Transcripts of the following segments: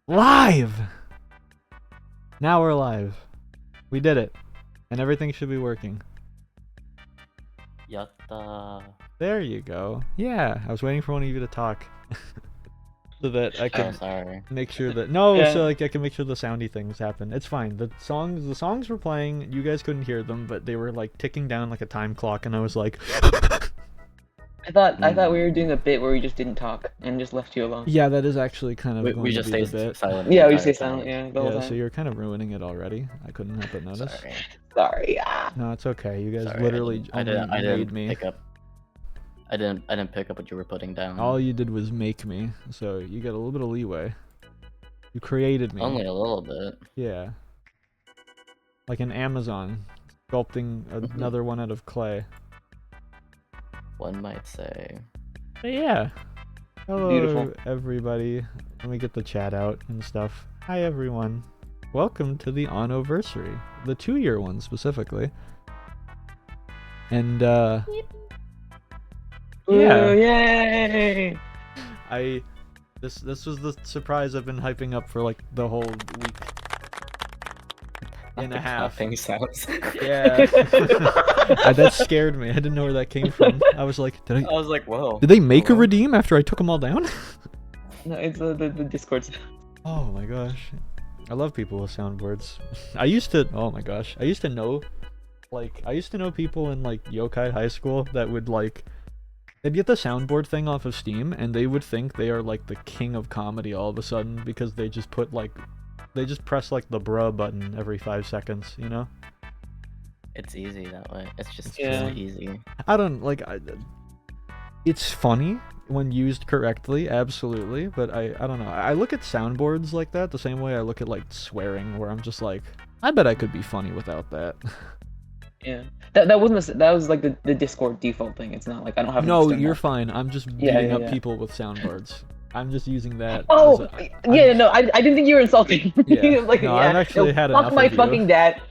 Live! Now we're live. We did it. And everything should be working. Yatta. There you go. Yeah, I was waiting for one of you to talk. So that I Oh, can sorry. make sure that no, Yeah. so like I can make sure the soundy things happen. It's fine. The songs were playing. You guys couldn't hear them, but they were like ticking down like a time clock, and I was like, I thought we were doing a bit where we just didn't talk and just left you alone. yeah, that is actually kind of We going just to be stayed the bit. silent. Yeah, the we entire stay time. silent. Yeah, the whole Yeah, time. so you're kind of ruining it already. I couldn't help but notice. Sorry. Sorry. Ah. No, it's okay. You guys Sorry, literally I only didn't made me. pick up. I didn't pick up what you were putting down. All you did was make me, so you get a little bit of leeway. You created me. Only a little bit. Yeah. Like an Amazon sculpting another one out of clay. One might say. But yeah. Hello, Beautiful. everybody. Let me get the chat out and stuff. Hi, everyone. Welcome to the Annoversary, the 2-year one specifically. And yeah, Ooh, yay! this was the surprise I've been hyping up for like the whole week and a half. Clapping sounds. Yeah. That scared me. I didn't know where that came from. I was like, I was like, whoa. did they make a Hello? redeem after I took them all down? No, it's the Discord sound. Oh my gosh. I love people with soundboards. I used to know people in like Yokai High School that would like they'd get the soundboard thing off of Steam and they would think they are like the king of comedy all of a sudden because they just press like the bruh button every 5 seconds, you know? It's easy that way. It's just Yeah. really easy. I don't like it's funny when used correctly, absolutely, but I don't know. I look at soundboards like that the same way I look at like swearing, where I'm just like, I bet I could be funny without that. Yeah. That was like the Discord default thing. It's not like I don't have. an No, external. you're fine. I'm just Yeah, beating yeah, up yeah. people with soundboards. I'm just using that. Oh, as a- yeah. No, I didn't think you were insulting. Yeah. Like, No, yeah, I've actually had fuck enough my of you. fucking dad.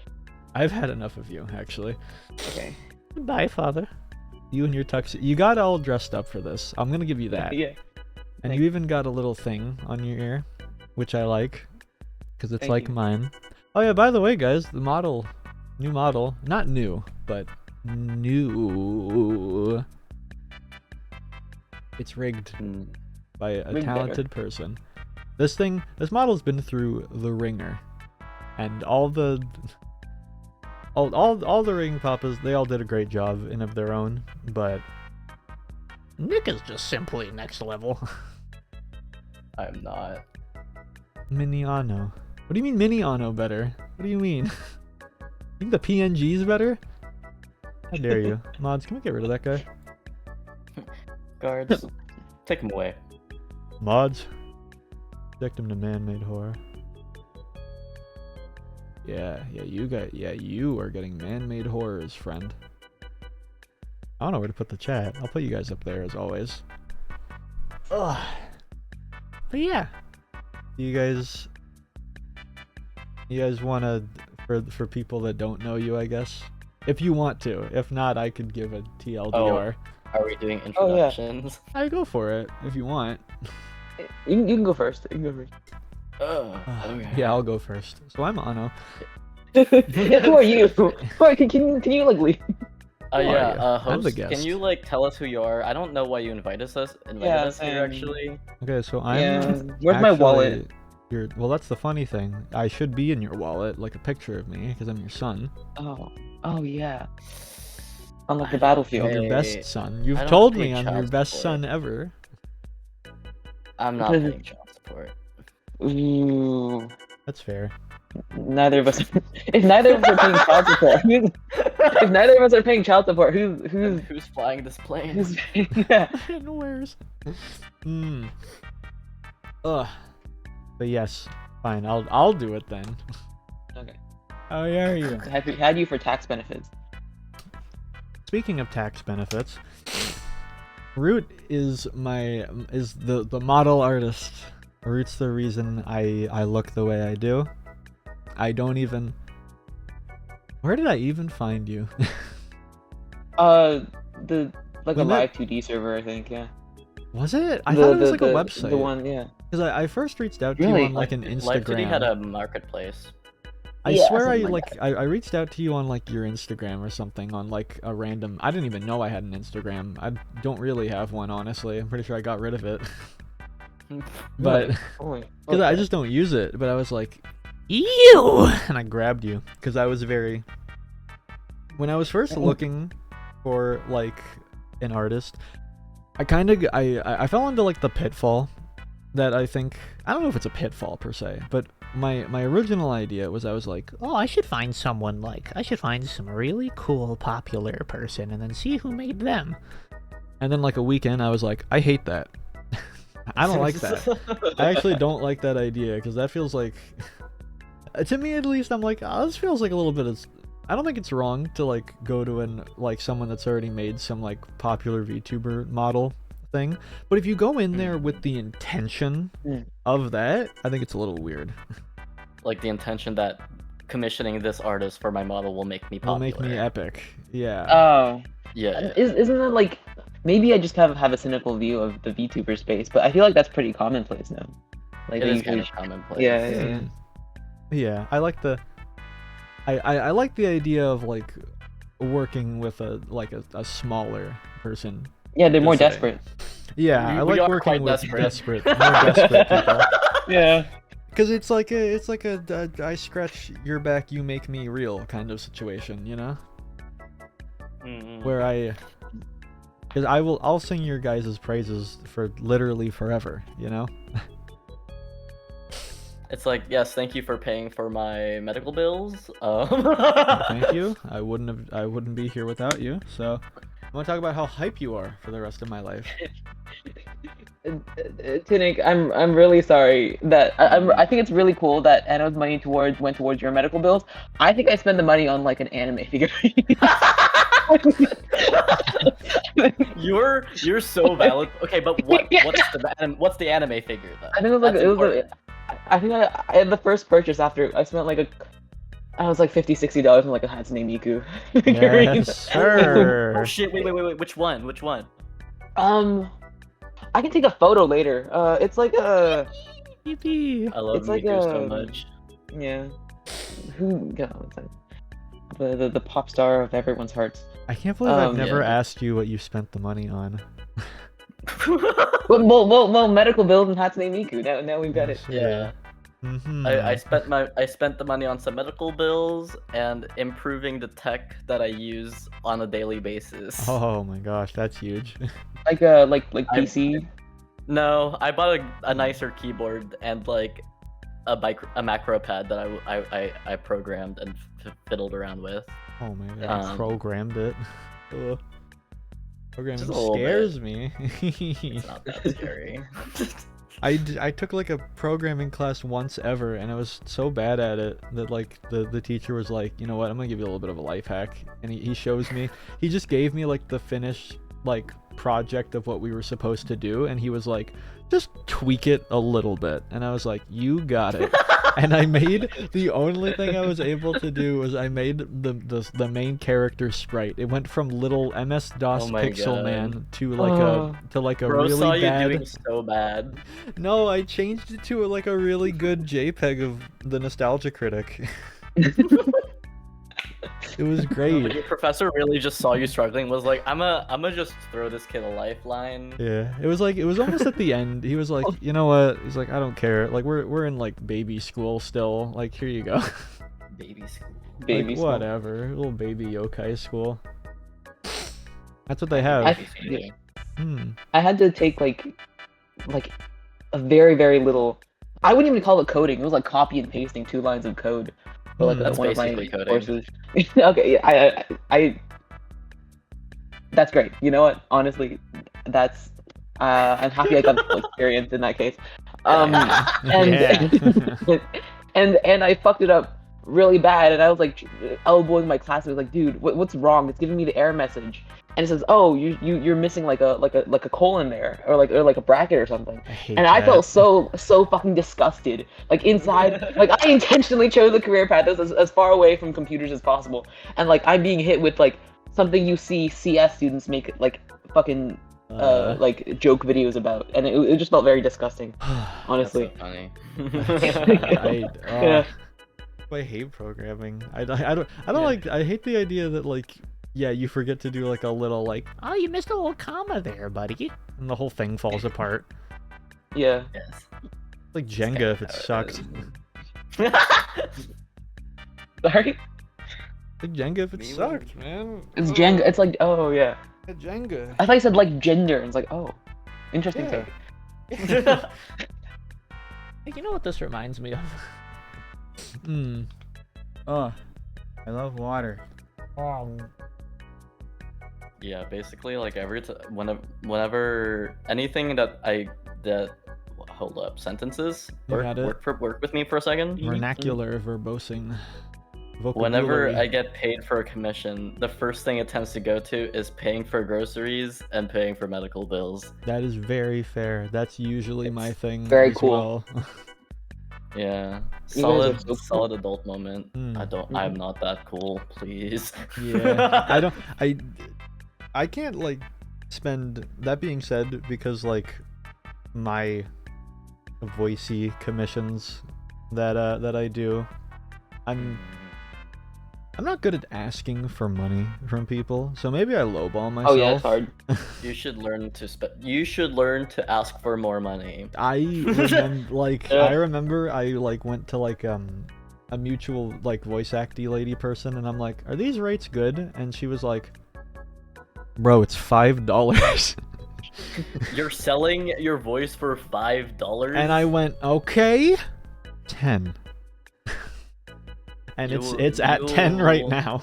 I've had enough of you, actually. Okay. Goodbye, father. You and your tux. You got all dressed up for this. I'm gonna give you that. Yeah. And Thank you even got a little thing on your ear, which I like, because it's Thank like you. mine. Oh yeah, by the way, guys, the new model, not new, but new. It's rigged Mm. by a Rigged talented person. This model's been through the ringer, and all the ring papas, they all did a great job in of their own, but Nick is just simply next level. I'm not. Mini Anno. What do you mean Mini Anno better? What do you mean? You think the PNG's better? How dare you. Mods, can we get rid of that guy? Guards, take him away. Mods? Subject him to man-made horror. Yeah, you are getting man-made horrors, friend. I don't know where to put the chat. I'll put you guys up there as always. Ugh. But yeah. You guys wanna for people that don't know you, I guess? If you want to. If not, I could give a TLDR. Are we doing Oh, yeah. introductions? I go for it if you want. You can go first. You can go first. Okay. Yeah, I'll go first. So I'm Anno. Yeah, who are you? Can you like leave? Who are Yeah. you? I'm Host, the can guest. you like tell us who you are? I don't know why you invited us here same. actually. Okay, so I'm Yeah. Where's my wallet? Well, that's the funny thing. I should be in your wallet, like a picture of me, because I'm your son. Oh yeah. On like the battlefield. You're your Hey, best son. I You've don't told pay me I'm your child best support. son ever. I'm not paying child support. Ooh. That's fair. Neither of us. If neither of us are paying child support, if neither of us are paying child support, Who's flying this plane? who's yeah. Where's? Ugh. But yes, fine. I'll do it then. Okay. How are you? Had you for tax benefits. Speaking of tax benefits, Root is the model artist. Root's the reason I look the way I do. I don't even. Where did I even find you? The like We a met- live 2D server, I think. Yeah. Was it? I thought it was like a The website. one, yeah. Because I first reached out to you Really? on like an Live City had Instagram. a marketplace. I Yeah, swear I something like like I reached out to you on like your Instagram or something on like a random. I didn't even know I had an Instagram. I don't really have one, honestly. I'm pretty sure I got rid of it. But Holy because I okay. just don't use it. But I was like, ew, and I grabbed you because I was very. When I was first looking for like an artist, I kind of I fell into like the pitfall that I think I don't know if it's a pitfall per se, but my original idea was I was like, Oh, I should find someone like, I should find some really cool, popular person and then see who made them. and then like a weekend I was like, I hate that. I don't like that. I actually don't like that idea because that feels like, to me at least, I'm like, oh, this feels like a little bit of. I don't think it's wrong to like go to an like someone that's already made some like popular VTuber model thing, but if you go in there with the intention of that, I think it's a little weird. Like the intention that commissioning this artist for my model will make me It'll popular. make me epic. Yeah. Oh, Yeah. isn't that like? Maybe I just have a cynical view of the VTuber space, but I feel like that's pretty commonplace now. Like It they is kind usually, of commonplace. yeah. Yeah, I like the. I like the idea of like working with a smaller person. Yeah, they're more Just saying. desperate. Yeah, We- I we like are working quite with desperate. more desperate people. Yeah. Because it's like a I scratch your back, you make me real kind of situation, you know? Mm. Where because I'll sing your guys' praises for literally forever, you know? It's like, yes, thank you for paying for my medical bills. Thank you. I wouldn't be here without you. So I want to talk about how hype you are for the rest of my life. Tinik, I'm really sorry that I think it's really cool that Anno's money went towards your medical bills. I think I spend the money on like an anime figurine. You're so valid. Okay, but what's the anime figure though? I think it was like That's important. I think I had the first purchase after I spent like I was like $50-$60 on like a Hatsune Miku figurine. Yes, sir. Oh shit! Wait! Which one? Which one? I can take a photo later. It's like a Yippee. I love It's like Miku so a- much. yeah. Who? God, it's like the pop star of everyone's hearts. I can't believe I've never Yeah. asked you what you spent the money on. Well, medical bills and Hatsune Miku. Now we've got it. Yeah. Mm-hmm. I spent the money on some medical bills and improving the tech that I use on a daily basis. Oh my gosh, that's huge. Like PC. No, I bought a nicer keyboard and like a macro pad that I programmed and fiddled around with. Oh my god, programmed it. Ugh. Programming Just a little scares me. It's not that scary. I took like a programming class once ever, and I was so bad at it that like the teacher was like, you know what, I'm gonna give you a little bit of a life hack, and he shows me. He just gave me like the finished like project of what we were supposed to do, and he was like, just tweak it a little bit, and I was like, you got it. And I made the only thing I was able to do was I made the main character sprite. It went from little MS DOS Oh my Pixel God. Man to like a Bro really saw you bad. doing so bad. No, I changed it to like a really good JPEG of the Nostalgia Critic. It was But great. your professor really just saw you struggling. Was like, I'ma just throw this kid a lifeline. Yeah, it was almost at the end. He was like, you know what? He's like, I don't care. Like we're in like baby school still. Like here you go. Baby school. Baby Like, school. whatever, little baby yokai school. That's what they have. I had to take like a very very little. I wouldn't even call it coding. It was like copy and pasting 2 lines of code. For like That's one of my basically coding. courses. Okay, yeah, I. That's great. You know what? Honestly, that's. I'm happy I got the full experience in that case. And Yeah. and I fucked it up really bad, and I was like elbowing my classmates like, dude, what's wrong? It's giving me the error message, and it says, oh, you're missing like a colon there, or like a bracket or something. I hate And I that. felt so fucking disgusted. Like inside, like I intentionally chose a career path that's as far away from computers as possible, and like I'm being hit with like something you see CS students make like fucking like joke videos about, and it just felt very disgusting, That's honestly. so funny. Yeah. I hate programming. I don't Yeah. like. I hate the idea that like, yeah, you forget to do like a little like, Oh, you missed a little comma there, buddy. and the whole thing falls apart. Yeah. Yes. Like Jenga if it how it sucked. Sorry. Like Jenga if it Me sucked, man. It's Jenga. It's like, oh yeah. Jenga. I thought you said like gender. And it's like, oh, interesting Yeah. take. Hey, you know what this reminds me of? Oh, I love water. Yeah, basically, like whenever anything hold up, sentences You had it. work with me for a second. Vernacular, verbosing. Whenever vocabulary. I get paid for a commission, the first thing it tends to go to is paying for groceries and paying for medical bills. That is very fair. That's usually my thing. very as cool. Well. Yeah, You guys are so cool. solid adult moment. Mm. I'm not that cool, please. Yeah, I can't like spend. That being said, because like my voicey commissions that I do, I'm not good at asking for money from people, so maybe I lowball myself. Oh yeah, it's hard. You should learn to You should learn to ask for more money. I remember, like, Yeah. I remember I like went to like a mutual like voice acty lady person, and I'm like, "Are these rates good?" And she was like, "Bro, it's $5." You're selling your voice for $5. And I went, "Okay, 10." And You- it's at 10 right you- now.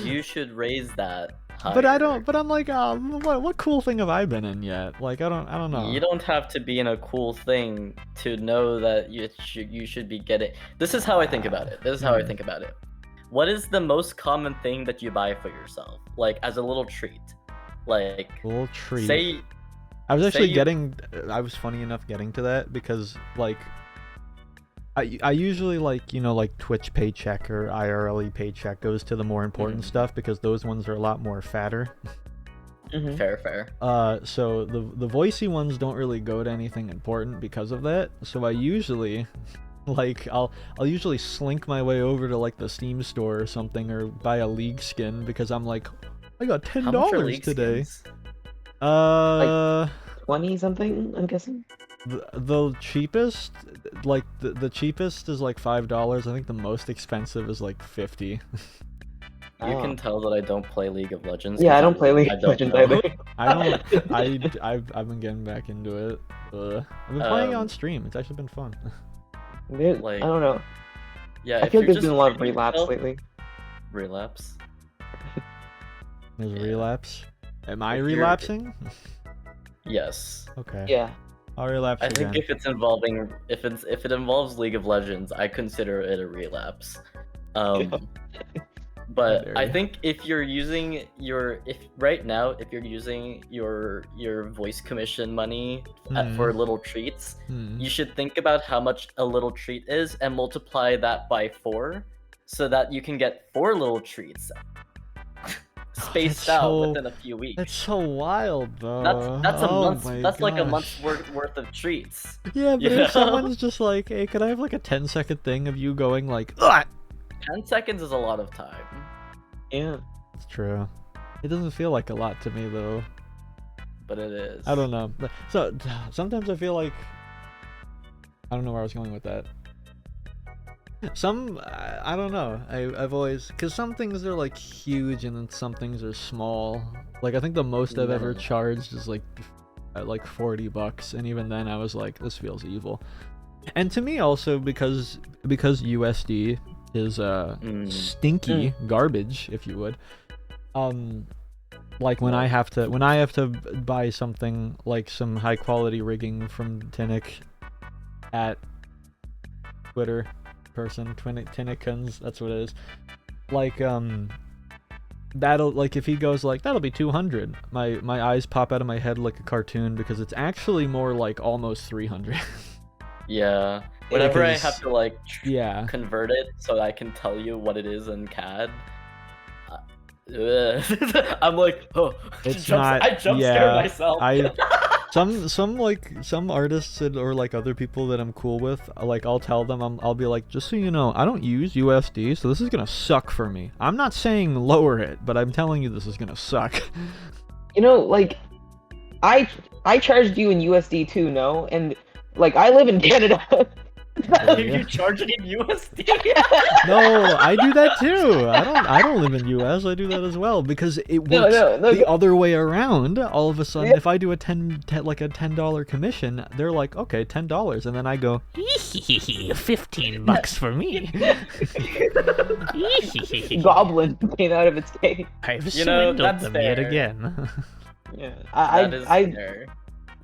You should raise that. But I higher. don't. But I'm like, what cool thing have I been in yet? Like, I don't know. You don't have to be in a cool thing to know that you should be getting. This is how I think about it. This is how I think about it. What is the most common thing that you buy for yourself, like as a little treat? Like, Little treat. say I was actually you- getting. I was funny enough getting to that because like. I usually like, you know, like Twitch paycheck or IRL paycheck goes to the more important stuff because those ones are a lot more fatter. Mhm. fair. So the voicey ones don't really go to anything important because of that. So I usually like I'll usually slink my way over to like the Steam store or something or buy a League skin because I'm like, I got How much are $10 league today. skins? 20 something, I'm guessing. The cheapest, like the cheapest is like $5. I think the most expensive is like 50. You Oh. can tell that I don't play League of Legends. Yeah, 'cause I don't play League I of don't Legends know. either. I've been getting back into it. I've been playing it on stream. It's actually been fun. Dude, Like, I don't know. Yeah, I if feel like you're there's just been a lot of treating relapse yourself- lately. Relapse. There's Yeah. relapse. Am I If you're- relapsing? Yes. Okay. Yeah. I'll relapse I again. think if it involves League of Legends, I consider it a relapse. But dare I you. think if you're using your voice commission money for little treats, you should think about how much a little treat is and multiply that by 4 so that you can get 4 little treats spaced that's out so- within a few weeks. That's so wild, though. That's a Oh month's. my That's like a gosh. month's worth of treats. Yeah, but you if know? someone's just like, "Hey, could I have like a 10-second thing of you going like, ugh?" 10 seconds is a lot of time. Yeah. It's true. It doesn't feel like a lot to me though. But it is. I don't know. So sometimes I feel like I don't know where I was going with that. I don't know. I've always, because some things are like huge and then some things are small. Like I think the most I've ever Yeah. charged is like $40, and even then I was like, this feels evil. And to me also because USD is stinky garbage, if you would. Like when I have to buy something like some high quality rigging from Tinnick at Twitter person, Tinnikins, that's what it is. Like that'll, like, if he goes like, that'll be 200, my eyes pop out of my head like a cartoon because it's actually more like almost 300. Yeah. Whenever I Because- have to like Yeah. convert it so I can tell you what it is in CAD, I'm like, oh, It's I jump scared myself. Some artists or like other people that I'm cool with, like I'll tell them I'll be like, just so you know, I don't use USD, so this is gonna suck for me. I'm not saying lower it, but I'm telling you this is gonna suck. You know, like, I charged you in USD too, no? And like, I live in Canada. You charge it in USD? No, I do that too. I don't live in US. I do that as well because it works the other way around. All of a sudden, if I do a $10 commission, they're like, okay, $10, and then I go, $15 for me. Goblin came out of its cave. I've swindled them yet again. Yeah, That is fair.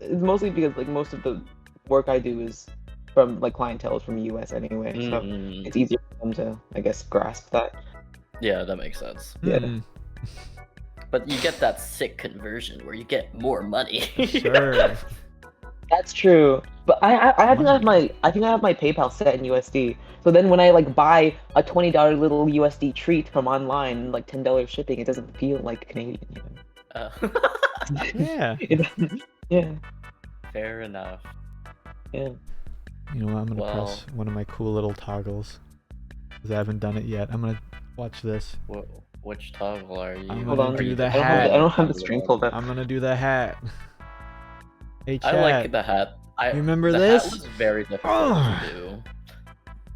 It's mostly because like most of the work I do is from like clientele from the US anyway, so it's easier for them to, I guess, grasp that. Yeah, that makes sense. Yeah. But you get that sick conversion where you get more money. sure. That's true. But I think I have my PayPal set in USD. So then when I like buy a $20 little USD treat from online, like $10 shipping, it doesn't feel like Canadian. You know? Yeah. Yeah. Fair enough. Yeah. You know what? I'm gonna press one of my cool little toggles because I haven't done it yet. I'm gonna watch this. Which toggle are you? I'm Hold gonna on. do the I hat. don't have the string pulled up. I'm gonna do the hat. Hey, chat. I like the hat. You remember the this? Hat was very difficult to do.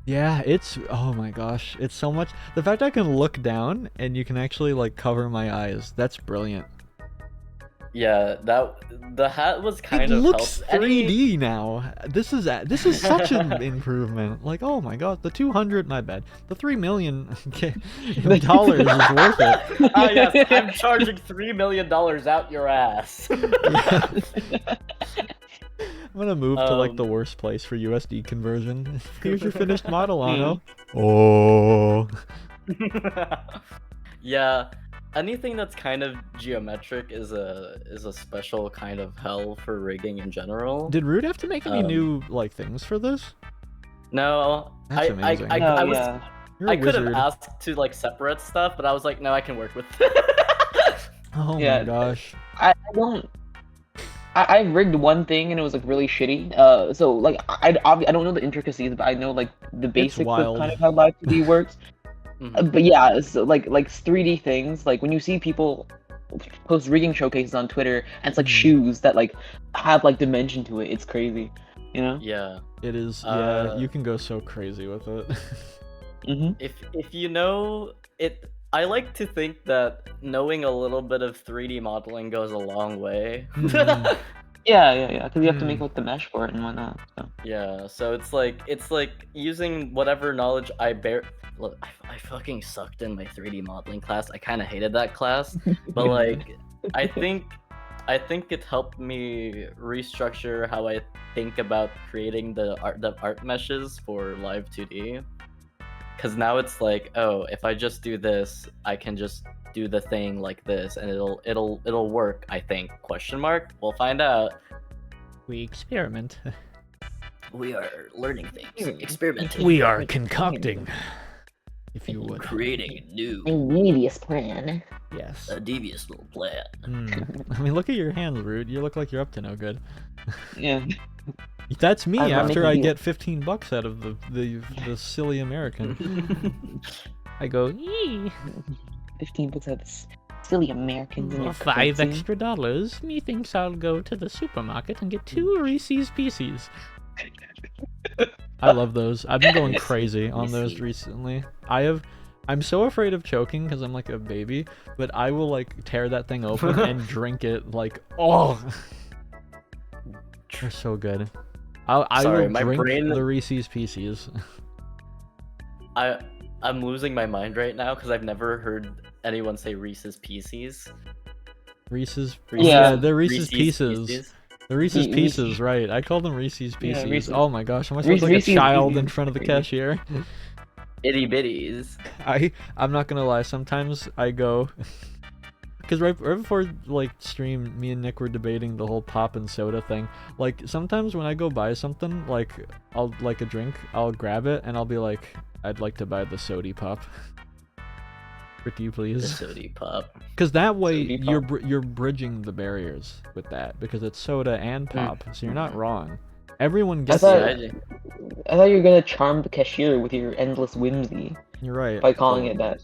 Yeah, it's oh my gosh, it's so much. The fact I can look down and you can actually like cover my eyes. That's brilliant. Yeah, the hat was kind It of looks helped. 3D now. This is such an improvement. Like, oh my god, the 200, my bad. The 3 million dollars is worth it. Ah, yes, I'm charging $3 million out your ass. Yeah. I'm gonna move to like the worst place for USD conversion. Here's your finished model, Anno. Oh. Yeah, anything that's kind of geometric is a special kind of hell for rigging in general. Did Root have to make any new like things for this? No, That's amazing. I could have asked to like separate stuff, but I was like, no, I can work with it. Oh my gosh. I rigged one thing and it was like really shitty. So like I don't know the intricacies, but I know like the basics of kind of how Live 2D works. But yeah, so like 3D things. Like when you see people post rigging showcases on Twitter, and it's like shoes that like have like dimension to it. It's crazy, you know? Yeah. It is. Yeah, you can go so crazy with it. If you know it. I like to think that knowing a little bit of 3D modeling goes a long way. Yeah, because you have to make like the mesh for it and whatnot. So. Yeah, so it's like using whatever knowledge I bear. Look, I fucking sucked in my 3D modeling class. I kind of hated that class, but like, I think it helped me restructure how I think about creating the art meshes for Live 2D. Because now it's like, oh, if I just do this, I can just do the thing like this, and it'll work. I think? Question mark. We'll find out. We experiment. We are learning things, experimenting. We are concocting, if you would. Creating a new, devious plan. Yes. A devious little plan. I mean, look at your hands, Root. You look like you're up to no good. Yeah. That's me after I get $15 out of the silly American. I go, yee. 15% of the silly Americans. For $5 extra, methinks I'll go to the supermarket and get 2 Reese's Pieces. I love those. I've been going crazy on those recently. I'm so afraid of choking because I'm like a baby, but I will like tear that thing open and drink it like, oh. They're so good. I will drink the Reese's Pieces. I'm losing my mind right now because I've never heard anyone say Reese's Pieces. Reese's? Yeah, they're Reese's Pieces. The Reese's Pieces, right. I call them Reese's Pieces. Reese's. Oh my gosh, am I supposed to like a child in front of the cashier? Itty bitties. I'm not gonna lie, sometimes I go... Because right before like stream, me and Nick were debating the whole pop and soda thing. Like sometimes when I go buy something, like I'll like a drink, I'll grab it and I'll be like, I'd like to buy the sody pop. Pretty The please. sody pop. Because that way Sody you're bridging the barriers with that because it's soda and pop, so you're not wrong. Everyone I gets thought, it. I thought you were gonna charm the cashier with your endless whimsy You're right. by calling it that.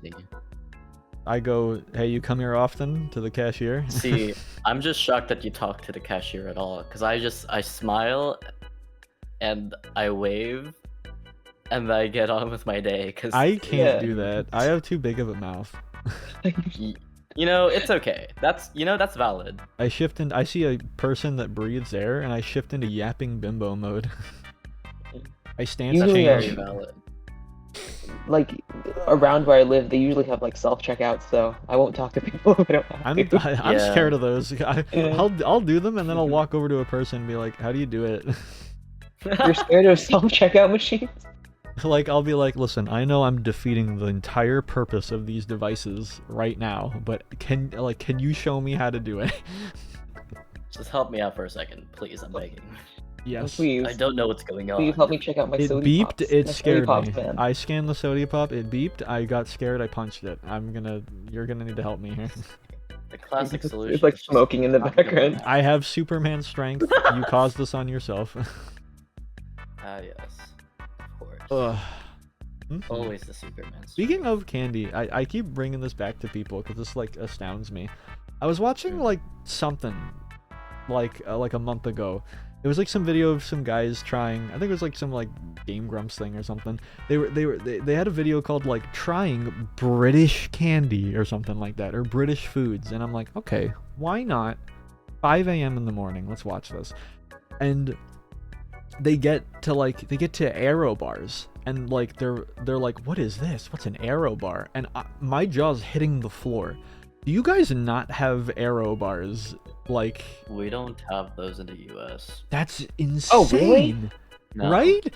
I go, hey, you come here often to the cashier? See, I'm just shocked that you talk to the cashier at all, because I smile, and I wave, and I get on with my day, because... I can't Yeah. do that. I have too big of a mouth. You know, it's okay. That's valid. I see a person that breathes air, and I shift into yapping bimbo mode. I stance Usually, Very change. valid. Like around where I live, they usually have like self checkouts, so I won't talk to people if I don't have I'm to. I'm Yeah. scared of those. Yeah. I'll do them, and then I'll walk over to a person and be like, how do you do it? You're scared of self checkout machines? Like, I'll be like, listen, I know I'm defeating the entire purpose of these devices right now, but can you show me how to do it? Just help me out for a second, please. I'm begging. Yes. Please, I don't know what's going on. please help me check out my It sody beeped, pops. it My scared sody me. pops, man. I scanned the sody pop, it beeped, I got scared, I punched it. You're gonna need to help me here. The classic solution. It's like is just smoking in the not doing background. that. I have Superman strength, you caused this on yourself. Ah, yes. Of course. Ugh. Mhm. Always the Superman. Speaking of candy, I keep bringing this back to people because this like astounds me. I was watching like something like a month ago. It was like some video of some guys trying. I think it was like some like Game Grumps thing or something. They had a video called like trying British candy or something like that, or British foods, and I'm like, okay, why not? 5 a.m. in the morning. Let's watch this. And they get to Aero bars, and like they're like, what is this? What's an Aero bar? And my jaw's hitting the floor. Do you guys not have Aero bars? Like, We don't have those in the U.S. that's insane. Oh, really? No. Right?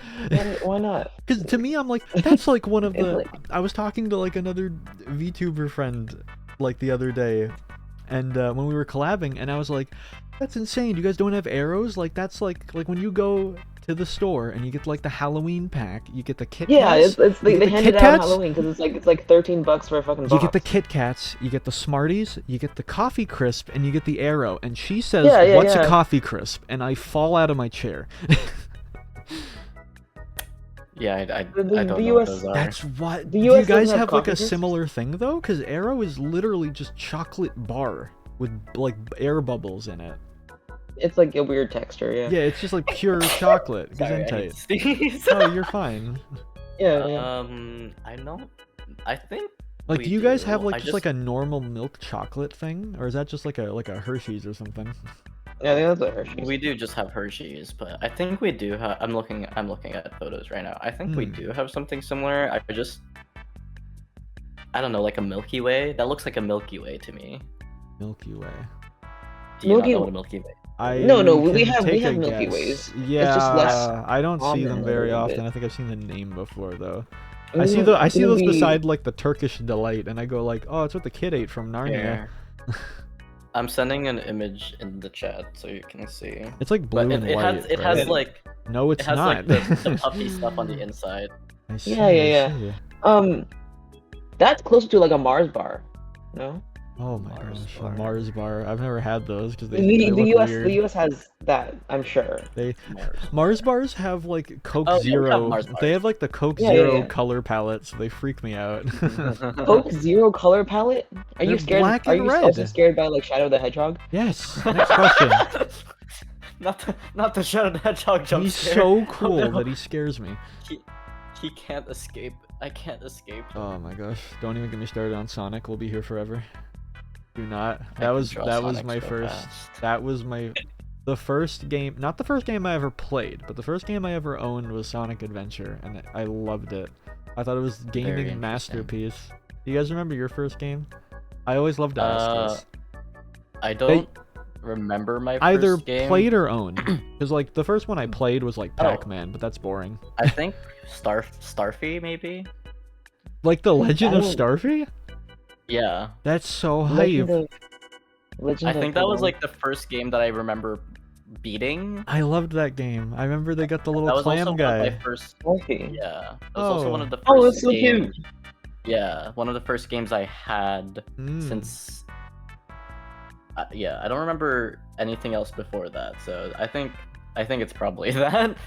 Why not? Because to me, I'm like, that's like one of It's the. like- I was talking to like another VTuber friend like the other day, and when we were collabing, and I was like, that's insane. You guys don't have arrows? Like that's like when you go to the store and you get like the Halloween pack, you get the Kit Yeah, Kats. it's You they get the hand Kit it out on Kats? Halloween because it's like $13 for a fucking You box. get the Kit Kats, you get the Smarties, you get the Coffee Crisp, and you get the Arrow. And she says, Yeah, what's a yeah. Coffee Crisp? And I fall out of my chair. Yeah, I The don't know US what those are. That's what. The Do you US guys doesn't have have like a Coffee Crisps? similar thing though? Because Arrow is literally just chocolate bar with like air bubbles in it. It's like a weird texture, yeah. Yeah, it's just like pure chocolate. Sorry, I need Gesundheit. to sneeze. Oh, you're fine. Yeah. I don't. I think. Like, we do you guys have do. like I just like a normal milk chocolate thing, or is that just like a Hershey's or something? Yeah, I think that's what Hershey's. We do just have Hershey's, but I think we do have. I'm looking at photos right now. I think we do have something similar. I don't know, like a Milky Way. That looks like a Milky Way to me. Milky Way. Do you not Milky- know what a Milky Way? No, we can have take a Milky guess. Ways. Yeah, just less I don't see common them a very little often. bit. I think I've seen the name before though. Mm, I see it'll those be- beside like the Turkish delight, and I go like, oh, it's what the kid ate from Narnia. Here. I'm sending an image in the chat so you can see. It's like blue But and it white. has it right? has like No, it it's has not. like the puffy stuff on the inside. I see, Yeah, yeah, I see. That's closer to like a Mars bar. No? Oh my Mars gosh, bar. a Mars bar. I've never had those because they The look US weird. the US has that, I'm sure. Mars bars have like Coke Oh, yeah, we have Zero. Mars They bars. have like the Coke Yeah, Zero yeah. color palette, so they freak me out. Coke Zero color palette? Are They're you scared? black Are and you red. also scared by like Shadow the Hedgehog? Yes. Next question. not the Shadow the Hedgehog jump He's scare. so cool no. that he scares me. He can't escape. I can't escape. Oh my gosh! Don't even get me started on Sonic. We'll be here forever. Do not. I That can was draw that was Sonic my so first. fast. That was the first game. Not the first game I ever played, but the first game I ever owned was Sonic Adventure, and I loved it. I thought it was Very gaming interesting. masterpiece. Do you guys remember your first game? I always loved to ask this. I don't remember my first Either game. played or owned, because like the first one I played was like Oh. Pac-Man, but that's boring. I think Starfy maybe. Like the Legend of I don't- Starfy? Yeah, That's so Legend hype. of- Legend I of think that was Zelda. like the first game that I remember beating. I loved that game. I remember they got the That little was clam also guy. one of my first. Starfy. Yeah, that was also one of the first Oh, that's so games. cute. Yeah, one of the first games I had since. Yeah, I don't remember anything else before that, so I think it's probably that.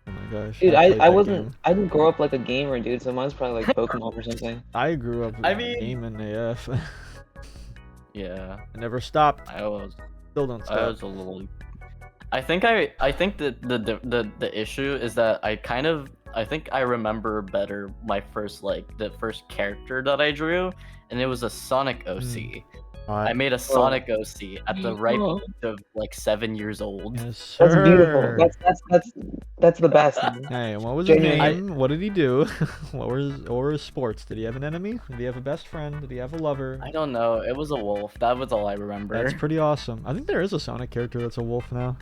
Oh my gosh. Dude, played I that wasn't. game. I didn't grow up like a gamer, dude. So mine's probably like Pokemon or something. I grew up I mean- gaming AF. Yeah, I never stopped. I was Still don't I stop. was a little. I think the issue is that I think I remember better my first the first character that I drew, and it was a Sonic OC. I made a Sonic OC at the ripe age of like 7 years old. Yes, That's beautiful. sir. That's the best. Man. Hey, what was his Genuinely. name? What did he do? what were his sports? Did he have an enemy? Did he have a best friend? Did he have a lover? I don't know. It was a wolf. That was all I remember. That's pretty awesome. I think there is a Sonic character that's a wolf now.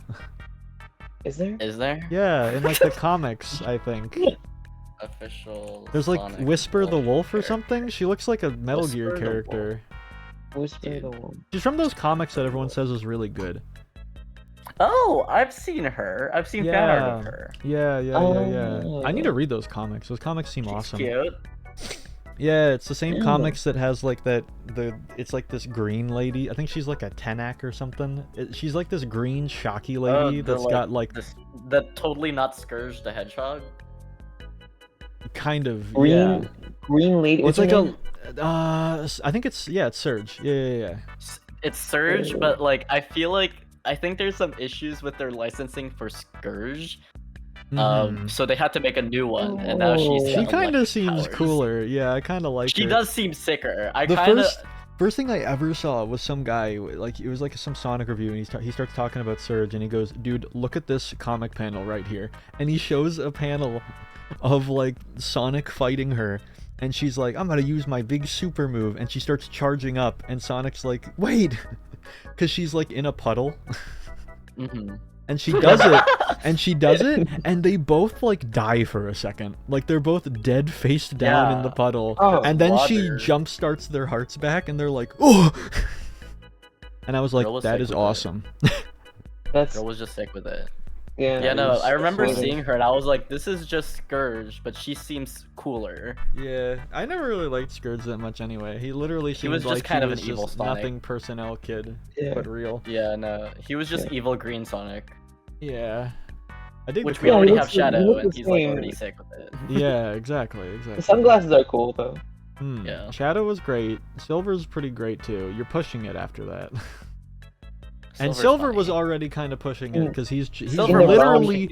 Is there? Is there? Yeah, in like the comics, I think. Official. There's like Sonic Whisper the Wolf or character. something. She looks like a Metal Gear Whisper the character. Whisper the one. She's from those comics that everyone says is really good. Oh, I've seen her. I've seen fan art of her. Yeah. I need to read those comics. Those comics seem She's awesome. cute. Yeah, it's the same Yeah. comics that has like it's like this green lady. I think she's like a Tenak or something. She's like this green shocky lady that's got like the totally not Scourge the Hedgehog. kind of Green, yeah. green lady. It's What's her like name? I think it's Surge. Yeah. It's Surge, but like I think there's some issues with their licensing for Scourge. Mhm. So they had to make a new one, and now she's She got kind of electric seems powers. cooler. Yeah, I kind of like She her. does seem sicker. I The kind of. first thing I ever saw was some guy, like it was like some Sonic review, and he starts talking about Surge, and he goes, "Dude, look at this comic panel right here," and he shows a panel of like Sonic fighting her, and she's like, "I'm gonna use my big super move," and she starts charging up, and Sonic's like, "Wait," because she's like in a puddle. Mhm. And she does it, and they both like die for a second. Like they're both dead face down in the Yeah. puddle. Oh, and then she water. jump starts their hearts back, and they're like, "Oh!" And I was like, Girl was "That sick is with it. awesome." That's Girl was just sick with it. yeah. Yeah, no, I remember Sort of. seeing her, and I was like, "This is just Scourge, but she seems cooler." Yeah, I never really liked Scourge that much anyway. He literally seemed was just like kind he of was an evil just Sonic. nothing personnel kid, Yeah. but real. Yeah, no, he was just evil green Sonic, Yeah, I dig which the we already looks have the- he Shadow, looks and the he's like same. already sick with it. Yeah, exactly. The sunglasses are cool though. Yeah. Shadow was great. Silver's pretty great too. You're pushing it after that. And Silver's Silver was funny. already kind of pushing it because he's Silver was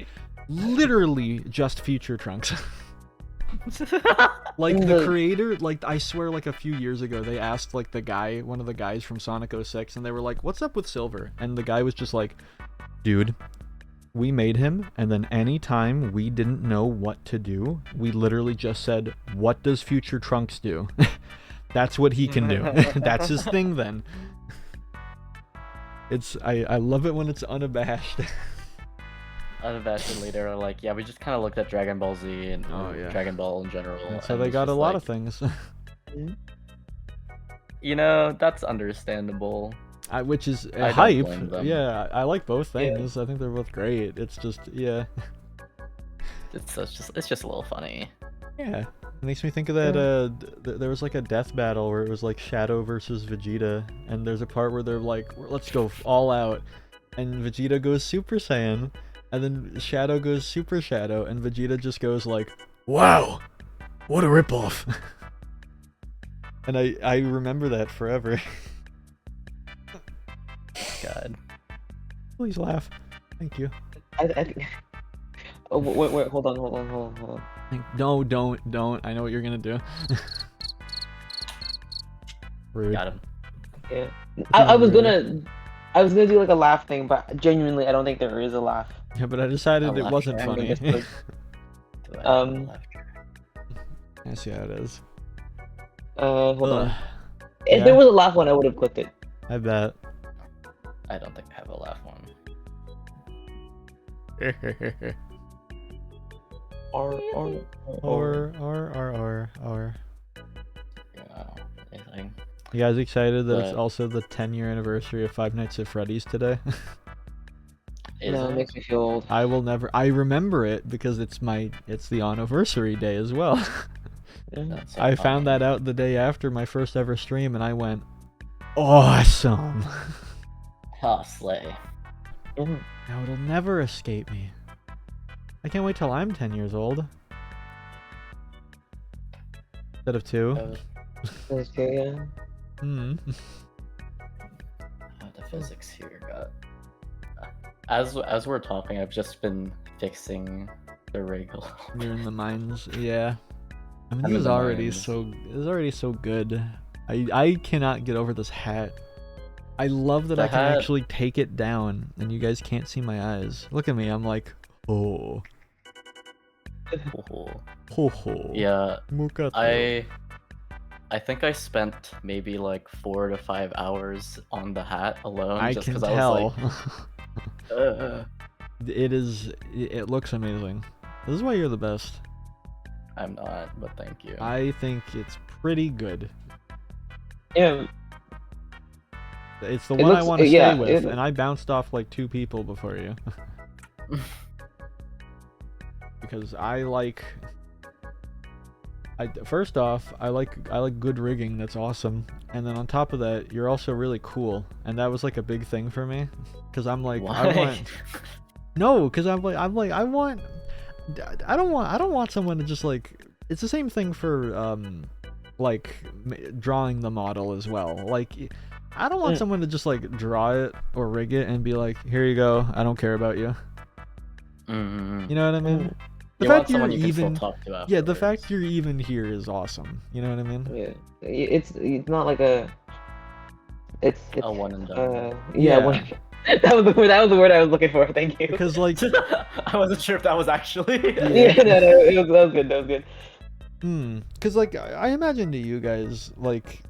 literally just Future Trunks. Like the creator, like I swear, like a few years ago, they asked like one of the guys from Sonic 06, and they were like, "What's up with Silver?" And the guy was just like, "Dude, we made him, and then anytime we didn't know what to do, we literally just said, 'What does Future Trunks do?'" That's what he can do. That's his thing then. I love it when it's unabashed. Unabashedly, they were like, "Yeah, we just kind of looked at Dragon Ball Z and Oh, yeah. Dragon Ball in general." So and they it's got a just lot like, of things. You know, that's understandable. Which is I don't hype. blame them. Yeah, I like both things. I think they're both great. It's just, yeah. It's just a little funny. Yeah. It makes me think of that, there was like a death battle where it was like Shadow versus Vegeta, and there's a part where they're like, "Let's go all out," and Vegeta goes Super Saiyan, and then Shadow goes Super Shadow, and Vegeta just goes like, "Wow, what a ripoff." And I remember that forever. God. Please laugh. Thank you. I oh wait, hold on. No, don't. I know what you're gonna do. Rude. Got him. Yeah. I was gonna do like a laugh thing, but genuinely I don't think there is a laugh. Yeah, but I decided I'll it laugh wasn't at I'm funny. gonna just, Do I have Um, laughter? I see how it is. hold on. Ugh. If Yeah. there was a laugh one, I would have clicked it. I bet. I don't think I have a laugh one. or. Yeah, anything. You guys excited that it's But- also the 10-year anniversary of Five Nights at Freddy's today? Is No, it it? makes me feel old. I remember it because it's the Anniversary day as well. That's so I found funny. that out the day after my first ever stream, and I went, awesome. Oh, slay. Now it'll never escape me. I can't wait till I'm 10 years old. Instead of 2. Okay, yeah. Hmm. The physics here got. As we're talking, I've just been fixing the rig a little bit. You're in the mines, yeah. I mean, I'm this in is the already mines. so good. I cannot get over this hat. I love that The I can hat- actually take it down, and you guys can't see my eyes. Look at me, I'm like, oh, Oh, ho ho. yeah, Mukato. I think I spent maybe like 4 to 5 hours on the hat alone. I just can 'cause tell. I was like, It looks amazing. This is why you're the best. I'm not, but thank you. I think it's pretty good. Yeah. It's the It one I looks- want to yeah, stay with, it- and I bounced off like 2 people before you. Because I like... first off, I like good rigging, that's awesome. And then on top of that, you're also really cool. And that was like a big thing for me. Because I'm like, I Why? want... No, because I don't want someone to just like... It's the same thing for like drawing the model as well. Like, I don't want someone to just like draw it or rig it and be like, here you go, I don't care about you. Mm-hmm. You know what I mean? The You fact want someone you're you can even, still talk to afterwards. yeah, the fact you're even here is awesome. You know what I mean? Yeah. It's not like a. It's a one and done. yeah. Yeah. One, that was the word I was looking for. Thank you. Because like, I wasn't sure if that was actually. Yeah, no, that was good. That was good. because like I imagine to you guys like,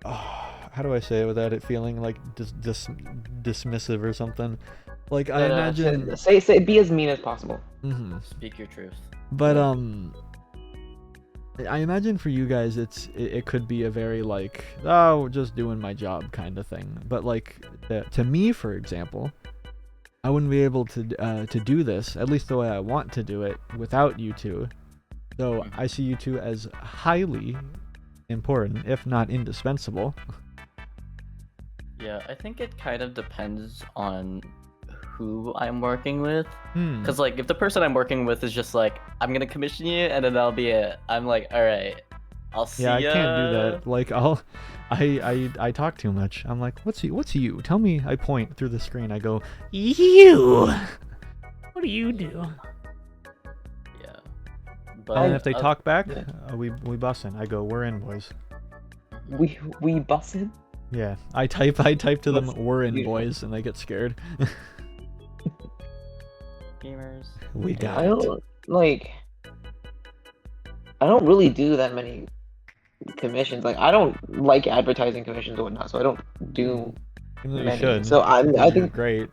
how do I say it without it feeling like dismissive or something? Like I imagine. Say be as mean as possible. Speak your truth. But I imagine for you guys it could be a very like, oh, just doing my job kind of thing. But like to me, for example, I wouldn't be able to do this, at least the way I want to do it, without you two. So I see you two as highly important, if not indispensable. Yeah, I think it kind of depends on who I'm working with. Because like if the person I'm working with is just like, I'm gonna commission you and then that'll be it, I'm like, all right, I'll see ya. Yeah, I can't do that. Like I talk too much. I'm like, what's you? Tell me. I point through the screen. I go, You! What do you do? Yeah. But and if they talk back, yeah. we bussin'. I go, we're in, boys. We busted. Yeah, I type to them, That's we're in, beautiful. boys, and they get scared. gamers. We got I it. don't like. I don't really do that many commissions. Like I don't like advertising commissions or whatnot, so I don't do. Even though you many. should. So I because you're think great.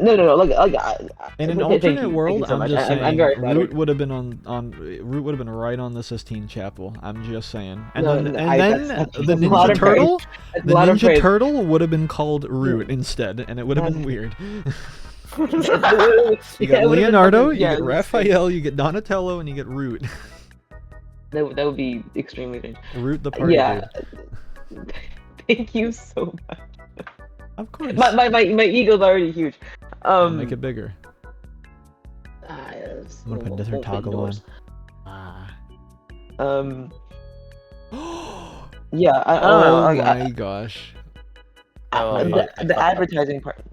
no. In an thank alternate you world, so I'm much. just saying, I'm very flattered. Root would have been Root would have been right on the Sistine Chapel. I'm just saying. And No, then, no, then that's the a lot Ninja of Turtle, That's a the lot of Ninja praise. Turtle would have been called Root instead, and it would have been weird. You Yeah, got it would've been Leonardo, fucking- you yeah, get it was- Raphael, you get Donatello, and you get Root. That would be extremely strange. Root the party Yeah. dude. Thank you so much. Of course. My ego's already huge. I'll make it bigger. Yes, I'm gonna put we'll different fit toggle on. yours. Ah. Yeah, I don't know. Oh Like, my gosh. Oh, the, fuck, I the fucked up. advertising part.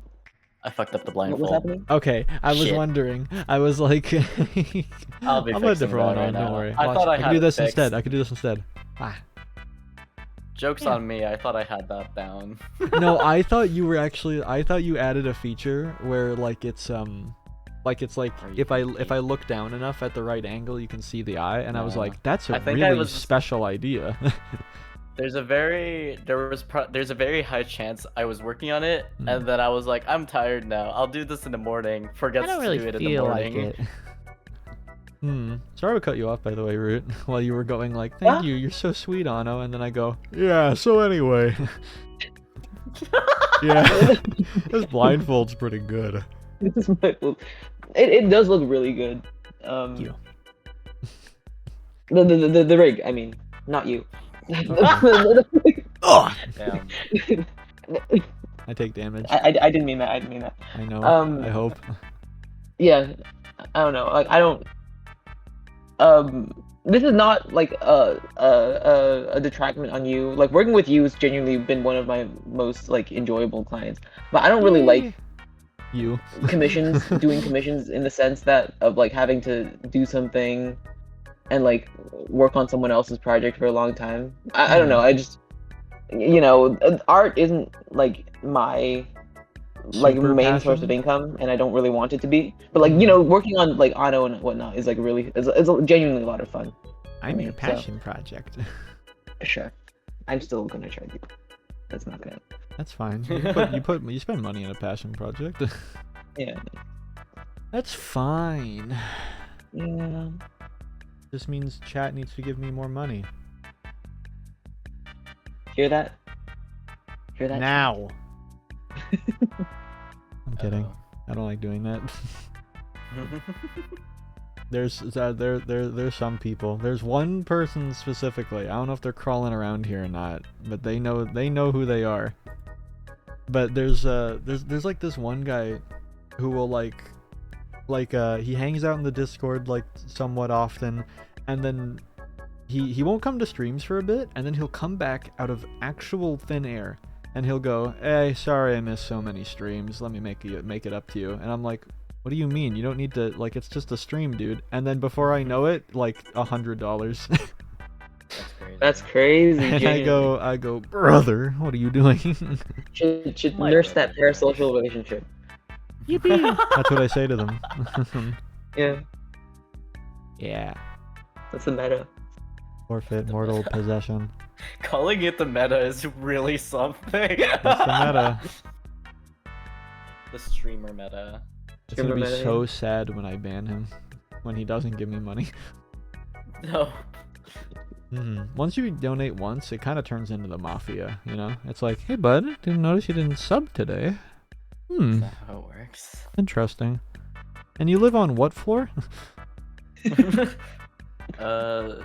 I fucked up the What was blindfold. happening? Okay, I was Shit. wondering. I was like, I'll be I'll put a fixing different that one right on. Don't now. worry. I Watch, thought I can had do it this fixed. instead. I can do this instead. Ah. Joke's on me. I thought I had that down. No, I thought you were actually. I thought you added a feature where like it's like Are you if I crazy? look down enough at the right angle, you can see the eye, and I was No. like, that's a I think I really was- special idea. There's a very high chance I was working on it, Hmm. and then I was like, I'm tired now. I'll do this in the morning. Forgets I don't to really do it in the feel like morning. it. Sorry to cut you off, by the way, Root. While you were going like, thank you, you're so sweet, Anno, and then I go, yeah. So anyway, yeah, this blindfold's pretty good. It does look really good. you. The rig. I mean, not you. Ugh! Damn. I take damage. I didn't mean that. I didn't mean that. I know. Um, I hope. Yeah, I don't know. Like I don't. This is not like a detractment on you. Like working with you has genuinely been one of my most like enjoyable clients. But I don't really like You. commissions, doing commissions in the sense that of like having to do something and like work on someone else's project for a long time. I don't know. I just, art isn't like my like Super main source of passion? income, and I don't really want it to be. But like working on like Anno and whatnot is like really is genuinely a lot of fun. I'm your so- passion project. Sure, I'm still gonna charge you. That's not gonna. That's fine. You spend money on a passion project. Yeah. That's fine. Yeah. This means chat needs to give me more money. Hear that? Hear that? Now. I'm kidding. Uh-oh. I don't like doing that. There's some people. There's one person specifically. I don't know if they're crawling around here or not, but they know who they are. But there's like this one guy who will he hangs out in the Discord like somewhat often, and then he won't come to streams for a bit, and then he'll come back out of actual thin air, and he'll go, "Hey, sorry I missed so many streams. Let me make it up to you." And I'm like, "What do you mean? You don't need to, like, it's just a stream, dude." And then before I know it, like $100. That's crazy. And I go, "Brother, what are you doing?" Should My nurse that brother. parasocial relationship. Yippee! That's what I say to them. Yeah, Yeah. that's the meta. Forfeit mortal possession. Calling it the meta is really something. That's the meta. The streamer meta. It's gonna be Streamer meta, so yeah. sad when I ban him. When he doesn't give me money. No. Once you donate once, it kind of turns into the mafia, you know? It's like, hey bud, didn't notice you didn't sub today. Is that how it works? Interesting. And you live on what floor?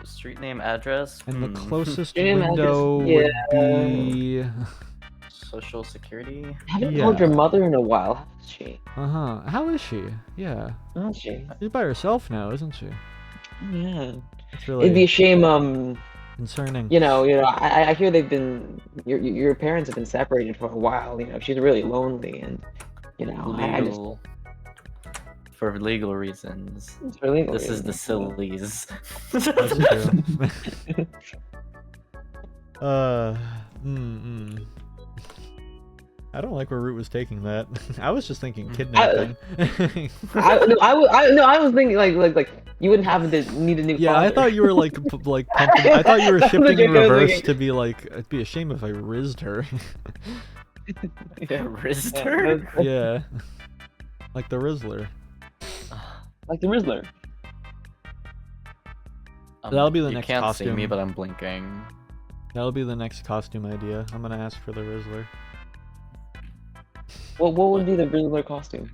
Street name, address. And the closest Street name, window address, would be... Social security. I haven't called your Yeah. mother in a while. How is she? Uh-huh. How is she? Yeah. How is she? She's by herself now, isn't she? Yeah. It's really It'd be a shame. concerning. I hear they've been your parents have been separated for a while. She's really lonely, and I just Legal. For legal reasons. it's for legal This is the reasons. sillies. That's true. I don't like where Root was taking that. I was just thinking kidnapping. I was thinking like you wouldn't have to need a new Yeah, father. I thought you were like pumping. I thought you were That's shifting in what I was reverse thinking. to be like, it'd be a shame if I rizzed her. Yeah, Rister? Yeah, like the Rizzler. Like the Rizzler. That'll be the you next can't see me, costume. but I'm blinking. That'll be the next costume idea. I'm gonna ask for the Rizzler. What would be the Rizzler costume?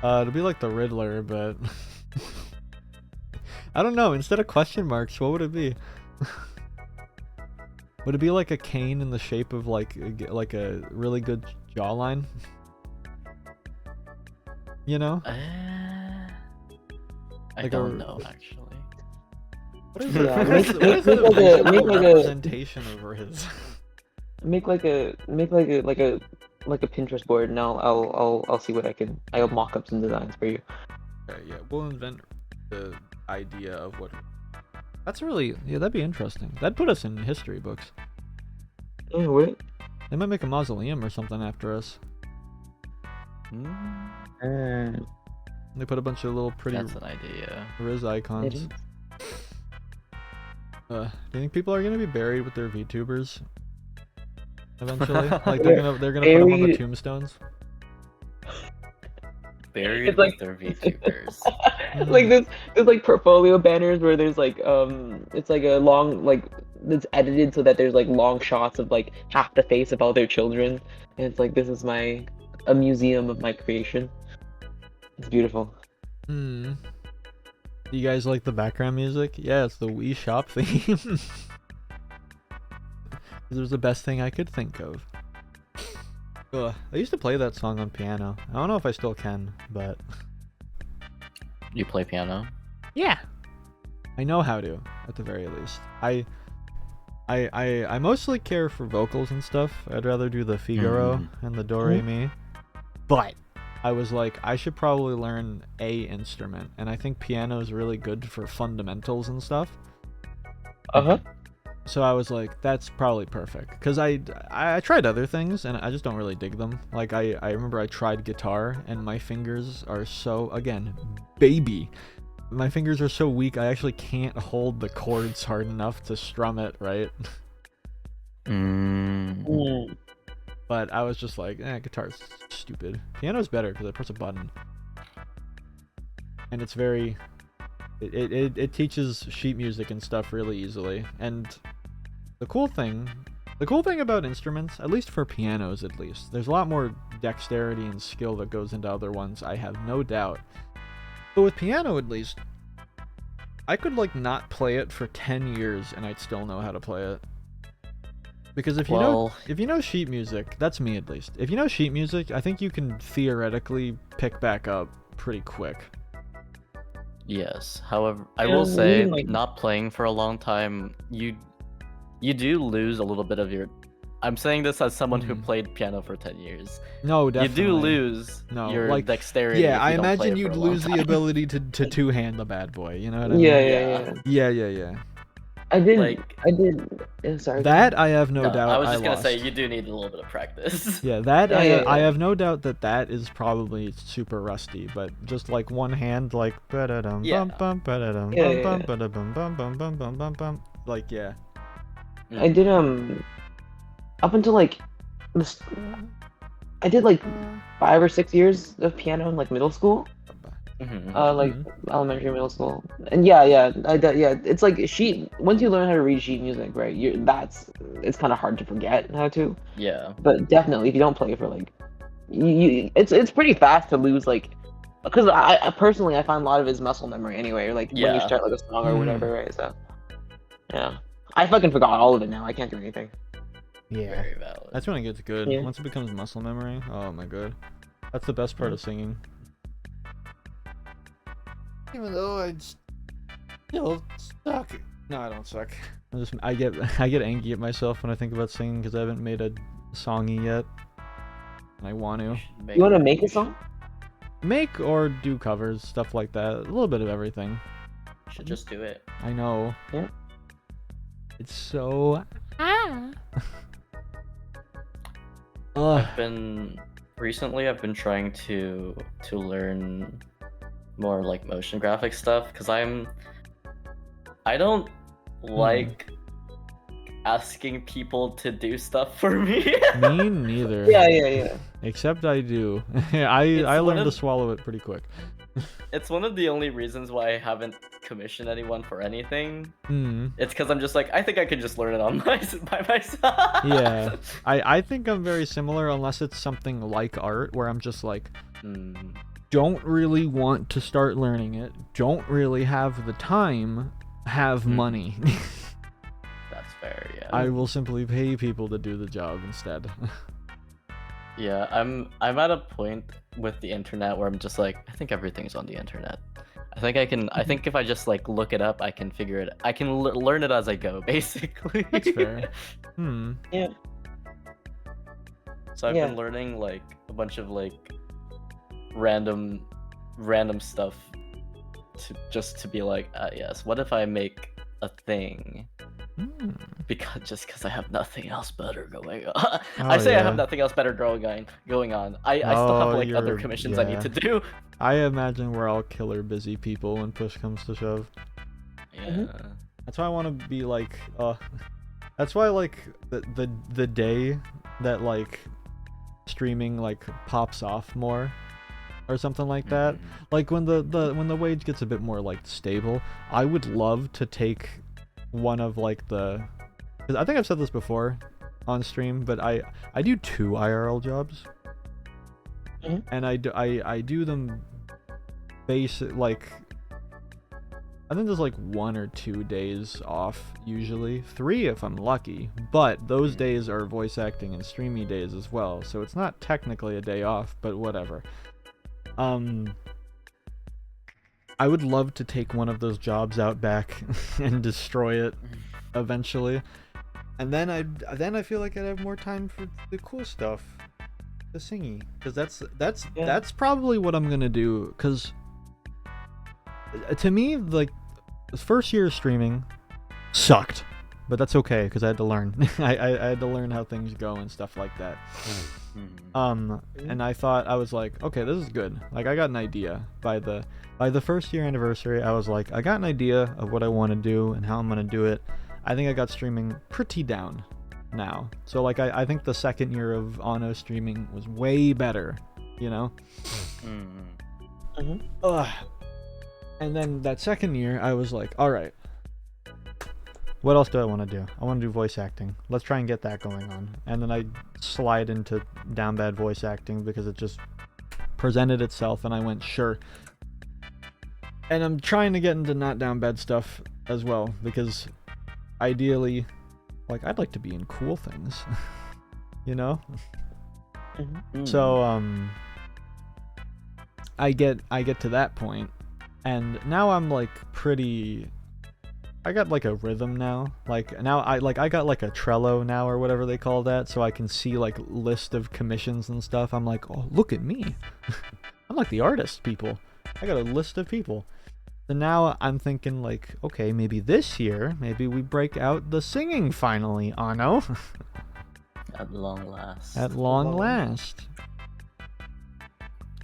It'll be like the Riddler, but I don't know. Instead of question marks, what would it be? Would it be like a cane in the shape of like a really good jawline? You know? I Like don't a- know actually. What is Yeah, what make- is the, what is make the like a- visual make like a- representation of Riz? Make like a Pinterest board, and I'll see what I'll mock up some designs for you. Okay, yeah, we'll invent the idea of what. That's really, yeah, that'd be interesting. That'd put us in history books. Yeah, would it? They might make a mausoleum or something after us. They put a bunch of little pretty That's an idea. Riz icons. It is. Do you think people are gonna be buried with their VTubers eventually? Like they're gonna put them on the Buried- tombstones. Buried It's like- with their VTubers. Like there's like portfolio banners where there's like it's like a long like it's edited so that there's like long shots of like half the face of all their children, and it's like this is a museum of my creation. It's beautiful. You guys like the background music? Yeah, it's the Wii Shop theme. It was the best thing I could think of. Ugh, I used to play that song on piano. I don't know if I still can, but You play piano? Yeah. I know how to, at the very least. I mostly care for vocals and stuff. I'd rather do the Figaro and the Do Re Mi. But I was like, I should probably learn a instrument, and I think piano is really good for fundamentals and stuff. Uh-huh. So I was like, that's probably perfect. Because I tried other things, and I just don't really dig them. Like, I remember I tried guitar, and my fingers are so, again, baby. My fingers are so weak, I actually can't hold the chords hard enough to strum it, right? But I was just like, guitar's stupid. Piano's better, because I press a button. And it's very... It teaches sheet music and stuff really easily. And the cool thing about instruments, at least for pianos at least, there's a lot more dexterity and skill that goes into other ones, I have no doubt. But with piano at least, I could like not play it for 10 years and I'd still know how to play it. Because if you know sheet music, that's me at least. If you know sheet music, I think you can theoretically pick back up pretty quick. Yes. However, I will say, not playing for a long time, you do lose a little bit of your... I'm saying this as someone who played piano for 10 years. No, definitely. You do lose your dexterity. Yeah, if you I don't play imagine it you'd for a long lose the time. ability to two-hand the bad boy, you know what I mean? Yeah. I did. Sorry. That I have no doubt. I was just gonna lost. say you do need a little bit of practice. Yeah, that I have no doubt that is probably super rusty, but just like one hand, like ba-da-dum bum bum ba-da-dum bum bum ba-da-bum bum bum bum bum bum bum, like yeah. I did up until like this. I did like 5 or 6 years of piano in like middle school. Elementary, middle school, and it's like sheet. Once you learn how to read sheet music, right? It's kind of hard to forget how to. Yeah. But definitely, if you don't play it for like, it's pretty fast to lose like, because I personally find a lot of it is muscle memory anyway. Or like when you start like a song or whatever, right? So yeah, I fucking forgot all of it now. I can't do anything. Yeah. Very valid. That's when it gets good. Yeah. Once it becomes muscle memory, oh my god, that's the best part of singing. Even though I still suck. No, I don't suck. I get angry at myself when I think about singing because I haven't made a songy yet, and I want to. You want to make a song? Make or do covers, stuff like that. A little bit of everything. Should just do it. I know. Yeah. It's so. I've been trying to learn more like motion graphic stuff because I don't like asking people to do stuff for me. Me neither. Yeah. Except I do. I learned to swallow it pretty quick. It's one of the only reasons why I haven't commissioned anyone for anything. It's because I'm just like, I think I could just learn it by myself. Yeah. I think I'm very similar unless it's something like art where I'm just like, don't really want to start learning it, don't really have the time, have money. That's fair, yeah. I will simply pay people to do the job instead. Yeah, I'm at a point with the internet where I'm just like, I think everything's on the internet. I think if I just like look it up, I can figure it. I can learn it as I go, basically. That's fair. Yeah. So I've been learning like a bunch of like random stuff to be like, yes, what if I make a thing? Because I have nothing else better going on. I have nothing else better going on. I still have like other commissions I need to do. I imagine we're all killer busy people when push comes to shove. Yeah. That's why I want to be like, that's why like the day that like streaming like pops off more or something like that, like when the wage gets a bit more like stable, I would love to take one of like because I think I've said this before on stream, but I do 2 IRL jobs, and I do them basic like I think there's like 1 or 2 days off usually, 3 if I'm lucky. But those days are voice acting and streamy days as well, so it's not technically a day off, but whatever. I would love to take one of those jobs out back and destroy it eventually, and then I feel like I'd have more time for the cool stuff, the singing, because that's probably what I'm gonna do. Because to me, like, the first year of streaming sucked, but that's okay because I had to learn. I had to learn how things go and stuff like that. And I thought, I was like, okay, this is good. Like, I got an idea by the first year anniversary. I was like, I got an idea of what I want to do and how I'm gonna do it. I think I got streaming pretty down now. So like, I think the second year of Anno streaming was way better, you know. And then that second year, I was like, all right, what else do I want to do? I want to do voice acting. Let's try and get that going on. And then I slide into down bad voice acting because it just presented itself, and I went, sure. And I'm trying to get into not down bad stuff as well, because ideally, like, I'd like to be in cool things, you know? So, I get to that point, and now I'm like I got like a rhythm now. Like, now I got like a Trello now, or whatever they call that, so I can see like list of commissions and stuff. I'm like, oh, look at me. I'm like the artist people. I got a list of people. So now I'm thinking like, okay, maybe this year, maybe we break out the singing finally, Anno. At long last. At long last.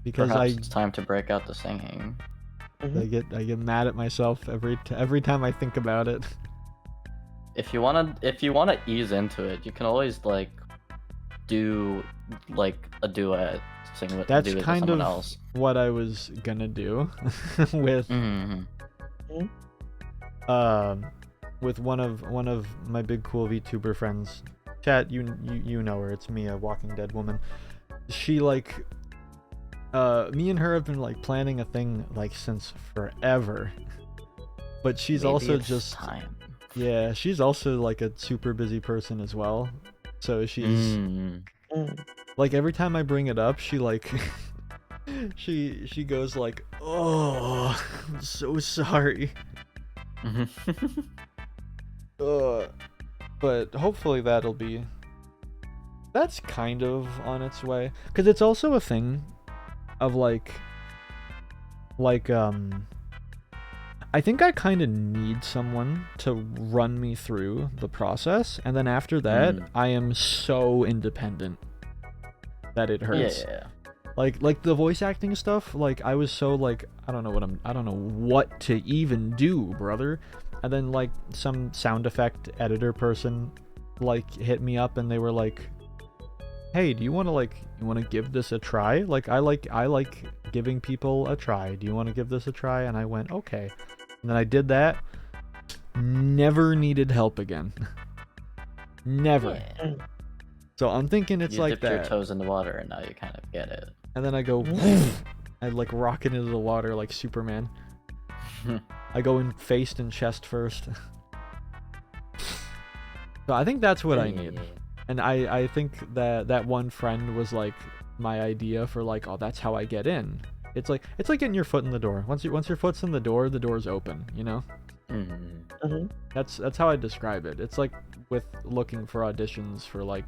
Because Perhaps it's time to break out the singing. I get mad at myself every time I think about it. If you wanna ease into it, you can always like do like a duet, sing with That's with kind someone of else. what I was gonna do with with one of my big cool VTuber friends. Chat, you know her. It's me, a Walking Dead woman. She like. Me and her have been like planning a thing like since forever, but she's Maybe also it's just time. Yeah, she's also like a super busy person as well, so she's like, every time I bring it up, she like she goes like, oh, I'm so sorry. But hopefully that's kind of on its way, because it's also a thing of like I think I kind of need someone to run me through the process, and then after that I am so independent that it hurts. Yeah. Like the voice acting stuff, like I was so like, I don't know what to even do, brother. And then like some sound effect editor person like hit me up, and they were like, hey, do you want to give this a try? Like, I like giving people a try. Do you want to give this a try? And I went, okay. And then I did that. Never needed help again. Never. Yeah. So I'm thinking it's you like dipped that. your toes in the water, and now you kind of get it. And then I go, I like rocket into the water like Superman. I go in face and chest first. So I think that's what I need. And I think that one friend was like my idea for like, oh, that's how I get in. It's like getting your foot in the door. Once your foot's in the door's open, you know? That's how I describe it. It's like with looking for auditions for like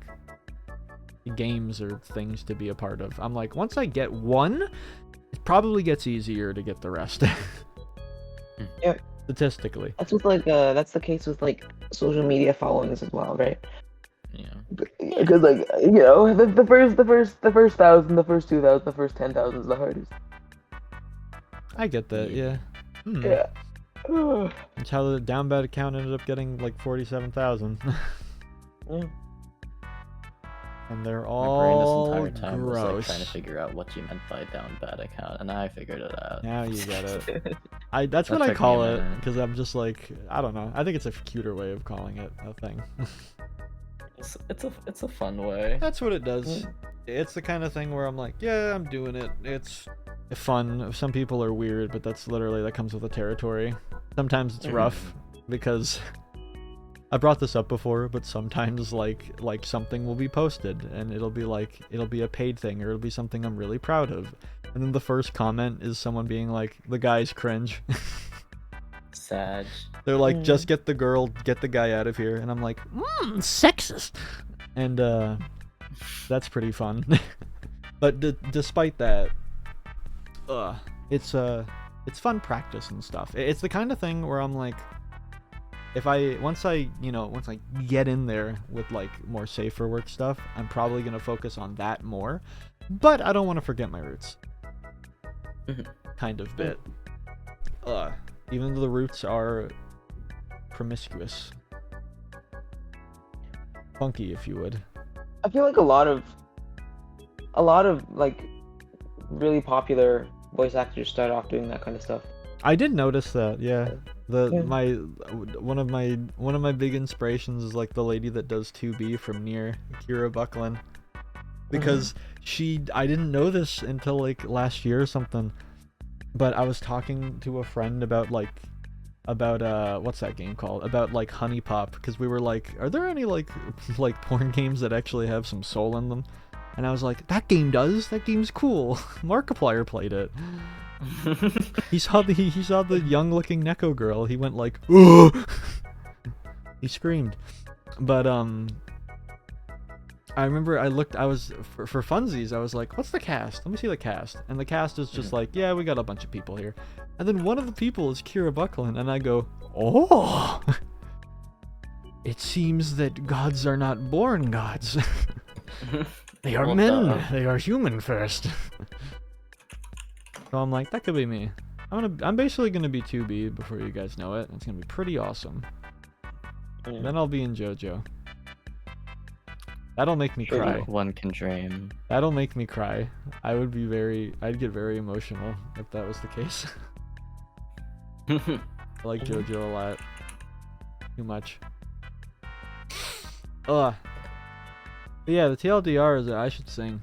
games or things to be a part of. I'm like, once I get one, it probably gets easier to get the rest. Yep. Statistically. That's with like that's the case with like social media followings as well, right? Yeah. Because like, you know, the first 1,000, the first 2,000, the first 10,000 is the hardest. I get that, yeah. Yeah. That's how the down bad account ended up getting like 47,000. And they're all My brain this entire time was gross. like trying to figure out what you meant by down bad account, and I figured it out. Now you get it. That's what That I took me call a it, minute. because I'm just like, I don't know. I think it's a cuter way of calling it a thing. It's a fun way. That's what it does. It's the kind of thing where I'm like, yeah, I'm doing it. It's fun. Some people are weird, but that comes with the territory. Sometimes it's rough because I brought this up before, but sometimes like something will be posted and it'll be a paid thing or it'll be something I'm really proud of. And then the first comment is someone being like, the guy's cringe. Sad. They're like, just get the girl, get the guy out of here. And I'm like, Sexist. and that's pretty fun. But despite that, it's fun practice and stuff. It's the kind of thing where I'm like, once I get in there with like more safer work stuff, I'm probably gonna focus on that more. But I don't want to forget my roots. Kind of bit. Even though the roots are promiscuous. Funky, if you would. I feel like a lot of like really popular voice actors start off doing that kind of stuff. I did notice that, yeah. One of my big inspirations is like the lady that does 2B from Nier, Kira Buckland. Because I didn't know this until like last year or something. But I was talking to a friend about what's that game called? About like Honey Pop, because we were like, are there any like porn games that actually have some soul in them? And I was like, that game does. That game's cool. Markiplier played it. He saw the young-looking Neko girl. He went like, ugh! He screamed. But I remember for funsies, I was like, what's the cast? Let me see the cast. And the cast is just like, yeah, we got a bunch of people here. And then one of the people is Kira Buckland, and I go, oh! It seems that gods are not born gods. They are men. They are human first. So I'm like, that could be me. I'm basically gonna be 2B before you guys know it. It's gonna be pretty awesome. Then I'll be in JoJo. That'll make me cry. One can dream. That'll make me cry. I'd get very emotional if that was the case. I like JoJo a lot. Too much. But yeah, the TLDR is that I should sing.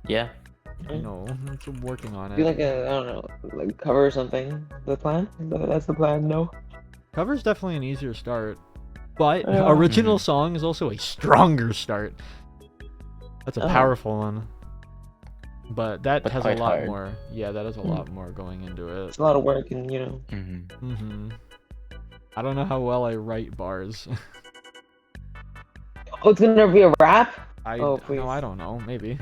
Yeah. No, I'm working on Do it. like I don't know, like cover or something. The plan? That's the plan. No. Cover's definitely an easier start, but original song is also a stronger start. That's a powerful one. But that has a lot more. Yeah, that has a lot more going into it. It's a lot of work, and you know. I don't know how well I write bars. Oh, it's gonna be a rap? No, I don't know. Maybe.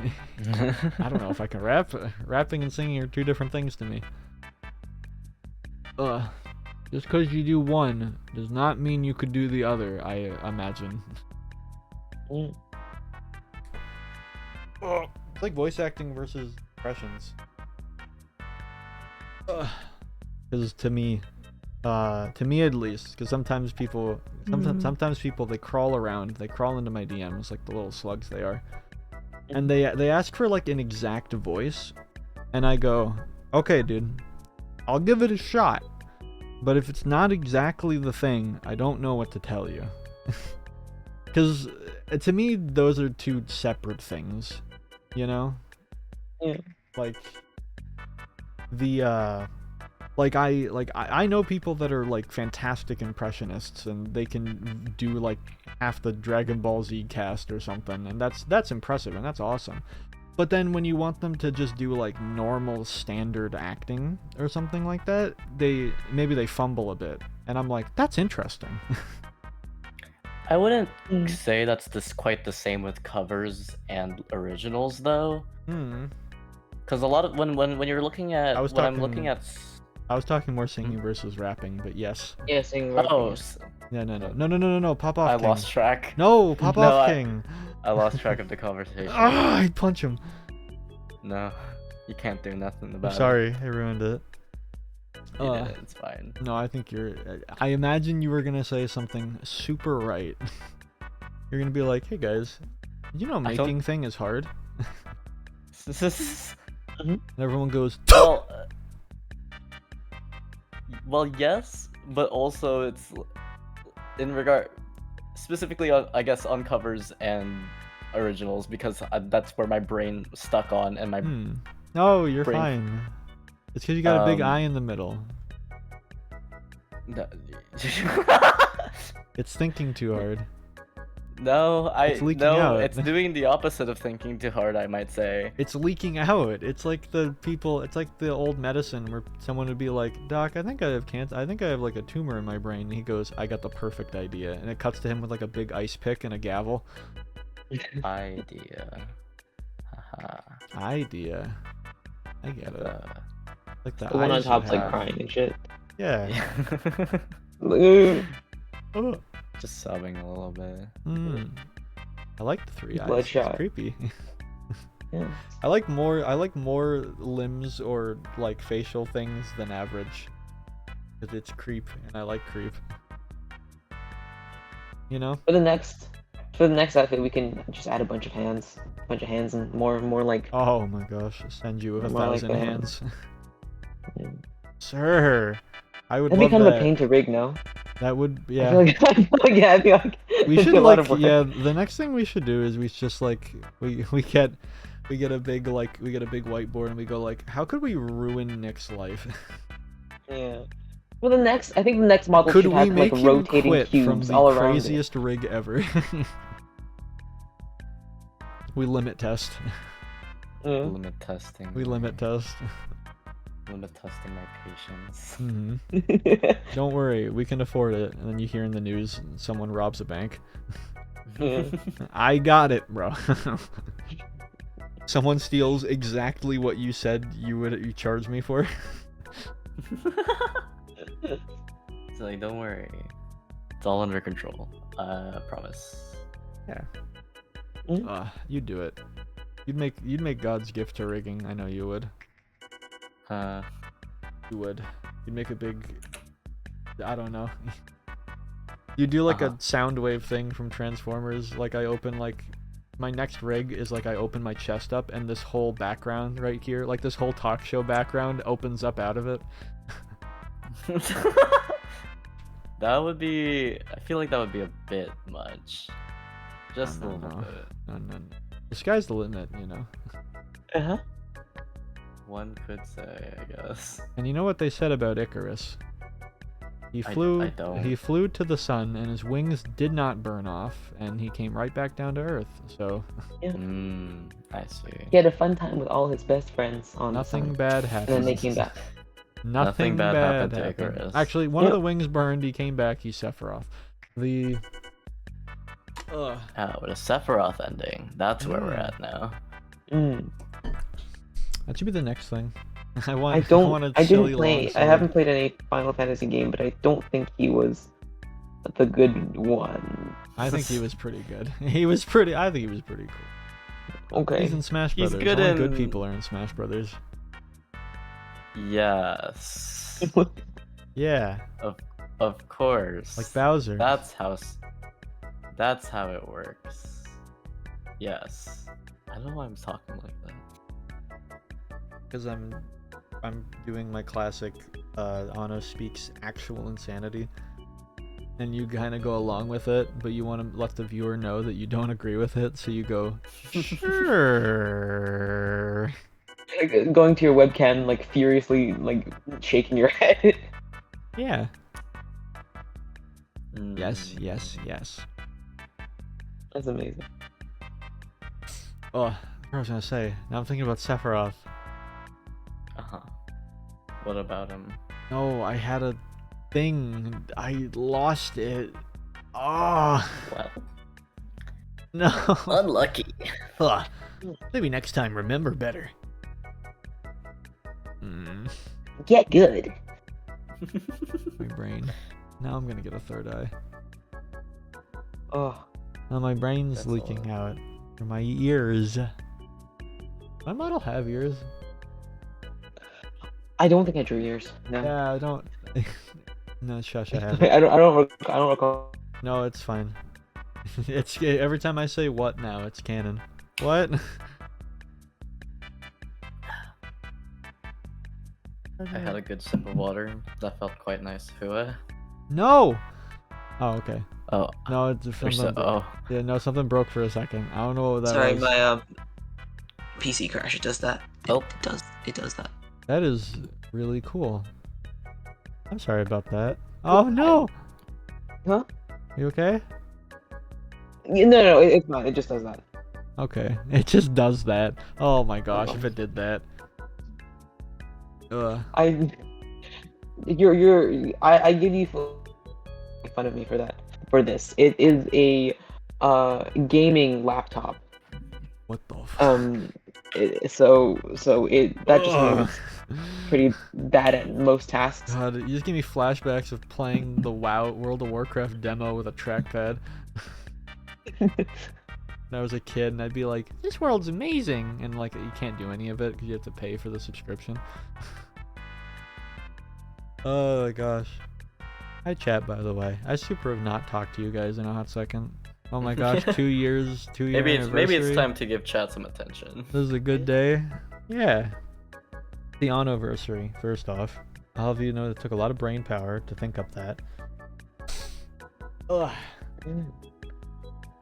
I don't know if I can rap. Rapping and singing are two different things to me. Just because you do one does not mean you could do the other, I imagine. It's like voice acting versus impressions. Because to me at least, because sometimes people they crawl into my DMs like the little slugs they are, and they ask for like an exact voice, and I go, okay, dude, I'll give it a shot, but if it's not exactly the thing, I don't know what to tell you. Because to me, those are two separate things, you know? Yeah. Like the I know people that are like fantastic impressionists and they can do like half the Dragon Ball Z cast or something, and that's impressive and that's awesome. But then when you want them to just do like normal standard acting or something like that, maybe they fumble a bit, and I'm like, that's interesting. I wouldn't say that's quite the same with covers and originals though. Because a lot of when you're looking at I was talking more singing versus rapping, but yes. Yeah, singing. Oh. No, pop off. I King. lost track. No, pop off, King. I lost track of the conversation. I'd punch him. No, you can't do nothing about it. I'm sorry, I ruined it. You did it, it's fine. No, I think I imagine you were gonna say something super right. You're gonna be like, hey guys, did you know making thing is hard? And everyone goes, well, yes, but also it's in regard specifically on, I guess, on covers and originals, because that's where my brain stuck on, and my No, you're fine. It's because you got a big eye in the middle. No. It's thinking too hard. No, It's leaking no, out. it's doing the opposite of thinking too hard, I might say. It's leaking out. It's like it's like the old medicine where someone would be like, Doc, I think I have cancer. I think I have like a tumor in my brain. And he goes, I got the perfect idea. And it cuts to him with like a big ice pick and a gavel. Idea. Haha. Idea. I get it. Like the The one on eyes you top's like have. crying and shit. Yeah. Ugh. Oh. Just sobbing a little bit. I like the three eyes. Bloodshot. It's creepy. Yeah. I like more limbs or like facial things than average. Cause it's creep, and I like creep. You know? For the next outfit, we can just add a bunch of hands, and more like. Oh my gosh! Send you with More like 1,000 hands, Yeah. sir. I would That'd be love kind of a that. pain to rig, no? That would, I yeah. feel like, I feel like We it'd should be a lot like, of work. yeah. The next thing we should do is we just like we get a big whiteboard and we go like, how could we ruin Nick's life? Yeah. Well, I think the next model Could should we have like make him rotating quit from cubes the all around it. craziest rig ever? We limit test. Yeah. Limit testing. We limit test. Limit testing my patience. Don't worry, we can afford it. And then you hear in the news someone robs a bank. Yeah. I got it, bro. Someone steals exactly what you said you charged me for. So like, don't worry. It's all under control. Promise. Yeah. You'd do it. You'd make God's gift to rigging. I know you would. You would. You'd make a big. I don't know. You do like a sound wave thing from Transformers. Like I open like. My next rig is like I open my chest up and this whole background right here, like this whole talk show background opens up out of it. That would be. I feel like that would be a bit much. Just No, a little no. bit. No. The sky's the limit, you know. Uh-huh. One could say, I guess. And you know what they said about Icarus? He I flew. don't. He flew to the sun, and his wings did not burn off, and he came right back down to Earth. So I see. He had a fun time with all his best friends on nothing the sun, bad and happened. then they came back. Nothing bad bad happened to happened. Icarus. Actually, one of the wings burned. He came back. He's Sephiroth. The. With a Sephiroth ending. That's where we're at now. That should be the next thing. I I want don't. a I silly didn't play. long I sword. haven't played any Final Fantasy game, but I don't think he was the good one. I think he was pretty good. He was pretty. I think he was pretty cool. Okay. He's in Smash He's Brothers. good Only good in- people are in Smash Brothers. Yes. Yeah, Of course. like Bowser. That's how it works. Yes. I don't know why I'm talking like that. Because I'm doing my classic Anno speaks actual insanity, and you kind of go along with it, but you want to let the viewer know that you don't agree with it, so you go sure. Like, going to your webcam, like furiously, like shaking your head. Yeah. Mm. Yes. That's amazing. Oh, what was I gonna say? Now I'm thinking about Sephiroth. Uh-huh. What about him? No, I had a thing. I lost it. Oh Well, no. unlucky. Ugh. Maybe next time remember better. Get good. My brain. Now I'm gonna get a third eye. Oh, Now my brain's That's leaking all. out from my ears. My model have ears. I don't think I drew yours. No. Yeah, I don't. No, shush, I I haven't. don't recall. No, it's fine. It's every time I say what now, it's canon. What? I had a good sip of water. That felt quite nice. Hua. No. Oh, okay. Oh, No, it's you're so, something. Yeah, no, something broke for a second. I don't know what that Sorry, was. my PC crash. It does that. Oh. It does that. That is really cool. I'm sorry about that. Oh no! Huh? You okay? No, it's not. It just does that. Okay. It just does that. Oh my gosh, if it did that. I give you fun of me for that. For this, it is a gaming laptop. What the f- so that just Ugh. means pretty bad at most tasks. God, you just give me flashbacks of playing the WoW World of Warcraft demo with a trackpad. When I was a kid, and I'd be like, "This world's amazing," and like you can't do any of it because you have to pay for the subscription. Oh my gosh. Hi chat, by the way. I super have not talked to you guys in a hot second. Oh my gosh, 2 years, 2 year Maybe anniversary. it's time to give chat some attention. This is a good day. Yeah. The Annoversary, first off. All of you know it took a lot of brain power to think up that. Ugh.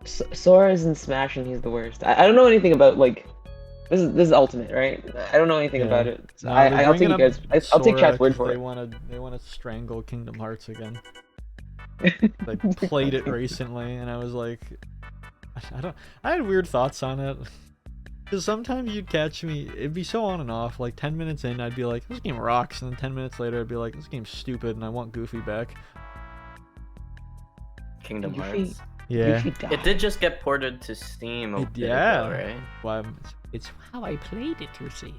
Sora isn't Smash and he's the worst. I don't know anything about like this is Ultimate, right? I don't know anything about it. So No, I'll take you guys. I'll take chat's word for they it. They wanna strangle Kingdom Hearts again. I played it recently and I was like, I had weird thoughts on it. Because sometimes you'd catch me, it'd be so on and off. Like 10 minutes in, I'd be like, this game rocks, and then 10 minutes later, I'd be like, this game's stupid, and I want Goofy back. Kingdom Goofy- Hearts. Yeah. It did just get ported to Steam a bit Yeah. ago, right? Why? It's how I played it, you see.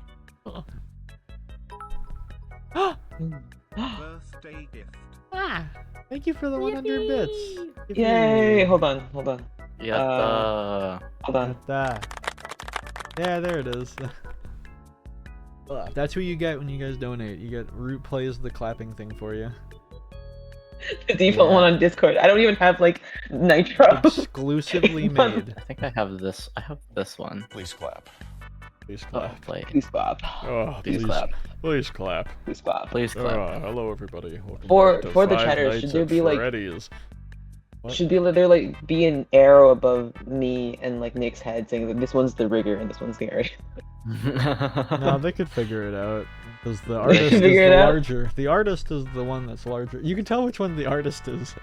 Birthday gift. Ah, Thank you for the 100 bits. yippee. Yay! Hold on. Yeah. Hold on. Yeah, there it is. That's what you get when you guys donate. You get Root plays the clapping thing for you. The default one on Discord. I don't even have like Nitro. Exclusively made. I think I have this. I have this one. Please clap. Please Oh, clap. play. Please clap. Oh, Please clap. Please clap. Please clap. Please clap. Hello everybody. Welcome For- back to for the Five chatters, Nights should there at be, like- Freddy's. What? Should there like be an arrow above me and like Nick's head saying that this one's the rigger and this one's Gary? No, they could figure it out. Because the They artist can is figure it the out? larger. The artist is the one that's larger. You can tell which one the artist is.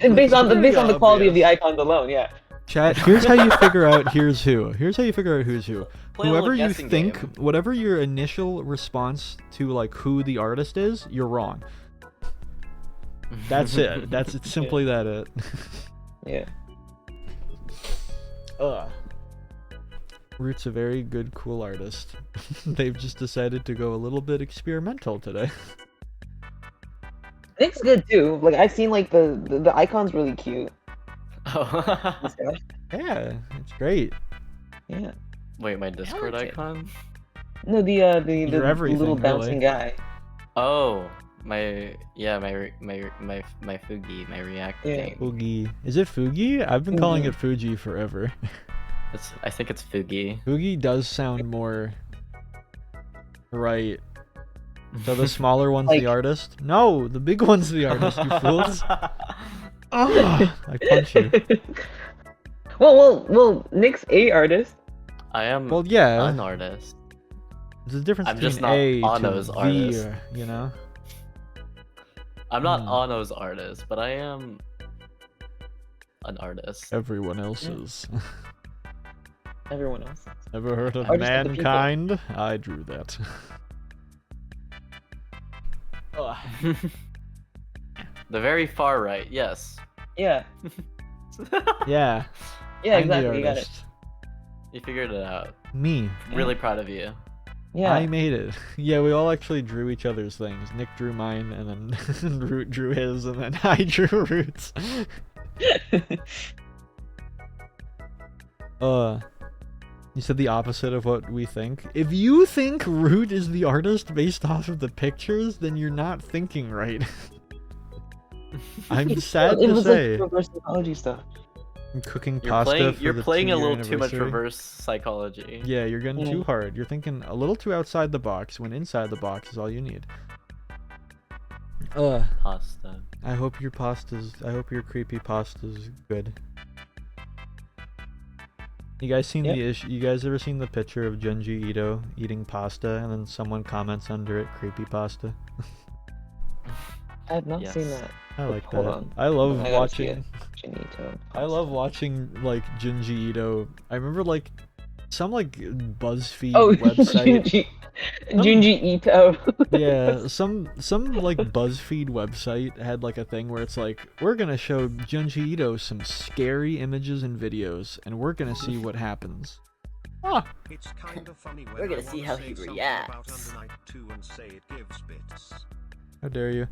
And based on Very the quality of the obvious. icons alone, yeah. Chat, here's how you figure out here's who. Here's how you figure out who's who. Play a little Whoever you guessing think, game. whatever your initial response to like who the artist is, you're wrong. That's it. It's simply that it. Yeah. Root's a very good, cool artist. They've just decided to go a little bit experimental today. Nick's good too. Like I've seen like the icon's really cute. Oh. and stuff. Yeah, it's great. Yeah. Wait, my Discord like it. icon? No, the You're everything, little really. bouncing guy. Oh, my Fugi, my React Yeah. thing. Fugi. Is it Fugi? I've been calling Fugi. it Fuji forever. I think it's Fugi. Fugi does sound more right. So the smaller one's Like- the artist? No, the big one's the artist, you fools. Ah, I punch you. well, Nick's a artist. I am Well, yeah. an artist. There's a difference I'm between just not A Anno's to artist. V, you know? I'm not Hmm. Anno's artist, but I am an artist. Everyone else is. Everyone else. Ever heard of Artist of the people. Mankind? I drew that. The very far right, yes. Yeah. Yeah. Yeah, I'm the exactly. You got it. artist. You figured it out. Me. Really proud of you. Yeah. I made it. Yeah, we all actually drew each other's things. Nick drew mine, and then Root drew his, and then I drew Root's. You said the opposite of what we think. If you think Root is the artist based off of the pictures, then you're not thinking right. I'm sad it to was say. like reverse psychology stuff. I'm cooking You're pasta playing for you're the playing a 2-year little too much anniversary. reverse psychology. Yeah, you're getting Yeah. too hard. You're thinking a little too outside the box when inside the box is all you need. Pasta. I hope your creepy pasta's good. You guys seen Yeah. the issue? You guys ever seen the picture of Junji Ito eating pasta and then someone comments under it creepy pasta? I've not seen Yes. that. I like Hold that. on. I love I gotta see watching. it. Chinito. I love watching like Junji Ito. I remember like some like BuzzFeed Oh, website. Junji Ito. Yeah, some like BuzzFeed website had like a thing where it's like, we're gonna show Junji Ito some scary images and videos, and we're gonna see what happens. Ah, It's kind of funny when We're gonna I see wanna how say he something reacts. about Under Night 2 and say it gives bits. how dare you?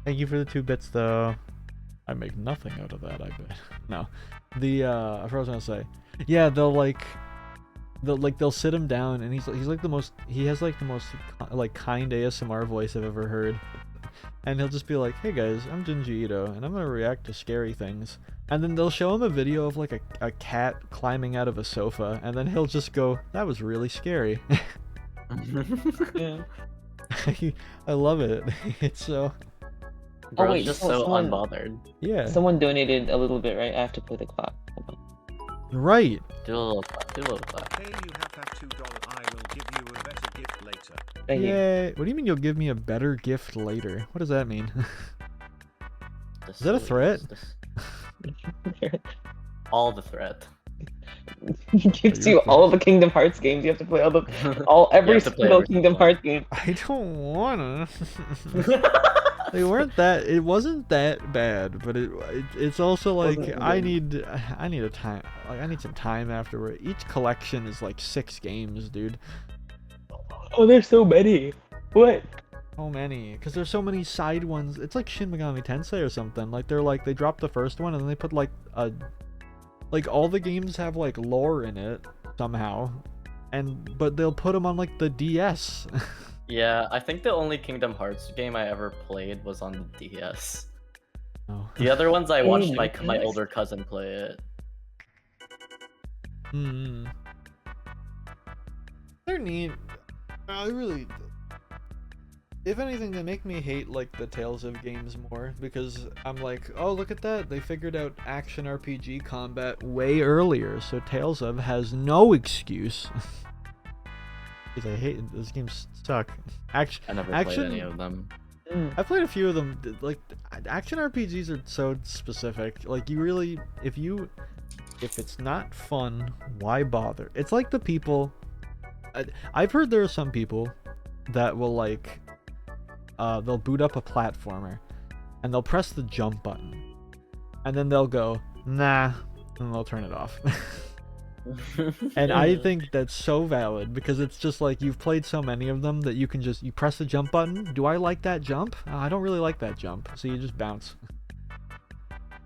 Thank you for the 2 bits though. I make nothing out of that, I bet. No. The I forgot what I was gonna say. Yeah, they'll sit him down, and he's like the most, he has like the most like kind ASMR voice I've ever heard. And he'll just be like, "Hey guys, I'm Junji Ito, and I'm gonna react to scary things." And then they'll show him a video of like a cat climbing out of a sofa, and then he'll just go, "That was really scary." Yeah. I love it. It's so, Bro's wait, just so so someone- unbothered. yeah. Someone donated a little bit, right? I have to play the clock. Hold on. Right. Do a little clap. Do a little clap. Hey, you have that $2. I will give you a better gift later. Thank you. Yay. What do you mean you'll give me a better gift later? What does that mean? Is that a threat? All the threat. He gives you all the Kingdom Hearts games. You have to play every have to play single every Kingdom single Hearts game. I don't wanna. It wasn't that bad, but it's also like, Wasn't I good. need a time, like I need some time afterward. Each collection is like 6 games, dude. Oh, there's so many. What? So many, because there's so many side ones. It's like Shin Megami Tensei or something. Like they dropped the first one and then they put like all the games have like lore in it somehow, but they'll put them on like the DS. Yeah, I think the only Kingdom Hearts game I ever played was on the DS. Oh. The other ones I watched Oh my my gosh. older cousin play it. Hmm. They're neat. I really. If anything, they make me hate like the Tales of games more, because I'm like, oh, look at that, they figured out action RPG combat way earlier, so Tales of has no excuse. Because I hate those games suck. I never played Action- any of them. I played a few of them. Like, action RPGs are so specific. Like, you really, if it's not fun, why bother? It's like the people. I've heard there are some people that will like, they'll boot up a platformer, and they'll press the jump button, and then they'll go, nah, and they'll turn it off. And I think that's so valid, because it's just like, you've played so many of them that you press the jump button. Do I like that jump? I don't really like that jump. So you just bounce.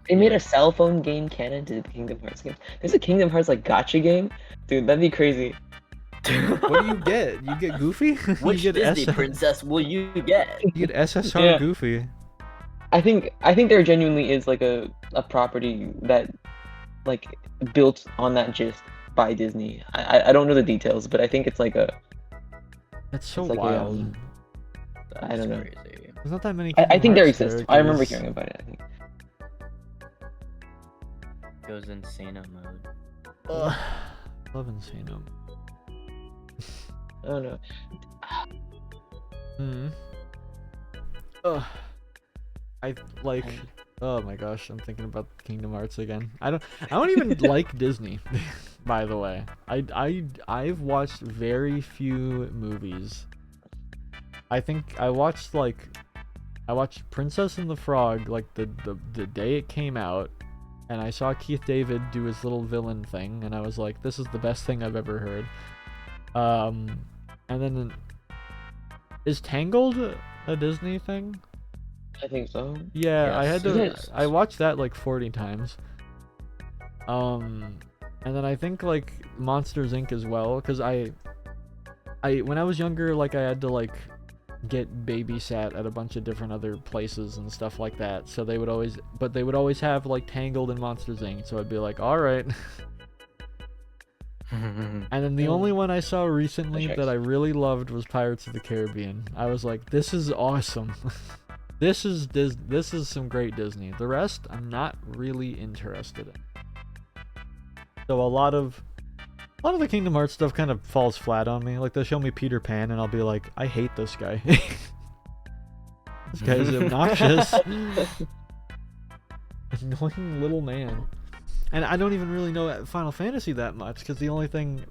They made a cell phone game canon to the Kingdom Hearts game. There's a Kingdom Hearts like gotcha game, dude. That'd be crazy. What do you get? You get Goofy? Which you get Disney princess will you get? You get SSR Yeah. Goofy. I think there genuinely is like a property that like built on that gist by Disney. I don't know the details, but I think it's like a. That's so It's like a, wild. That's I don't know. crazy. There's not that many. I Kingdom think there Hearts exists. I remember characters. hearing about it. I think. Goes insano mode. Ugh. Love Insano. I don't know. Hmm. Ugh. I like. Oh my gosh, I'm thinking about Kingdom Hearts again. I don't even like Disney, by the way. I've watched very few movies. I think I watched Princess and the Frog like the day it came out, and I saw Keith David do his little villain thing, and I was like, this is the best thing I've ever heard. And then is Tangled a Disney thing? I think so. Yeah, I Yes. had to. Yes. I watched that like 40 times. And then I think like Monsters Inc. as well, because I when I was younger, like I had to like get babysat at a bunch of different other places and stuff like that. So they would always have like Tangled and Monsters Inc. So I'd be like, all right. And then the only one I saw recently That that checks. I really loved was Pirates of the Caribbean. I was like, this is awesome. This is some great Disney. The rest, I'm not really interested in. So a lot of the Kingdom Hearts stuff kind of falls flat on me. Like they'll show me Peter Pan and I'll be like, I hate this guy. This guy's obnoxious. Annoying little man. And I don't even really know Final Fantasy that much, because the only thing...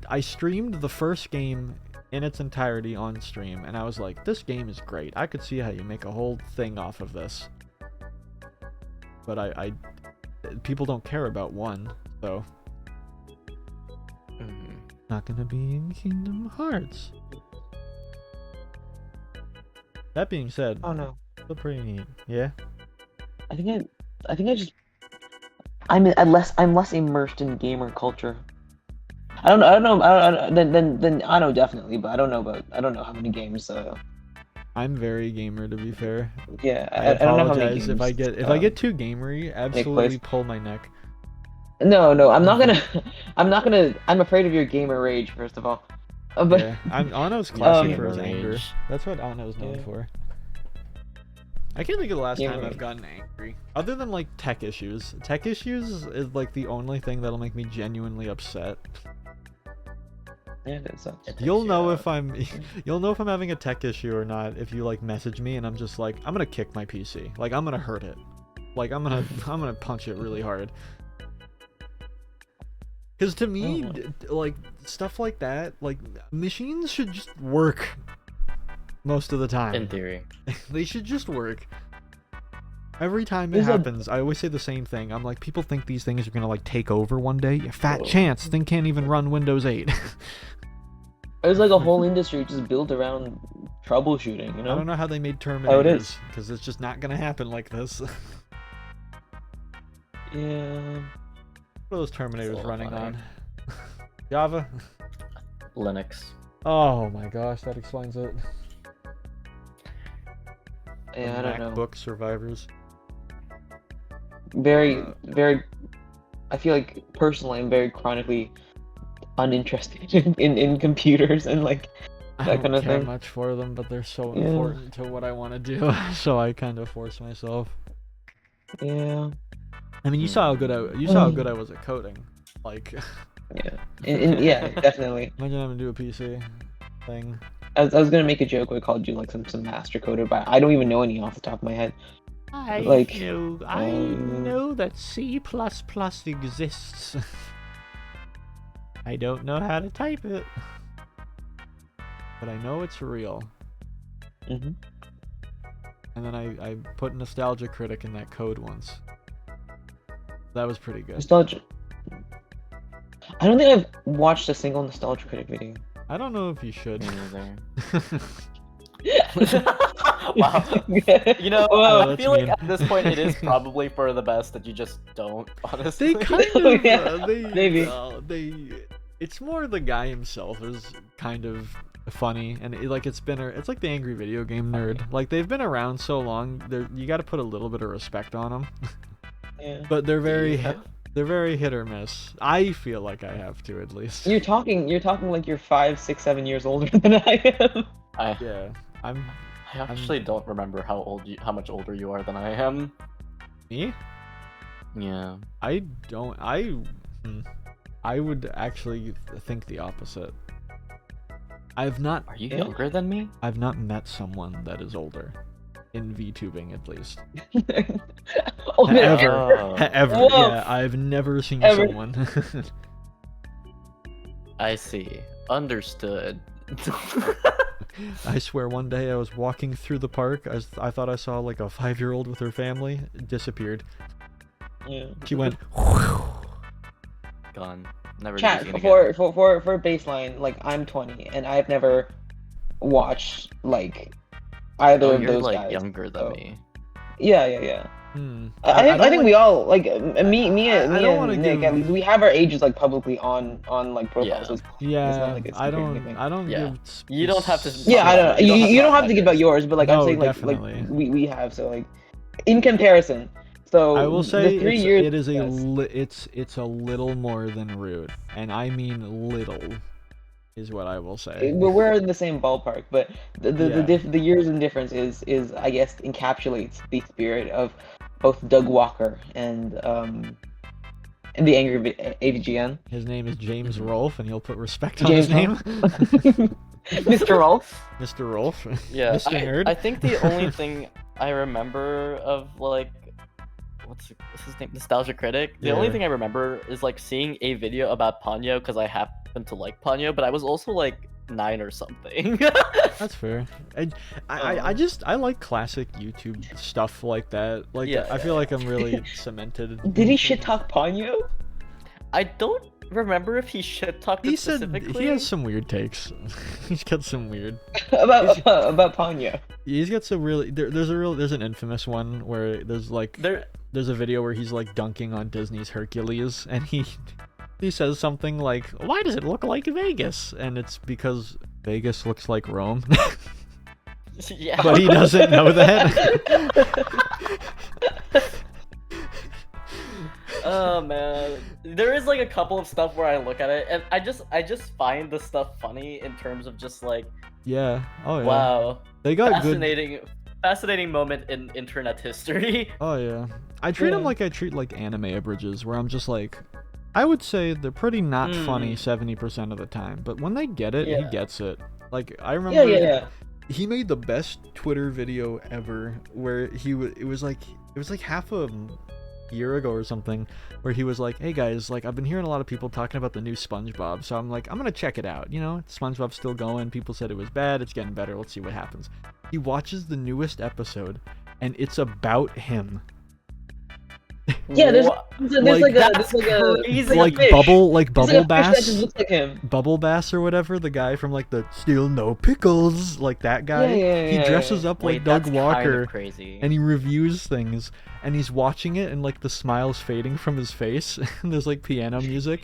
I streamed the first game in its entirety on stream, and I was like, this game is great. I could see how you make a whole thing off of this. But people don't care about 1, so... Not gonna be in Kingdom Hearts. That being said, Oh no. still pretty neat. Yeah? I think I just I'm less immersed in gamer culture. I don't know then Anno definitely, but I don't know how many games. I'm very gamer, to be fair. Yeah, I don't know how many apologize games. if I get too gamery. Absolutely pull my neck. No, I'm not gonna. I'm afraid of your gamer rage, first of all. But Yeah, Anno's classic for his Gamer anger. rage. That's what Anno's known Yeah. for. I can't think of the last Gamer time I've rage. gotten angry. Other than like tech issues. Tech issues is like the only thing that'll make me genuinely upset. yeah, that sucks. You'll know if I'm having a tech issue or not if you like message me and I'm just like, I'm gonna kick my PC. Like I'm gonna hurt it. Like I'm gonna punch it really hard. Because to me, like stuff like that, like machines should just work most of the time. In theory. They should just work. Every time it There's a- happens, I always say the same thing. I'm like, people think these things are gonna like take over one day. Yeah, fat Oh. chance. Thing can't even run Windows 8. There's like a whole industry just built around troubleshooting. You I don't know? know how they made Terminators. How it is. Because it's just not gonna happen like this. Yeah. What are those Terminators So running funny. on? Java? Linux. Oh my gosh, that explains it. Yeah, I don't know. MacBook survivors. Very. I feel like personally, I'm very chronically uninterested in computers and like I that don't kind of care thing. much for them, but they're so Yeah. important to what I want to do, so I kind of force myself. Yeah. I mean, you saw how good I was at coding. Like, Yeah. Yeah, definitely. imagine having to do a PC thing. I was gonna make a joke where I called you like some master coder, but I don't even know any off the top of my head. I Like, know that C++ exists. I don't know how to type it, but I know it's real. hmm And then I put Nostalgia Critic in that code once. That was pretty good. Nostalgia. I don't think I've watched a single Nostalgia Critic video. I don't know if you should. Me neither. Wow. Wow. You know, Whoa, I that's feel like mean. at this point it is probably for the best that you just don't, honestly. They kind of, Yeah, maybe. It's more the guy himself is kind of funny, and it's like the angry video game nerd. Like they've been around so long, you got to put a little bit of respect on them. Yeah. But they're very Yeah. they're very hit or miss. I feel like I have to at least. You're talking like you're 5, 6, 7 years older than I am. Yeah, I actually don't remember how much older you are than I am. me. Yeah. I don't. I would actually think the opposite. I've not Are you Yeah. younger than me? I've not met someone that is older. In VTubing, at least. Oh, man. Ever. Oh, Ever. Whoa. Yeah, I've never seen Ever. someone. I see. Understood. I swear one day I was walking through the park. I thought I saw like a 5-year-old with her family. It disappeared. Yeah. She went. Gone. Never Chat to be seen for again. baseline. Like I'm 20 and I've never watched like either Oh, of you're those like guys. younger than so- me. Yeah. Hmm. I don't think like- we all like me I and don't wanna Nick. give- At least we have our ages like publicly on like profiles. Yeah. So Yeah, It's not like it's I secret or don't. anything. I don't Yeah. give. You don't have to- yeah, I don't. You don't have You to don't have have to give out yours, but like No, I'm saying definitely. like we have so like in comparison. So I will say the 3 years. it is a yes. it's a little more than rude, and I mean little, is what I will say. We're in the same ballpark, but Yeah. the years in difference is I guess encapsulates the spirit of both Doug Walker and the Angry AVGN. His name is James Mm-hmm. Rolfe, and he'll put respect on his James name. Mr. Rolf. Mr. Rolf. Yeah, Mr. Nerd. I think the only thing I remember of like what's his name, Nostalgia Critic. The only Yeah. thing I remember is like seeing a video about Ponyo because I happen to like Ponyo, but I was also like 9 or something. That's fair. I like classic YouTube stuff like that. Like Yeah, I yeah, feel like I'm really cemented. Did he shit talk Ponyo? I don't remember if he shit talked He it said specifically. he has some weird takes. He's got some weird. about Ponyo. He's got some really. There's an infamous one where there's a video where he's like dunking on Disney's Hercules, and he says something like, "Why does it look like Vegas?" And it's because Vegas looks like Rome. Yeah. But he doesn't know that. Oh man, there is like a couple of stuff where I look at it and I just find the stuff funny in terms of just like, Yeah. Oh yeah. wow, They got good. fascinating moment in internet history. Oh yeah. I treat them Yeah. like I treat like anime abridges, where I'm just like, I would say they're pretty not funny 70% of the time, but when they get it, he Yeah. gets it. Like I remember. Yeah. He made the best Twitter video ever, where it was like half a year ago or something, where he was like, "Hey guys, like I've been hearing a lot of people talking about the new SpongeBob, so I'm like, I'm gonna check it out. You know, SpongeBob's still going. People said it was bad. It's getting better. Let's see what happens." He watches the newest episode, and it's about him. Yeah, there's Wha- like that's a crazy. Like fish. Bubble There's Bubble like a fish that Bass. just looks like him. Bubble Bass or whatever, the guy from like the Still No Pickles, like that guy. Yeah, He dresses up like Wait, Doug that's Walker. kind of crazy. And he reviews things, and he's watching it, and like the smile's fading from his face, and there's like piano music,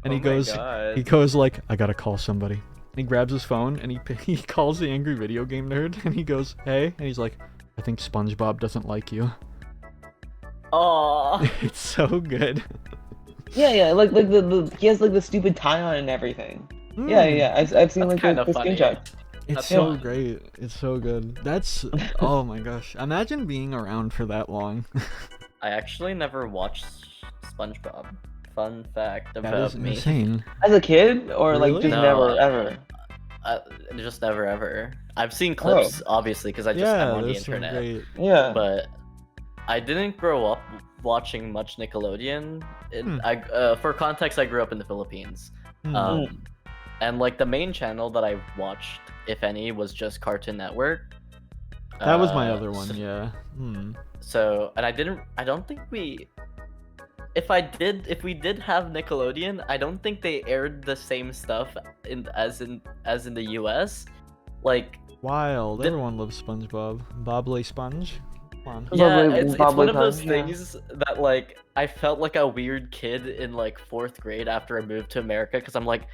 and Oh he my goes God. like, "I gotta call somebody." He grabs his phone and he calls the angry video game nerd, and he goes, "Hey," and he's like, "I think SpongeBob doesn't like you." Aw. It's so good. Yeah, like the he has like the stupid tie on and everything. Yeah, I've seen That's like kinda the funny. screenshot. It's That's so fun. great. It's so good. That's oh my gosh. Imagine being around for that long. I actually never watched SpongeBob. Fun fact That about is me. insane. As a kid, or like Really? just No, never ever. Just never ever. I've seen clips, obviously, because I just am Yeah, on the there's some internet. great. Yeah. But I didn't grow up watching much Nickelodeon. For context, I grew up in the Philippines. Hmm. And like the main channel that I watched, if any, was just Cartoon Network. That was my other so- one, yeah. So, and I don't think if we did have Nickelodeon, I don't think they aired the same stuff as in the US. Like, Wild. The- Everyone loves SpongeBob. Bobley Sponge. Come on. yeah, Probably- it's probably one of those fun, yeah. things that like I felt like a weird kid in like 4th grade after I moved to America because I'm like,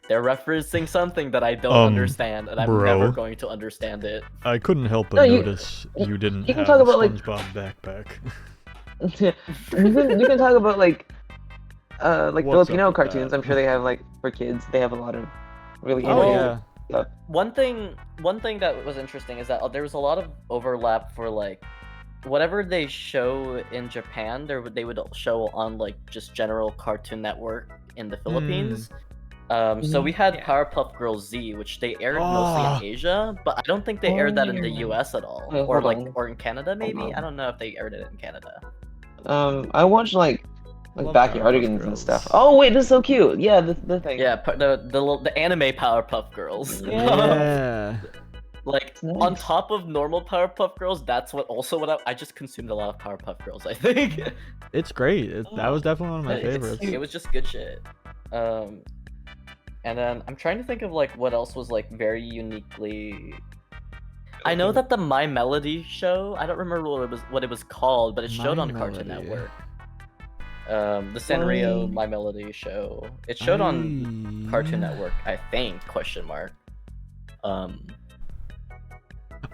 they're referencing something that I don't understand, and I'm bro. never going to understand it. I couldn't help but No, notice you didn't you can have talk a about, like- SpongeBob backpack. you can talk about like What's Filipino up with cartoons. that? I'm sure they have like for kids. They have a lot of really Oh innovative yeah. One thing that was interesting is that there was a lot of overlap for like whatever they show in Japan, they would show on like just general Cartoon Network in the Philippines. So we had Powerpuff Girls Z, which they aired mostly in Asia, but I don't think they aired that in the US at all, Wait, or hold on. or in Canada maybe. on. I don't know if they aired it in Canada. I watched like Love backyardigans Powerpuff and stuff. Girls. Oh wait, this is so cute. Yeah, the thing. Yeah, the anime Powerpuff Girls. Yeah. Like It's nice. on top of normal Powerpuff Girls, that's what I just consumed a lot of Powerpuff Girls. I think It's great. That was definitely one of my It's- favorites. it was just good shit. And then I'm trying to think of like what else was like very uniquely. I know that the My Melody show. I don't remember what it was called, but it showed My on Cartoon Melody. Network. The Sanrio My Melody show. It showed on Cartoon Network, I think? Question mark.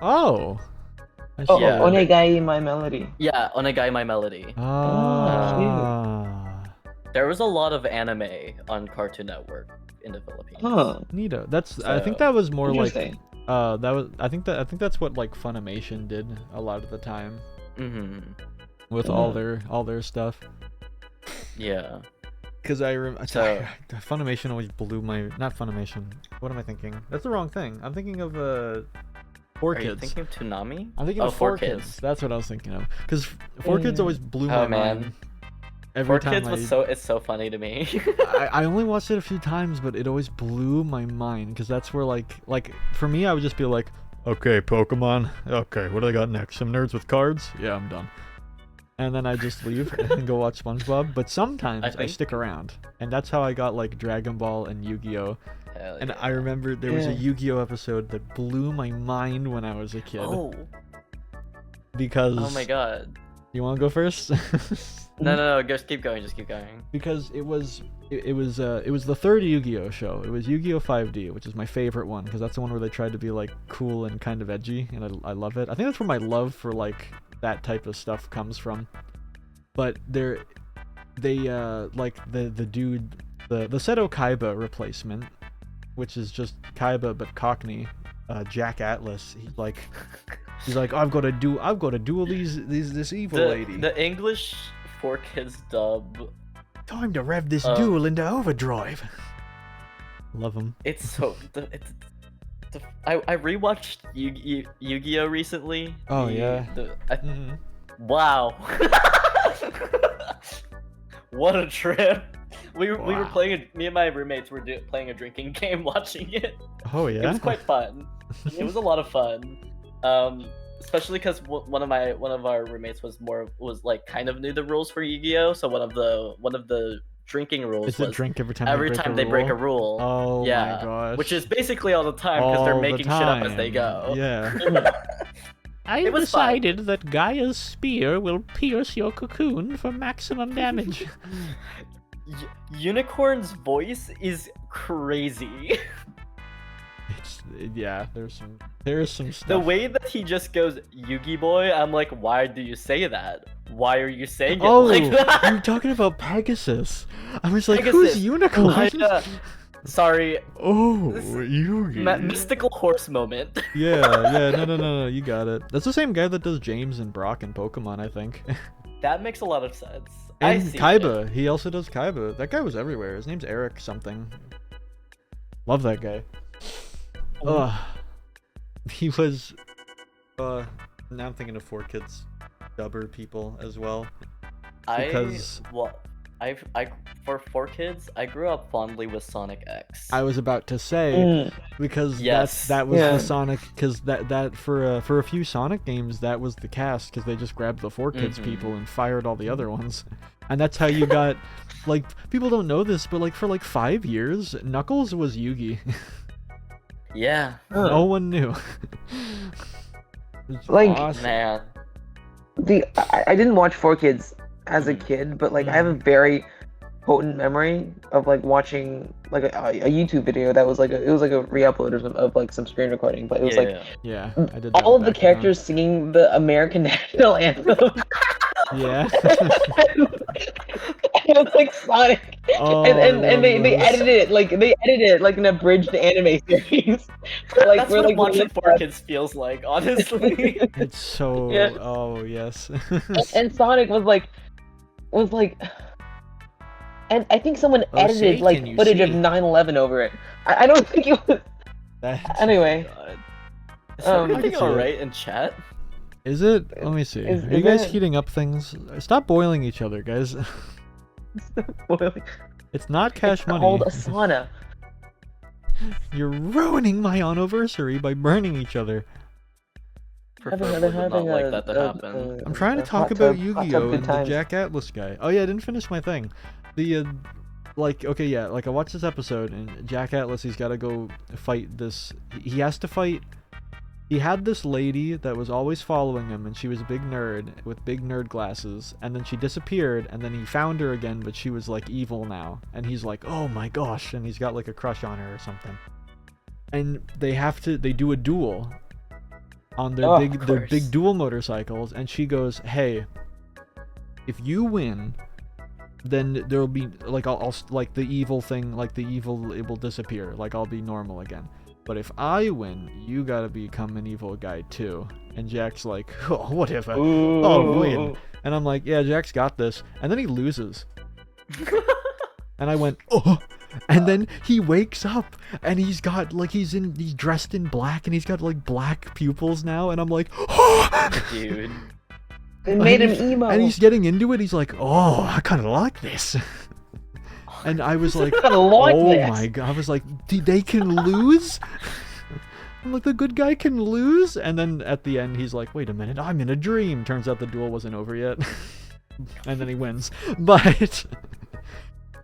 Oh. I Oh, see Yeah. that. Onegai My Melody. Yeah, Onegai My Melody. Ah. There was a lot of anime on Cartoon Network in the Philippines. Huh. Neato. That's. I think So, that was more like. Interesting. That was. I think that's what like Funimation did a lot of the time Mm-hmm. with all their stuff. Yeah. Because So- Funimation always blew my. Not Funimation. What am I thinking? That's the wrong thing. I'm thinking of 4 Are you Kids. thinking of Toonami? I'm thinking Oh, of 4 Kids. That's what I was thinking of. Because 4 Kids always blew my Oh, man. mind. Every 4 time Kids it's so funny to me. I only watched it a few times, but it always blew my mind because that's where like for me I would just be like, okay, Pokemon, okay, what do I got next? Some nerds with cards? Yeah, I'm done. And then I just leave and go watch SpongeBob. But sometimes I think- stick around, and that's how I got like Dragon Ball and Yu-Gi-Oh. Hell And yeah. I remember there was a Yeah. Yu-Gi-Oh episode that blew my mind when I was a kid. Oh, Because oh my god. you want to go first? No, just keep going, Because it was the third Yu-Gi-Oh show. It was Yu-Gi-Oh 5D, which is my favorite one because that's the one where they tried to be like cool and kind of edgy, and I love it. I think that's where my love for like that type of stuff comes from. But they like the dude, the Seto Kaiba replacement, which is just Kaiba but Cockney, Jack Atlas. He's like, I've got to duel this evil lady. The English 4 Kids dub, Time to rev this Uh, duel into overdrive. Love him. it's so I rewatched Yu-Gi-Oh recently. Oh, yeah. Mm-hmm. Wow. What a trip. We were Wow. playing. Me and my roommates were playing a drinking game, watching it. Oh It yeah. was quite fun. It was a lot of fun. Especially because one of our roommates was like kind of knew the rules for Yu-Gi-Oh. So one of the drinking rules It's a was drink every time. they break a rule. Oh Yeah, my gosh. which is basically all the time because they're All the making shit up as they time. go. Yeah. I've It was fun. decided that Gaia's spear will pierce your cocoon for maximum damage. Unicorn's voice is crazy. Yeah. There's some stuff. The way that he just goes Yugi boy, I'm like, why do you say that? Why are you saying it Oh, like that? you're talking about Pegasus. I was like, Pegasus. who's Unicorn? Sorry, Oh, This- Yugi. mystical horse moment. Yeah. No. You got it. That's the same guy that does James and Brock in Pokemon, I think. That makes a lot of sense. I And see Kaiba. it. He also does Kaiba. That guy was everywhere. His name's Eric something. Love that guy. Ugh. He was. Now I'm thinking of 4 Kids dubber people as well. Because- I for 4 Kids, I grew up fondly with Sonic X. I was about to say because Yes. that was Yeah. the Sonic because that for a few Sonic games that was the cast because they just grabbed the 4 Kids Mhm. people and fired all the other ones, and that's how you got like people don't know this but like for like 5 years Knuckles was Yugi. Yeah, No one knew. It's Like- awesome. man. I didn't watch 4 Kids as a kid, but like I have a very potent memory of like watching like a YouTube video that was like it was like a re-upload of like some screen recording, but it was Yeah. like Yeah, I did. That all of the back then. characters singing the American national anthem. Yeah. It was like Sonic, Oh, and I they love those. edited it like an abridged anime series. Like That's we're what like watching 4 Kids feels like, honestly. It's so. Yeah. Oh yes. and Sonic was like, and I think someone Oh, say, edited like can you footage of see? 9/11 over it. I don't think it was. That's- Anyway, God. Is I everything can see it. alright in chat? Is it? Let me see. Is- Are you is guys it- heating up things? Stop boiling each other, guys. It's not cash it's money. called a sauna. You're ruining my anniversary by burning each other. Preferably would not like that to happen. I'm trying to talk about Yu-Gi-Oh! And the Jack Atlas guy. Oh yeah, I didn't finish my thing. The like okay yeah, like I watched this episode and Jack Atlas he's got to go fight this. He has to fight. He had this lady that was always following him, and she was a big nerd with big nerd glasses, and then she disappeared, and then he found her again, but she was like evil now, and he's like, oh my gosh, and he's got like a crush on her or something. And they do a duel on their Oh, their course. big dual motorcycles, and she goes, hey, if you win, then there'll be like I'll like the evil thing, like the evil it will disappear, like I'll be normal again. But if I win, you gotta become an evil guy too. And Jack's like, oh, whatever. I'll win. And I'm like, yeah, Jack's got this. And then he loses. And I went, oh, and then he wakes up and he's got like he's dressed in black and he's got like black pupils now, and I'm like, oh, Dude. They made him and emo. and he's getting into it. He's like, oh, I kind of like this. And I was like, kinda like oh this. my god, I was like, they can lose? I'm like, the good guy can lose? And then at the end, he's like, wait a minute, I'm in a dream. Turns out the duel wasn't over yet. And then he wins. But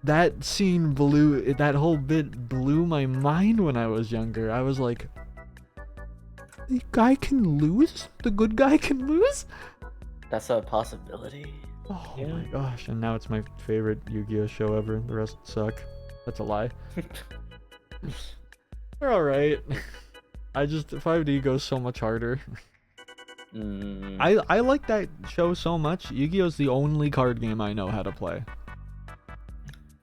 that scene that whole bit blew my mind when I was younger. I was like, the guy can lose? The good guy can lose? That's a possibility. Oh my gosh, and now it's my favorite Yu-Gi-Oh show ever. The rest suck. That's a lie. They're alright. 5D goes so much harder. I like that show so much. Yu-Gi-Oh's the only card game I know how to play.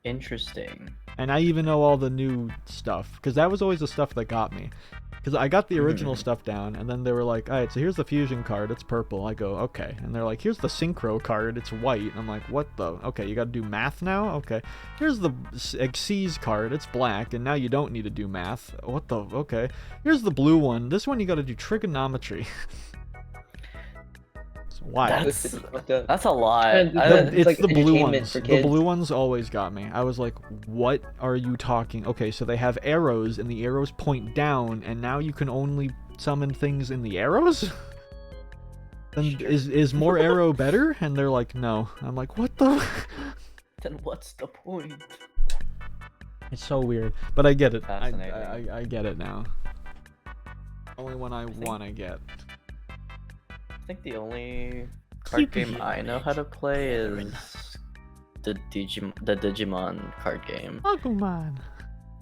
Interesting. And I even know all the new stuff, because that was always the stuff that got me. Because I got the original stuff down, and then they were like, alright, so here's the fusion card, it's purple. I go, okay. And they're like, here's the synchro card, it's white. And I'm like, what the? Okay, you gotta do math now? Okay. Here's the Xyz card, it's black, and now you don't need to do math. What the? Okay. Here's the blue one. This one you gotta do trigonometry. Why? That's a lot. It's like the blue entertainment ones. for The kids. blue ones always got me. I was like, what are you talking? Okay, so they have arrows, and the arrows point down, and now you can only summon things in the arrows? Then is more arrow better? And they're like, no. I'm like, what the? Then what's the point? It's so weird. But I get it. Fascinating. I get it now. Only one I want to get. I think the only card game I know how to play is the Digimon card game. Agumon.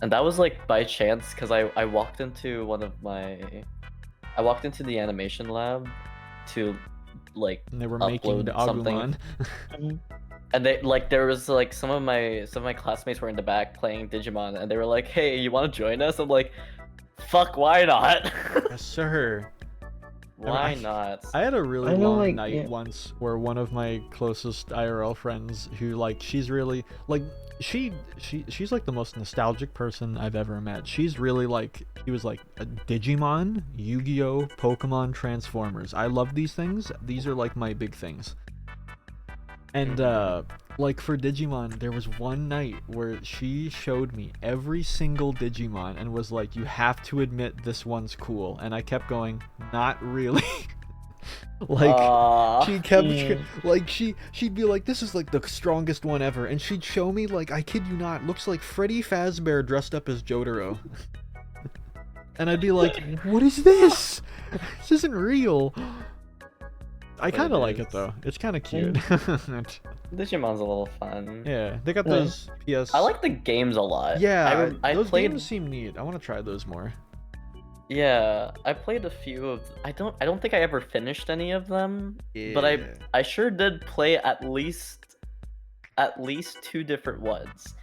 And that was like by chance because I walked into I walked into the animation lab to like And they were making the upload something. Agumon. And they like there was like some of my classmates were in the back playing Digimon and they were like, hey, you wanna join us? I'm like, fuck, why not? Yes, sir. Why not? I had a really I know, long like, night yeah. once where one of my closest IRL friends who like she's really like she's like the most nostalgic person I've ever met. She's really like he was like a Digimon, Yu-Gi-Oh, Pokemon, Transformers. I love these things. These are like my big things. And like for Digimon, there was one night where she showed me every single Digimon and was like, you have to admit this one's cool. And I kept going, not really. Like she kept like she'd be like, this is like the strongest one ever, and she'd show me like, I kid you not, looks like Freddy Fazbear dressed up as Jotaro. And I'd be like, what is this? This isn't real. I kind of like it though. It's kind of cute. Digimon's a little fun. Yeah, they got those PS. I like the games a lot. Yeah, I those played. games seem neat. I want to try those more. Yeah, I played a few of. I don't think I ever finished any of them. But I sure did play at least 2 different ones,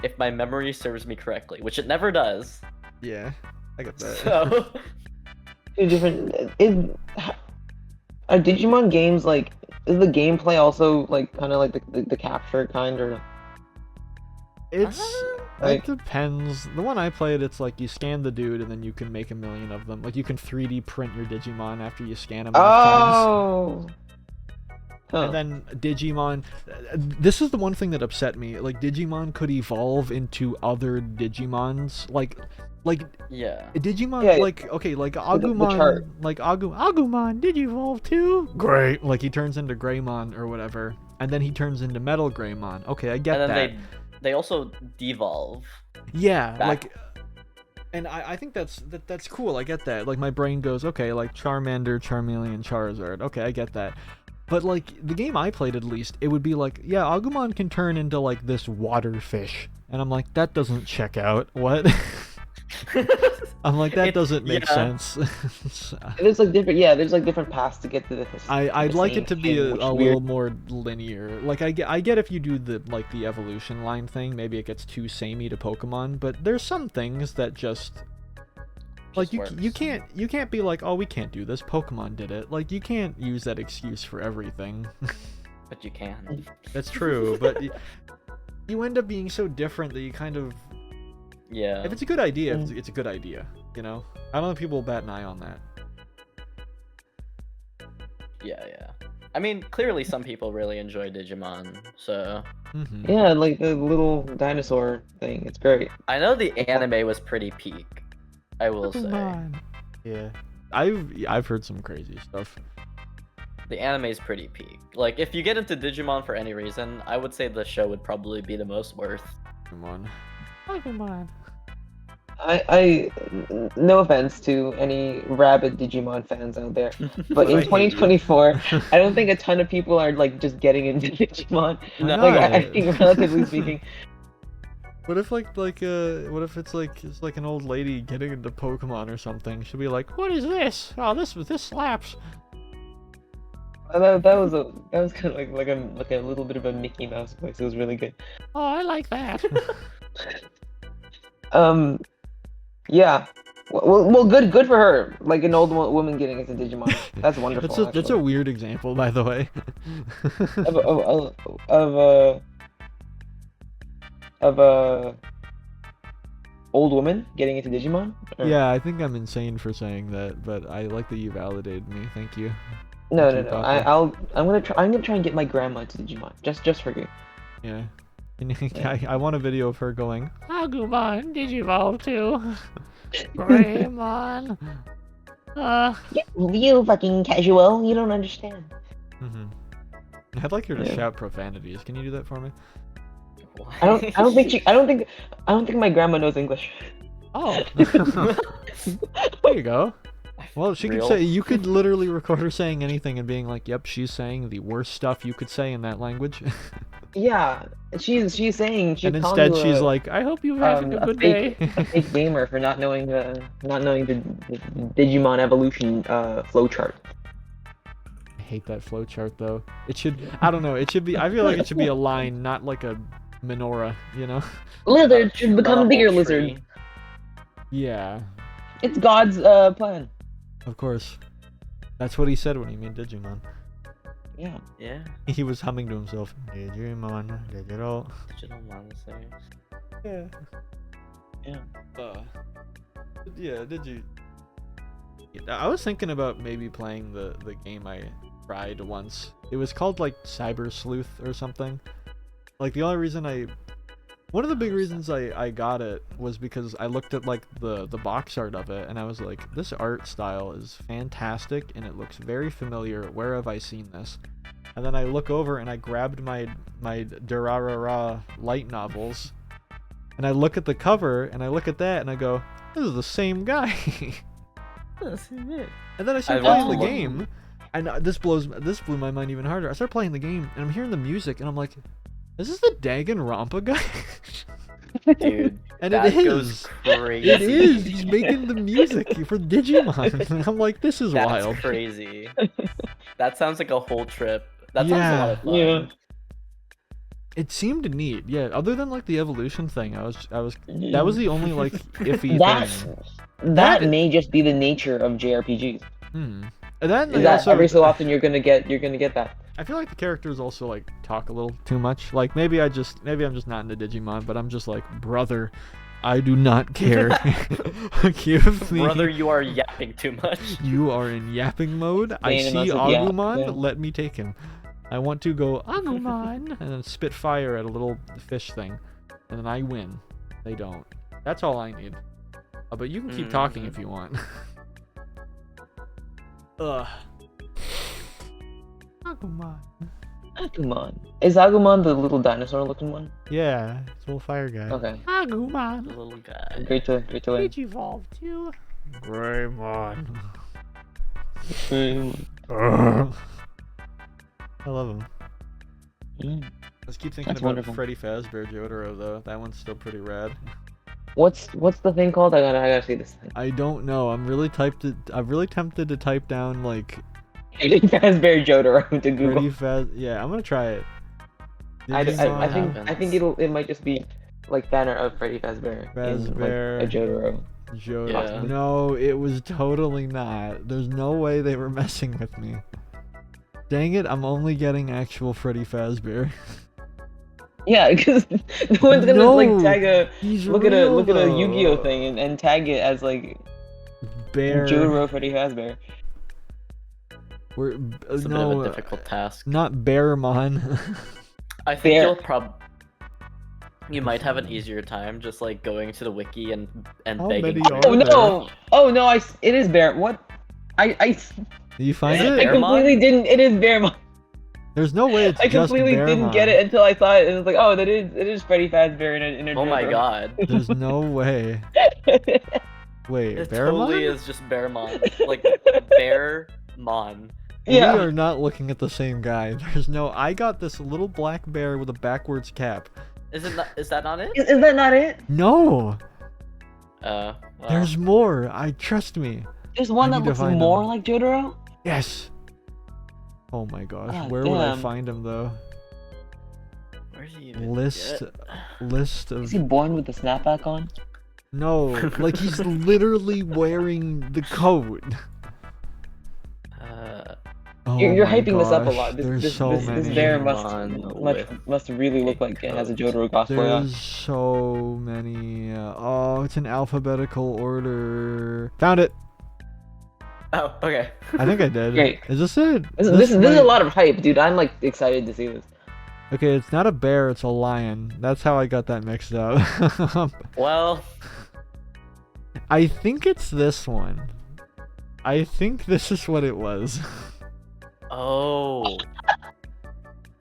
if my memory serves me correctly, which it never does. Yeah, I got that. So. 2 different. Are Digimon games like? Is the gameplay also like kind of like the capture kind or? It Like- depends. The one I played, it's like you scan the dude and then you can make a million of them. Like you can 3D print your Digimon after you scan them enough times. Oh. Huh. And then Digimon, this is the one thing that upset me. Like Digimon could evolve into other Digimons. Like Yeah. Digimon, Yeah, like okay, like the Agumon, chart. like Agumon, did you evolve too? Great. Like he turns into Greymon or whatever, and then he turns into Metal Greymon. Okay, I get And then that. they also devolve. Yeah, back. like, and I think that's cool. I get that. Like my brain goes, okay, like Charmander, Charmeleon, Charizard. Okay, I get that. But like the game I played, at least, it would be like, yeah, Agumon can turn into like this water fish, and I'm like, that doesn't check out. What? I'm like, that doesn't make sense. There's like different, yeah. There's like different paths to get to this. I'd the like same it to be thing, a which is little weird. more linear. Like I get if you do the evolution line thing, maybe it gets too samey to Pokemon. But there's some things that just like you works. can't be like, oh, we can't do this. Pokemon did it. Like you can't use that excuse for everything. But you can. That's true, but you end up being so different that you kind of. Yeah. If it's a good idea, it's a good idea. You know, I don't know if people will bat an eye on that. Yeah. I mean, clearly some people really enjoy Digimon, so. Yeah, like the little dinosaur thing. It's great. I know the anime was pretty peak. I will say. Yeah, I've heard some crazy stuff. The anime is pretty peak. Like, if you get into Digimon for any reason, I would say the show would probably be the most worth. Pokemon. I no offense to any rabid Digimon fans out there, but in I hate you. 2024, I don't think a ton of people are like just getting into Digimon. No. Like I think relatively speaking, What if what if it's like an old lady getting into Pokemon or something? She'll be like, "What is this? Oh, this slaps." that was kind of like a little bit of a Mickey Mouse voice. It was really good. Oh, I like that. Yeah. Well, good for her. Like an old woman getting into Digimon. That's wonderful. That's a weird example, by the way. of a old woman getting into Digimon? Or... Yeah, I think I'm insane for saying that, but I like that you validated me. Thank you. No. Papa. I'm gonna try and get my grandma to Digimon. Just for you. Yeah. I want a video of her going, Agumon, Digivolve too. Greymon. You fucking casual. You don't understand. I'd like her to Yeah. shout profanities. Can you do that for me? I don't think my grandma knows English. Oh. There you go. Well, she could say, you could literally record her saying anything and being like, yep, she's saying the worst stuff you could say in that language. Yeah, she's saying and instead she's like, I hope you're having a good day. A fake gamer for not knowing the Digimon evolution flowchart. I hate that flowchart though. It should, I don't know, it should be, I feel like it should be a line, not like a menorah, you know? Lizard should become a bigger lizard. Yeah, It's God's plan. of course. That's what he said when he made Digimon. Yeah. Yeah. He was humming to himself. Digimon, digital. Digital monsters. Yeah. Yeah. Yeah, did you? I was thinking about maybe playing the game I tried once. It was called like Cyber Sleuth or something. Like the only reason one of the big reasons I got it was because I looked at like the box art of it and I was like, this art style is fantastic and it looks very familiar. Where have I seen this? And then I look over and I grabbed my Durarara light novels and I look at the cover and I look at that and I go, this is the same guy. And then I started playing the game and this blew my mind even harder. I started playing the game and I'm hearing the music and I'm like, is this the Danganronpa guy? Dude, and that it is. Goes crazy. It is. He's making the music for Digimon. And I'm like, this is That's wild. crazy. That sounds like a whole trip. That sounds a lot of fun. Yeah. It seemed neat. Yeah. Other than like the evolution thing, I was. That was the only like iffy thing. That may just be the nature of JRPGs. And then Is that every so often you're gonna get that. I feel like the characters also like talk a little too much. Like maybe I'm just not into Digimon, but I'm just like, brother, I do not care. Give me. Brother, you are yapping too much. You are in yapping mode. I see Agumon. Let me take him. I want to go Agumon and then spit fire at a little fish thing, and then I win. They don't. That's all I need. But you can keep talking if you want. Ugh. Agumon. Is Agumon the little dinosaur looking one? Yeah, it's a little fire guy. Okay. Agumon. The little guy. Great to learn. Digivolve too. Greymon. I love him. I just keep thinking That's about wonderful. Freddy Fazbear Jotaro though. That one's still pretty rad. What's the thing called? I gotta see this thing. I don't know. I'm really tempted to type down like Fazbear Jotaro to Google. Freddy Yeah, I'm gonna try it. I Digimon think it might just be like banner of Freddy Fazbear. Fazbear. In, like, a Jotaro. Jotaro. Yeah. No, it was totally not. There's no way they were messing with me. Dang it! I'm only getting actual Freddy Fazbear. Yeah, because no one's gonna like No, tag a he's look at a real, Yu-Gi-Oh though. thing and tag it as like Bear. Jotaro Freddy Fazbear. We're It's a bit of a difficult task. not Bearmon. I think Bear. you'll you might have an easier time just like going to the wiki and How begging. many for are it. Oh there? no! Oh no! It is Bear. What? I You find Is it I it? Bearmon? completely didn't. It is Bearmon. There's no way it's I just completely didn't Bearmon. get it until I saw it, and it's like, oh, it is Freddy Fazbear in a Oh my Jotaro. god. There's no way. Wait, It Bearmon? totally is just Bearmon. Like Bearmon. Yeah. We are not looking at the same guy. There's no. I got this little black bear with a backwards cap. Is that not it? Is that not it? No, Well, there's more. Trust me. There's one I that need to looks find more him. like Jotaro. Yes. Oh my gosh, God where would I damn. find him though? where's he even List get? of Is he born with the snapback on? no, like he's literally wearing the coat. Oh You're my hyping this up a gosh, lot. There's so many. This bear Bearmon must really look like it has a Jotaro cosplay on. There's so many. Oh, it's in alphabetical order. Found it. Oh, okay. I think I did. Great. Is this it? This is might- a lot of hype, dude. I'm like excited to see this. Okay, it's not a bear, it's a lion. That's how I got that mixed up. Well, I think it's this one. I think this is what it was. oh.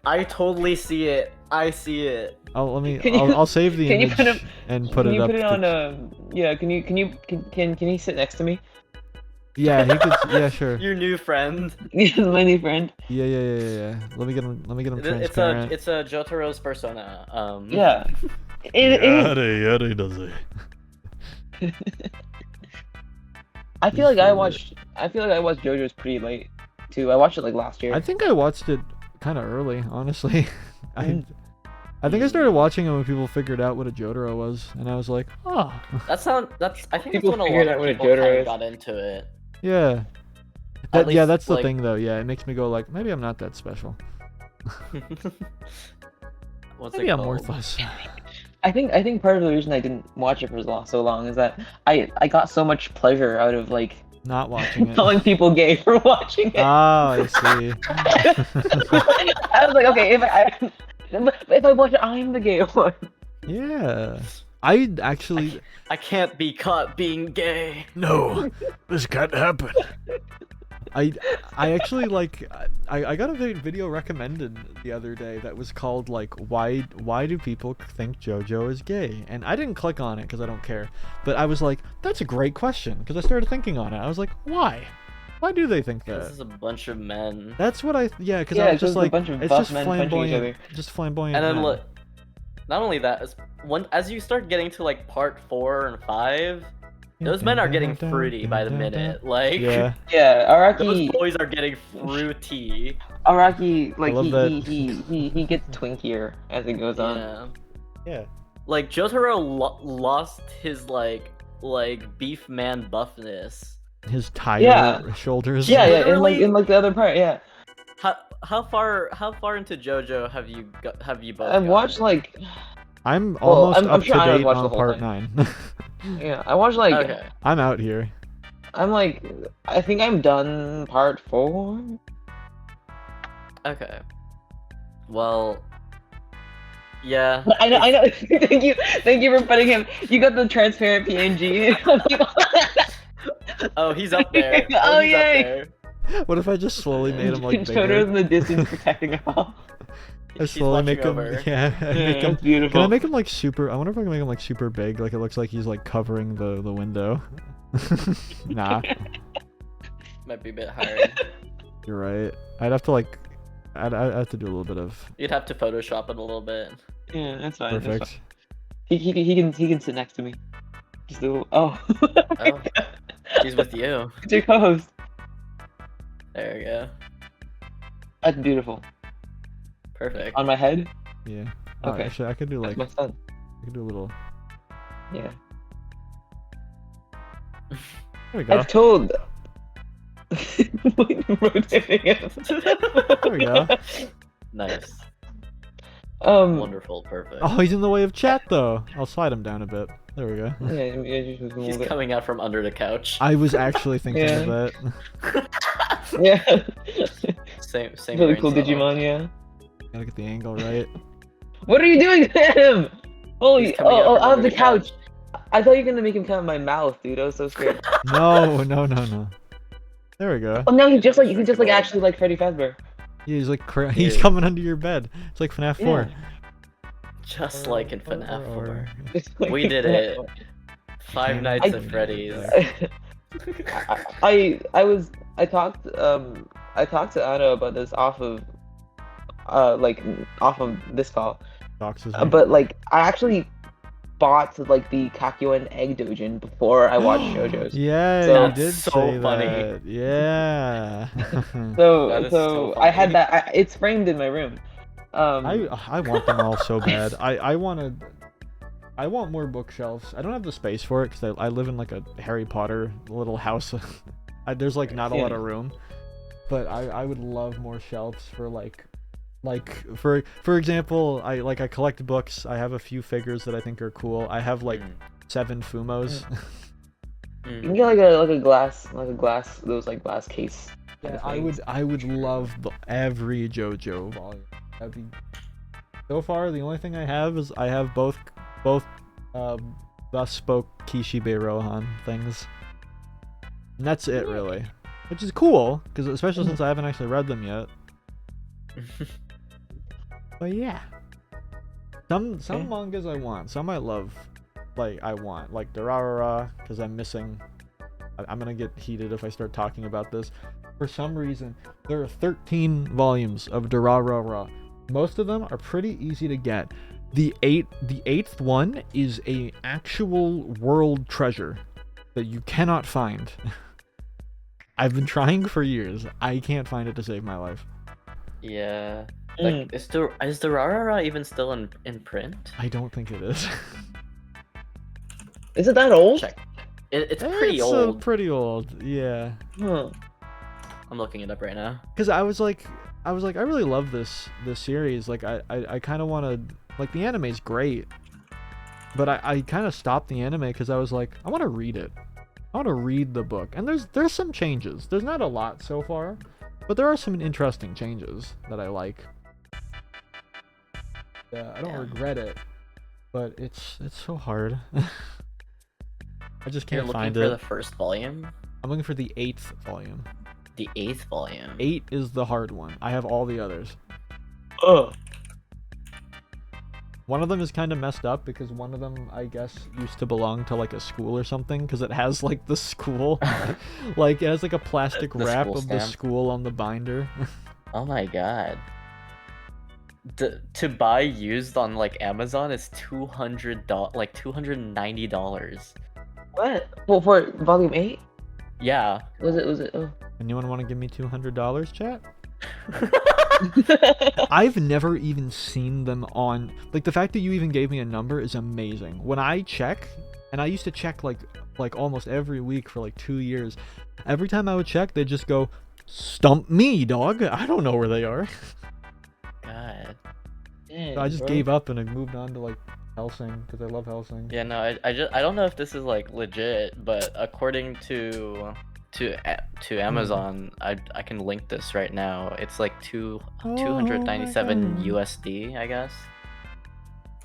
I totally see it. I see it. Oh, let me. Can you- I'll save the can you image put him- and put Can it you up. put it to- on yeah? Can he sit next to me? Yeah, he could. Yeah, sure. Your new friend. He's my new friend. Yeah. Let me get him. Let me get him It's transparent. a Jotaro's persona. Yeah. It does it. I feel like I watched JoJo's pretty late too. I watched it like last year. I think I watched it kind of early, honestly. I think I started watching it when people figured out what a Jotaro was, and I was like, oh, I think that's People when a figured lot out of what a people Jotaro kind is. of got into it. yeah. At Yeah, least, that's the like- thing though. Yeah, it makes me go like, maybe I'm not that special. What's Maybe it I'm called? worthless. I think part of the reason I didn't watch it for so long is that I got so much pleasure out of like Not watching it. calling people gay for watching it. Oh, I see. I was like, okay, if I watch it, I'm the gay one. Yeah. I actually. I can't be caught being gay. No, this can't happen. I actually like I got a video recommended the other day that was called like why do people think JoJo is gay, and I didn't click on it because I don't care, but I was like, that's a great question, because I started thinking on it. I was like, why do they think This that? is a bunch of men. That's what I because Yeah, I was it's just just a like, bunch of it's buff just men punching each flamboyant, other. just flamboyant. And then men. look, not only that, as you start getting to like part 4 and 5, those men are getting fruity by the minute. Like, Yeah. Yeah, those Araki, boys are getting fruity. like love that. he gets twinkier as it goes on. Yeah. Yeah. Like Jotaro lost his like beef man buffness. His tire Yeah. shoulders. Yeah, Literally- in like the other part, yeah. How far into JoJo have you both? I've watched gotten? like I'm Well, almost I'm up sure to I would date watch the on whole part thing. 9. yeah, I watched like Okay. I'm out here. I'm like I think I'm done part 4. Okay. Well. Yeah. I know. Thank you for putting him. You got the transparent PNG. Oh, he's up there. Oh, he's yay. up there. What if I just slowly made him like Jotaro's bigger? in the distance protecting him all. I He's slowly make watching him. over. Yeah, I make him. It's beautiful. Can I make him like super? I wonder if I can make him like super big. Like it looks like he's like covering the window. Nah, Might be a bit hard. you're right. I'd have to like. I'd have to do a little bit of You'd have to Photoshop it a little bit. Yeah, that's fine. That's perfect. fine. He can sit next to me. Just do. Oh. Oh, he's with you. It's your co-host. There you go. That's beautiful. Perfect. On my head. Yeah. Okay. Actually, I could do like. That's my son. I could do a little. Yeah. There we go. I've told. Rotating it. There we go. Nice. Wonderful, perfect. Oh, he's in the way of chat though. I'll slide him down a bit. There we go. He's coming out from under the couch. I was actually thinking of that. Yeah. Same Really brain cool cell. Digimon, yeah. Gotta get the angle right. What are you doing to him? Holy, He's coming out from out of under the couch. I thought you were gonna make him come out of my mouth, dude. I was so scared. No, no, no, no. There we go. Oh no, he's just like actually like Freddy Fazbear. Yeah, he's like he's coming under your bed. It's like FNAF 4. Just like in FNAF 4. Yeah. We did it. Five Nights at Freddy's. I talked to Anno about this off of this call. Boxes. But like I actually bought like the Kakyoin Egg Dojin before I watched JoJo's. Yeah, So- you did That's so say funny. that. Yeah. So That is so I had funny. that. It's framed in my room. I want them all so bad. I want more bookshelves. I don't have the space for it because I live in like a Harry Potter little house. There's like not a lot of room, but I would love more shelves for like for example, I collect books. I have a few figures that I think are cool. I have like 7 Fumos. You can get like a glass those like glass case. kind Yeah, of things. I would love every JoJo volume. That'd be... So far, the only thing I have is I have both thus spoke Kishibe Rohan things. And that's it, really. Which is cool, because especially since I haven't actually read them yet. But yeah. Some mangas I want. Some I love. Like Durarara, because I'm missing... I'm gonna get heated if I start talking about this. For some reason, there are 13 volumes of Durarara. Most of them are pretty easy to get. The eighth one is a actual world treasure that you cannot find. I've been trying for years. I can't find it to save my life. Yeah. Like, is the Rarara even still in print? I don't think it is. Is it that old? Check. It's pretty It's old. pretty old, yeah. Huh. I'm looking it up right now. Because I was like, I really love this series. Like, I kind of want to, like, the anime's great, but I kind of stopped the anime because I was like, I want to read it. I want to read the book, and there's some changes. There's not a lot so far, but there are some interesting changes that I like. Yeah, I don't regret it, but it's so hard. I just You're can't looking find for it. the first volume? I'm looking for the 8th volume. The 8th volume. 8 is the hard one. I have all the others. Oh. One of them is kind of messed up because one of them, I guess, used to belong to like a school or something because it has like the school, like it has like a plastic The wrap school of the stamp. school on the binder. Oh my god. To buy used on like Amazon is $290. What? Well, for volume 8? Yeah. Was it? Oh. Anyone want to give me $200, chat? I've never even seen them on, like, the fact that you even gave me a number is amazing. When I check, and I used to check like almost every week for like 2 years, every time I would check, they'd just go, "Stump me, dog. I don't know where they are." God. Dang, So I just bro. gave up and I moved on to like Hellsing because I love Hellsing. Yeah, no, I don't know if this is like legit, but according to Amazon, I can link this right now. It's like 297 God. USD, I guess.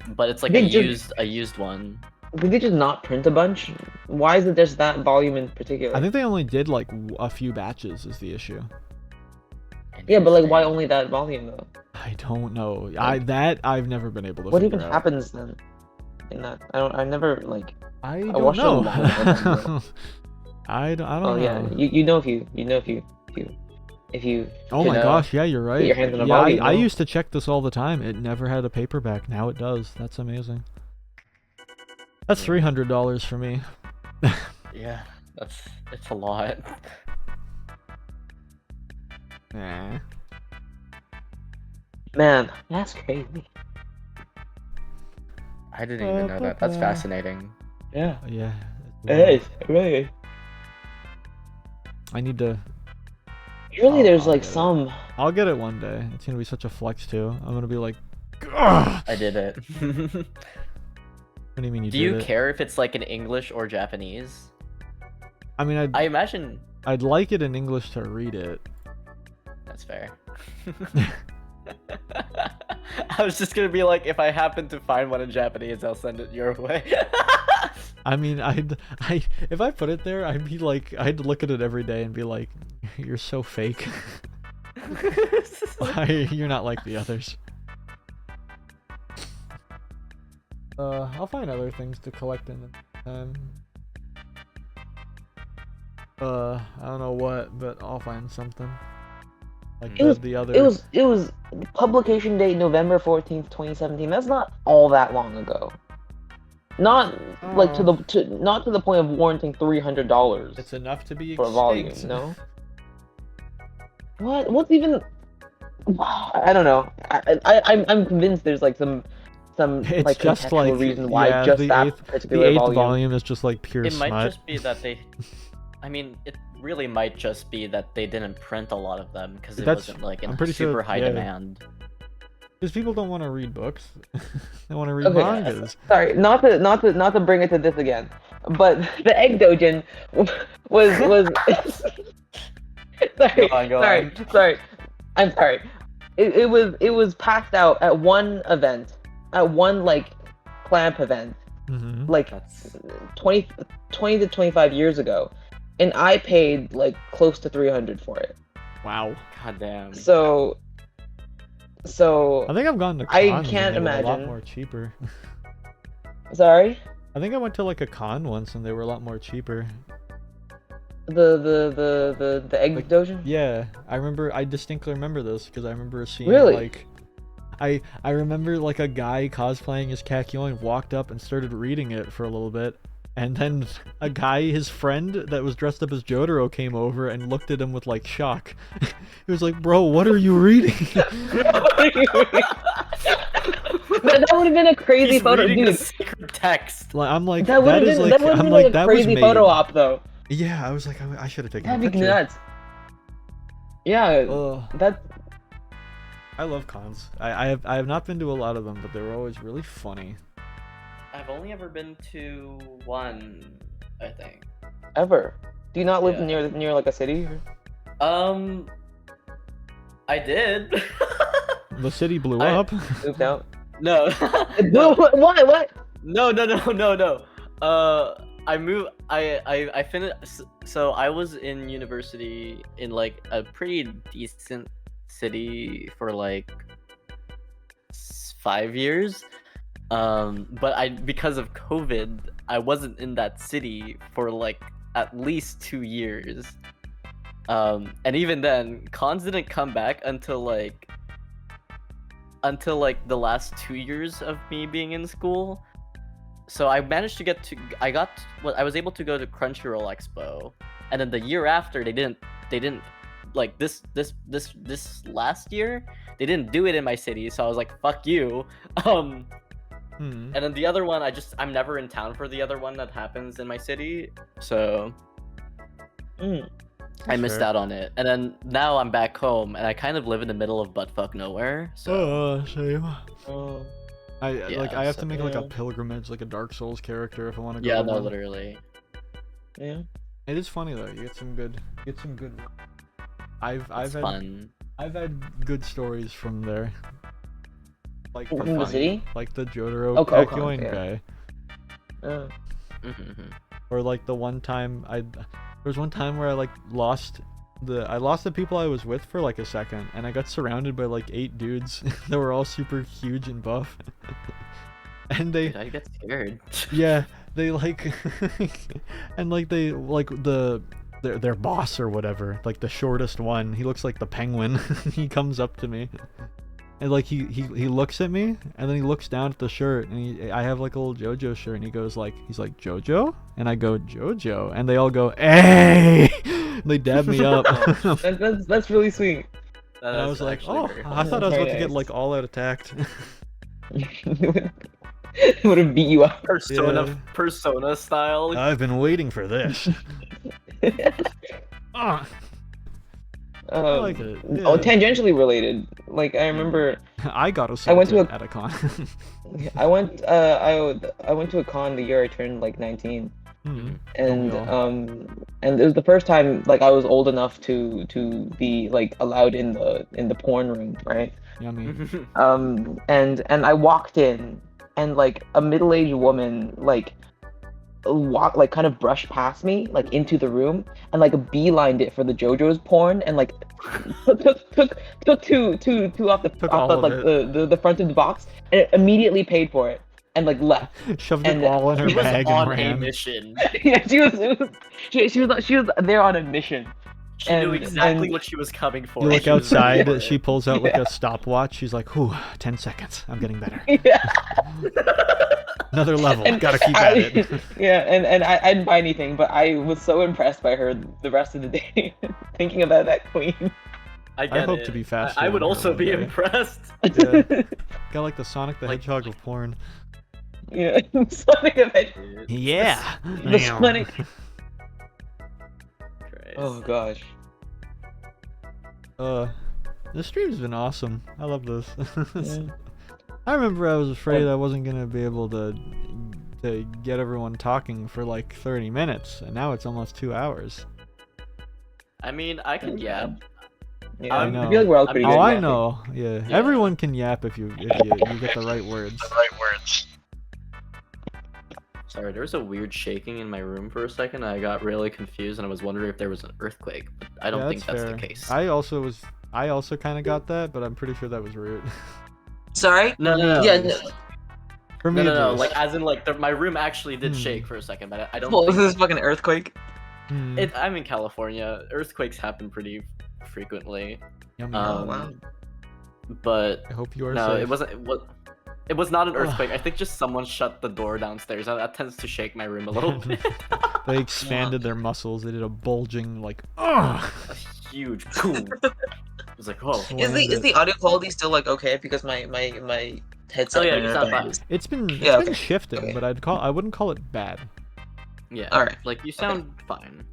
But it's like They a just- used one. Did they just not print a bunch? Why is it just that volume in particular? I think they only did like a few batches is the issue. Yeah, but like, why Interesting. only that volume though? I don't know. I've never been able to What figure even out. happens then? In that, I never like. I I don't watched a know. lot of them, I don't Oh know. yeah, you know if you Oh you my know, gosh, yeah, you're right. your hands on a Yeah, volume, I no? used to check this all the time. It never had a paperback. Now it does. That's amazing. That's $300 for me. Yeah, it's a lot. Nah. Man, that's crazy. I didn't even know that. That's fascinating. Yeah, Yeah. it really. I need to. Surely I'll there's like get it. some. I'll get it one day. It's gonna be such a flex too. I'm gonna be like Ugh. I did it. What do you mean you Do did you it? care if it's like in English or Japanese? I mean, I imagine I'd like it in English to read it. that's fair. I was just gonna be like, if I happen to find one in Japanese, I'll send it your way. I mean, if I put it there, I'd be like, I'd look at it every day and be like, you're so fake. You're not like the others. I'll find other things to collect in the time. I don't know what, but I'll find something. Like the other. It was publication date November 14th, 2017. That's not all that long ago. Not like not to the point of warranting $300. It's enough to be for a volume, extinct. no? What's even? I don't know. I'm convinced there's like some It's like just contextual like reason why yeah, just the that eighth, particular the eighth volume is just like pure It smut. might just be that they. I mean, it really might just be that they didn't print a lot of them because it wasn't like in I'm pretty super sure, high yeah. demand. Because people don't want to read books; they want to read Okay, mangas. sorry, not to bring it to this again, but the egg dojin was sorry. I'm sorry. It was passed out at one event, at one like clamp event, Mm-hmm. like That's 20 to 25 years ago, and I paid like close to 300 for it. Wow. goddamn. So I think I've gone to I cons can't and they were a lot imagine. more cheaper. sorry. I think I went to like a con once and they were a lot more cheaper. The egg Like, dojin? Yeah, I distinctly remember this because I remember seeing Really? like I remember like a guy cosplaying as Kakyoin walked up and started reading it for a little bit, and then a guy, his friend that was dressed up as Jotaro, came over and looked at him with like shock. He was like, "Bro, what are you reading?" That would have been a crazy He's photo, reading dude. the secret text. Like, I'm like, That would have that is been like, that would have I'm been like, like a that was crazy made. photo op though. Yeah, I was like, I should have taken a That'd be picture. nuts. Yeah, Ugh. that I love cons. I have not been to a lot of them, but they were always really funny. I've only ever been to one, I think. ever. Do you not live Yeah. near like a city? I did. The city blew I- up. Moved out? No. No. What? No. I moved. I finished. So I was in university in like a pretty decent city for like 5 years. But because of COVID, I wasn't in that city for like at least 2 years. And even then, cons didn't come back until like the last 2 years of me being in school. So I managed to I was able to go to Crunchyroll Expo, and then the year after they didn't like this last year they didn't do it in my city, so I was like, fuck you. And then the other one, I'm never in town for the other one that happens in my city, so I missed fair. out on it. And then now I'm back home, and I kind of live in the middle of buttfuck nowhere. So Shame. I Yeah, I have so- to make like a yeah. pilgrimage, like a Dark Souls character, if I want to go. yeah, to no, one. literally. Yeah. It is funny though. You get some good. I've It's had fun. I've had good stories from there. Like From the funny- city? like the Jotaro Oh, Kokon, Kakyoin yeah. guy, Mhm. or like the one time there was one time where I lost the people I was with for like a second, and I got surrounded by like 8 dudes that were all super huge and buff, and they Dude, I get scared. yeah, they like and like they like their boss or whatever, like the shortest one, he looks like the penguin. He comes up to me and like he looks at me, and then he looks down at the shirt, and I have like a little JoJo shirt, and he's like JoJo, and I go JoJo, and they all go hey. They dab me up. That's really sweet. And I was like, actually oh, very I fun. thought I was about Very to get nice. like all out attacked. Would have beat you up. Persona style. I've been waiting for this. Ah. I like it. Oh, Yeah. tangentially related. Like I remember, I got I went to assaulted at a con. I went to a con the year I turned like 19, Don't and we all? and it was the first time like I was old enough to be like allowed in the porn room, right? Yummy. And I walked in, and like a middle-aged woman like kind of brushed past me like into the room and like beelined it for the JoJo's porn and like took two off the Took off all the of like it. the front of the box and it immediately paid for it and like left. Shoved And it all in her He was bag on and a ran. mission. Yeah, she was there on a mission. She knew And- exactly and- what she was coming for. You look She was ready outside, for she it. pulls out like a stopwatch. She's like, "Whew, 10 seconds. I'm getting better. Yeah. Another level. And Gotta keep at it." Yeah, and I didn't buy anything, but I was so impressed by her the rest of the day, thinking about that queen. I get hope it. to be faster I would than her also one be day. impressed. Yeah. Got like the Sonic the Like- Hedgehog of porn. Yeah, Sonic Adventure. Yeah. The Sonic. Christ. Oh gosh. This stream's been awesome. I love this. Yeah. I remember I was afraid I wasn't gonna be able to get everyone talking for like 30 minutes, and now it's almost 2 hours. I mean, I can yap. Yeah, I know. feel like we're all pretty Oh, good. I at know. Yeah. Yeah. Everyone can yap if you get the right words. Sorry, there was a weird shaking in my room for a second. I got really confused and I was wondering if there was an earthquake. But I don't Yeah, think that's fair. the case. I also kind of got that, but I'm pretty sure that was root. Sorry? No, no, no. Yeah, no. For me, No, at no, no. least. Like, as in, like, my room actually did Hmm. shake for a second, but I don't Well, think... this is fucking earthquake. Hmm, I'm in California. Earthquakes happen pretty frequently. yummy. Oh, wow. But I hope you are no, safe. it was not an earthquake. I think just someone shut the door downstairs. That tends to shake my room a little bit. They expanded their muscles. They did a bulging like, ugh. A huge boom. It was like, oh. Is the audio quality still like okay? Because my headset. Oh, yeah, right it's now not bad. is- It's been Yeah, okay. shifting, Okay. but I wouldn't call it bad. Yeah. Alright. Like, you sound fine.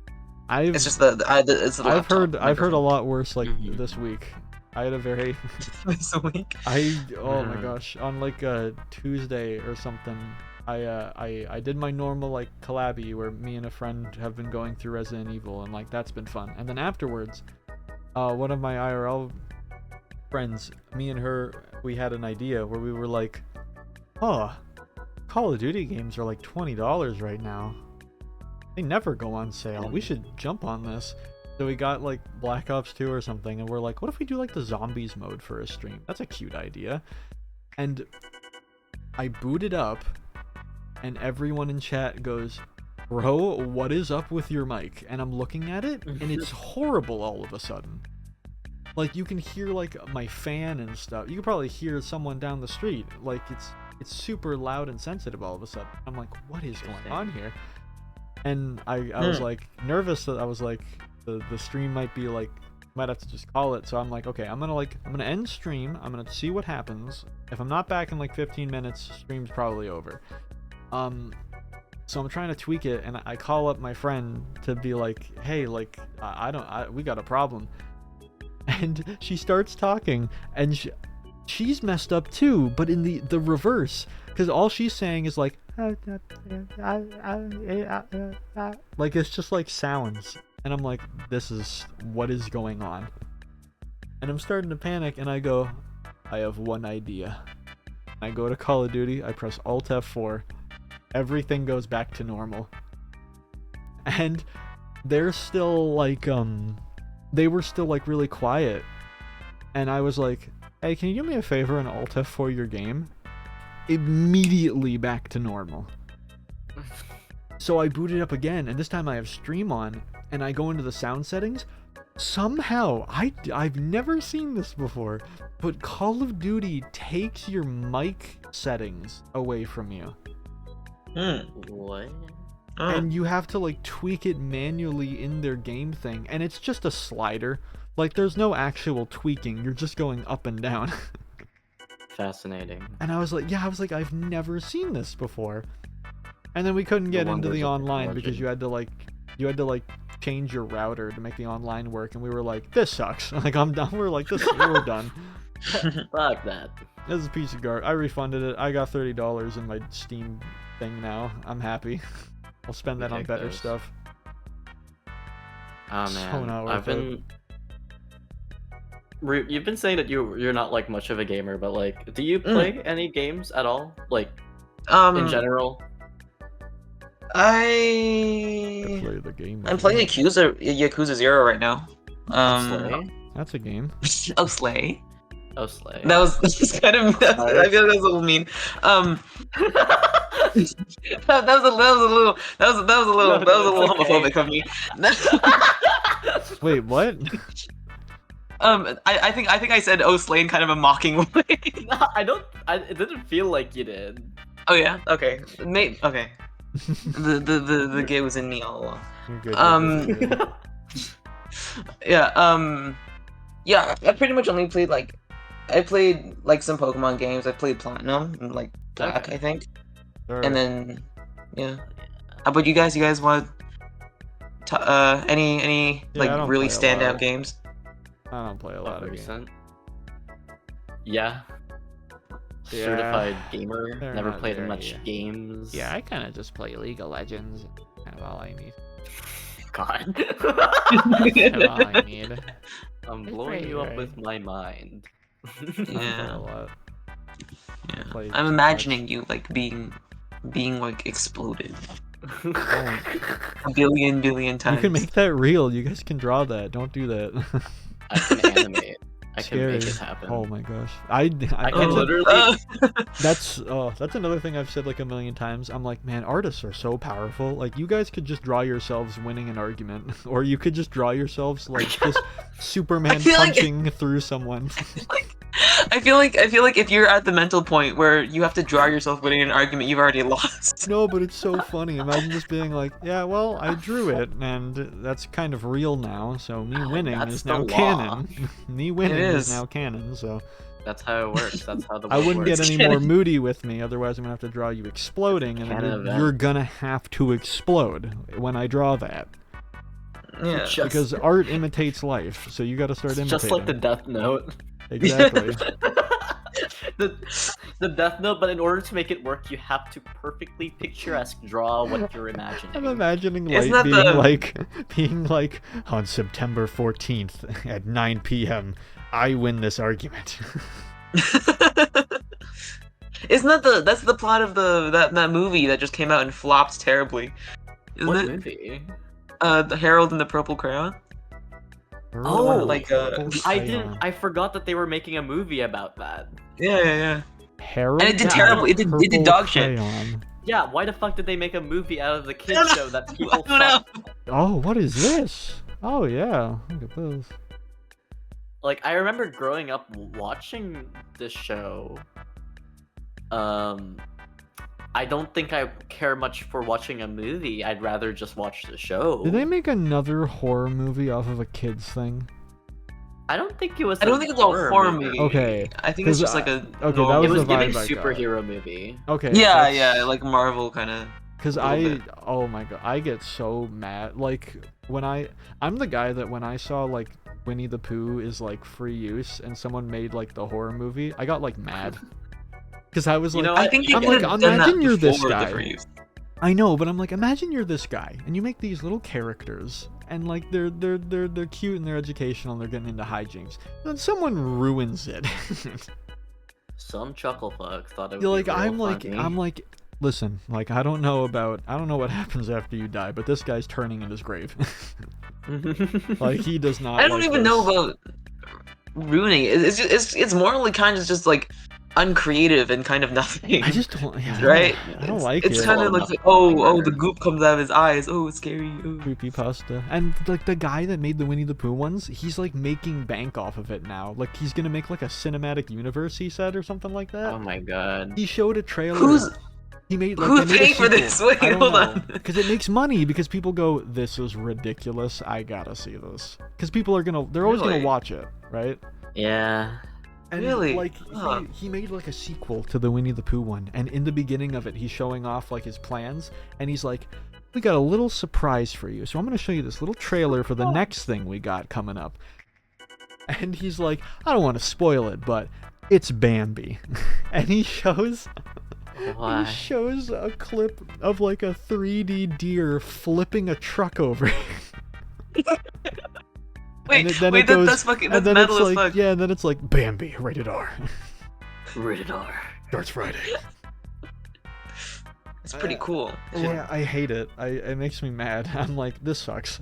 I've It's just it's the I've heard laptop a lot worse like Mhm. this week. I had a very this week. oh my Mhm. gosh, on like a Tuesday or something, I did my normal like collabby where me and a friend have been going through Resident Evil, and like that's been fun. And then afterwards, one of my IRL friends, me and her, we had an idea where we were like, oh, Call of Duty games are like $20 right now. They never go on sale. We should jump on this. So we got like Black Ops 2 or something, and we're like, what if we do like the zombies mode for a stream? That's a cute idea. And I boot it up, and everyone in chat goes, bro, what is up with your mic? And I'm looking at it, and it's horrible all of a sudden. Like, you can hear like my fan and stuff. You can probably hear someone down the street. Like, it's super loud and sensitive all of a sudden. I'm like, what is going on here? And I was like nervous that I was like the stream might be like, might have to just call it. So I'm like, okay, I'm gonna end stream. I'm gonna see what happens. If I'm not back in like 15 minutes, stream's probably over. So I'm trying to tweak it, and I call up my friend to be like, hey, like we got a problem. And she starts talking, and she's messed up too, but in the reverse, because all she's saying is like it's just like sounds, and I'm like, what is going on? And I'm starting to panic, and I go, I have one idea. I go to Call of Duty, I press Alt F4, everything goes back to normal, and they're still like they were still like really quiet, and I was like, hey, can you do me a favor and Alt F4 your game? Immediately back to normal. So I boot it up again, and this time I have stream on, and I go into the sound settings. Somehow, I've never seen this before, but Call of Duty takes your mic settings away from you. What? And you have to like tweak it manually in their game thing, and it's just a slider. Like, there's no actual tweaking, you're just going up and down. Fascinating. And I was like, I've never seen this before. And then we couldn't get into wonders the of online technology. because you had to like you had to like change your router to make the online work, and we were like, this sucks. Like I'm done. We're like, we're done. Fuck that. This is a piece of garbage. I refunded it. I got $30 in my Steam thing now. I'm happy. I'll spend that on better Ridiculous. stuff. Oh So man, not worth I've been. You've been saying that you're not like much of a gamer, but like, do you play any games at all? Like, in general? I play the game. I'm playing Yakuza 0 right now. Slay? That's a game. Oh, Slay. Oh, Slay. That was kind of. I feel like that was a little mean. That was a little homophobic of me. Wait, what? I think I said "oh Slay" in kind of a mocking way. No, I don't. It didn't feel like you did. Oh yeah. Okay. Okay. The gay was in me all along. You're good, you're good. Yeah. Yeah. I pretty much only played like. I played like some Pokemon games. I played Platinum and like Black, Okay. I think. Sure. And then, yeah. How about you guys? You guys want any Yeah, I don't like really play a lot. standout games? I don't play a lot of games. Recent. Yeah. Yeah. Certified gamer. They're Never not played very- much games. Yeah, I kind of just play League of Legends. Kind of all I need. God. Kind of all I need. I'm It's blowing pretty you up great. with my mind. I don't play a Yeah. lot. Yeah. Play I'm too imagining you like being like exploded much. a billion You times. can make that real. You guys can draw that. Don't do that. I can animate. I can make Scary. it happen. Oh my gosh. I that's can a- literally. that's another thing I've said like a million times. I'm like, man, artists are so powerful. Like you guys could just draw yourselves winning an argument, or you could just draw yourselves like just Superman feel like- punching through someone. I feel like if you're at the mental point where you have to draw yourself winning an argument, you've already lost. No, but it's so funny. Imagine just being like, yeah, well, I drew it, and that's kind of real now. So me winning That's is the now law. canon. Me winning is is. now canon. So That's how it works. That's how the I world wouldn't works. get any more moody with me. Otherwise, I'm gonna have to draw you exploding, and Canon then event. you're gonna have to explode when I draw that. Yeah. Just- Because art imitates life, so you got to start It's imitating. just like the Death Note. Exactly. the Death Note, but in order to make it work, you have to perfectly picturesque draw what you're imagining. I'm imagining Isn't light that being like on September 14th at 9 p.m. I win this argument. Isn't that's the plot of that movie that just came out and flopped terribly? Isn't What it? movie? The Harold and the Purple Crayon. Oh, like, I forgot that they were making a movie about that. Yeah. Harold And it did and terrible. the It did Purple dog shit. Crayon. Yeah, why the fuck did they make a movie out of the kids don't know. show that I people don't know. fuck? Oh, what is this? Oh yeah, look at this. Like, I remember growing up watching this show. I don't think I care much for watching a movie. I'd rather just watch the show. Did they make another horror movie off of a kids thing? I don't think it was. I don't think it's a horror movie. Okay, I think it's 'cause just like a. okay, that normal- It was the vibe giving I got. superhero movie. Okay. Yeah, that's- yeah, like Marvel kind of. Cause a little bit. oh my god, I get so mad. Like when I'm the guy that when I saw like Winnie the Pooh is like free use and someone made like the horror movie, I got like mad. Cause I was You like, know I what? think they I'm could like, have done imagine that you're this before the guy. free use. I know, but I'm like, imagine you're this guy and you make these little characters and like they're cute and they're educational and they're getting into hijinks. Then someone ruins it. Some chuckle fucks thought it would You're be like, real I'm funny. like, listen, like I don't know what happens after you die, but this guy's turning in his grave. Like he does not. I don't like even this. know about ruining it. It's more like kind of just like uncreative and kind of nothing. I just don't. Yeah, Right? I don't like It's it. kind of Well, like nothing oh like the that. goop comes out of his eyes. Oh, it's scary. Oh. Creepypasta. And like the guy that made the Winnie the Pooh ones, he's like making bank off of it now. Like he's gonna make like a cinematic universe, he said, or something like that. Oh my god. He showed a trailer. Who's He made like who's they made a paying for this? sequel. Wait, hold on. Because it makes money because people go, this is ridiculous. I gotta see this. Because people are they're always Really? gonna watch it, right? Yeah. And Really? like Huh. he made like a sequel to the Winnie the Pooh one, and in the beginning of it, he's showing off like his plans, and he's like, we got a little surprise for you. So I'm going to show you this little trailer for the next thing we got coming up. And he's like, I don't want to spoil it, but it's Bambi. And he shows Why? a clip of like a 3D deer flipping a truck over. Wait, then wait, it goes, that's fucking, and that's then metal it's as like, fuck. yeah, and then it's like Bambi, rated R. Rated R. Starts Friday. It's pretty cool. Yeah, I hate it. It makes me mad. I'm like, this sucks.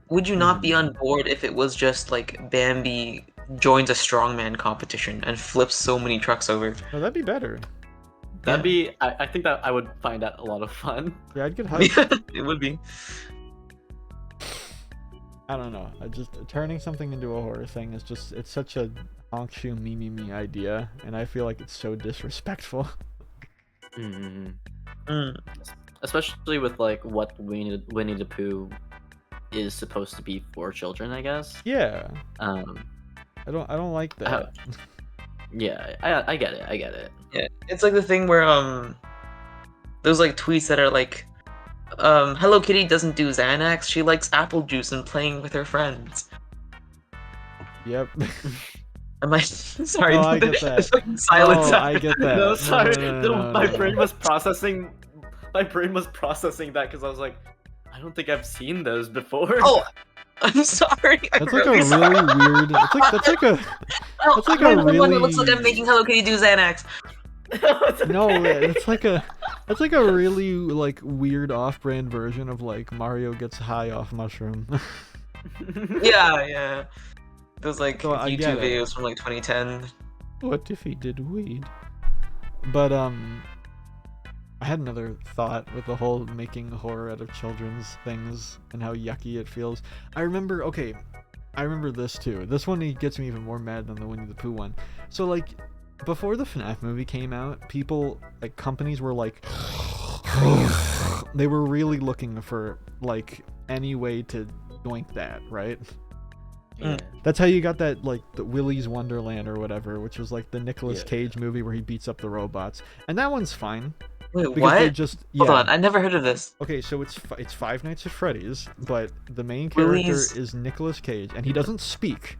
Would you not be on board if it was just like Bambi joins a strongman competition and flips so many trucks over? No, that'd be better. That'd be. I think that I would find that a lot of fun. Yeah, I'd get hyped. It would be. I don't know. I just turning something into a horror thing is just it's such a honk shoe me idea, and I feel like it's so disrespectful. Especially with like what Winnie the Pooh is supposed to be for children, I guess. Yeah. I don't like that. Yeah, I get it. I get it. Yeah, it's like the thing where those like tweets that are like, Hello Kitty doesn't do Xanax. She likes apple juice and playing with her friends. Yep. Am I sorry? No, I get that. Silence. No, I get that. No, sorry. My no. brain was processing. My brain was processing that because I was like, I don't think I've seen those before. Oh, I'm sorry. I'm That's like a really sorry. really weird. That's like a Oh, like I'm a the one that really- looks like I'm making Hello Kitty do Xanax. no. It's like a really like weird off-brand version of like Mario gets high off mushroom. Yeah. Those like So I get YouTube it. videos from like 2010. What if he did weed? But I had another thought with the whole making horror out of children's things and how yucky it feels. I remember this too. This one gets me even more mad than the Winnie the Pooh one. So like before the FNAF movie came out, people like companies were like they were really looking for like any way to yoink that, right? Yeah. That's how you got that, like, the Willy's Wonderland or whatever, which was, like, the Nicolas Yeah. Cage movie where he beats up the robots. And that one's fine. Wait, Because what? they just... Hold yeah. on, I never heard of this. Okay, so it's Five Nights at Freddy's, but the main character Willy's- is Nicolas Cage, and he doesn't speak.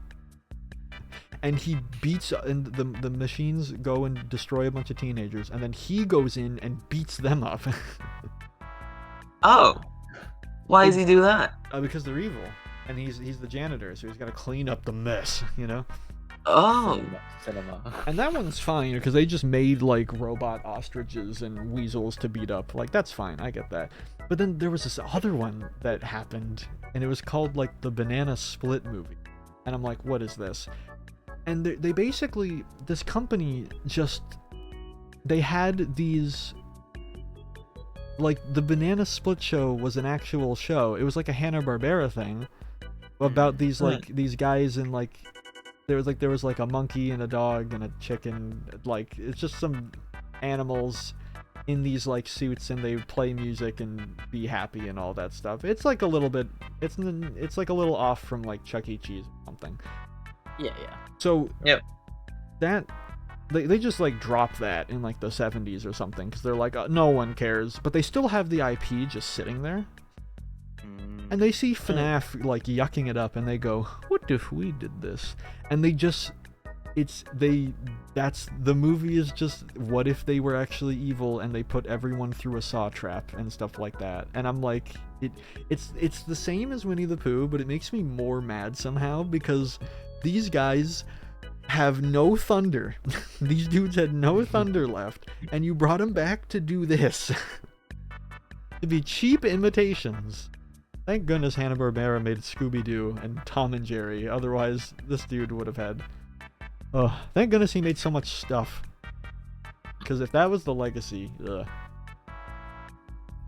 And he beats... And the machines go and destroy a bunch of teenagers, and then he goes in and beats them up. Oh. Why does he do that? Because they're evil. And he's the janitor, so he's got to clean up the mess, you know? Oh. Cinema. And that one's fine because they just made like robot ostriches and weasels to beat up. Like that's fine, I get that. But then there was this other one that happened, and it was called like the Banana Split movie. And I'm like, what is this? And they basically, this company just, they had these, like the Banana Split show was an actual show. It was like a Hanna-Barbera thing about these like these guys in like there was like a monkey and a dog and a chicken, like it's just some animals in these like suits, and they play music and be happy and all that stuff. It's like a little bit it's like a little off from like Chuck E. Cheese or something. Yeah. So Yep. that they just like dropped that in like the 70s or something because they're like no one cares, but they still have the IP just sitting there. And they see FNAF like yucking it up, and they go, "What if we did this?" And the movie is just, what if they were actually evil and they put everyone through a saw trap and stuff like that? And I'm like, it's the same as Winnie the Pooh, but it makes me more mad somehow because these guys have no thunder. These dudes had no thunder left, and you brought them back to do this. To be cheap imitations. Thank goodness Hanna-Barbera made Scooby-Doo and Tom and Jerry, otherwise this dude would have had... Oh, thank goodness he made so much stuff. Because if that was the legacy, ugh.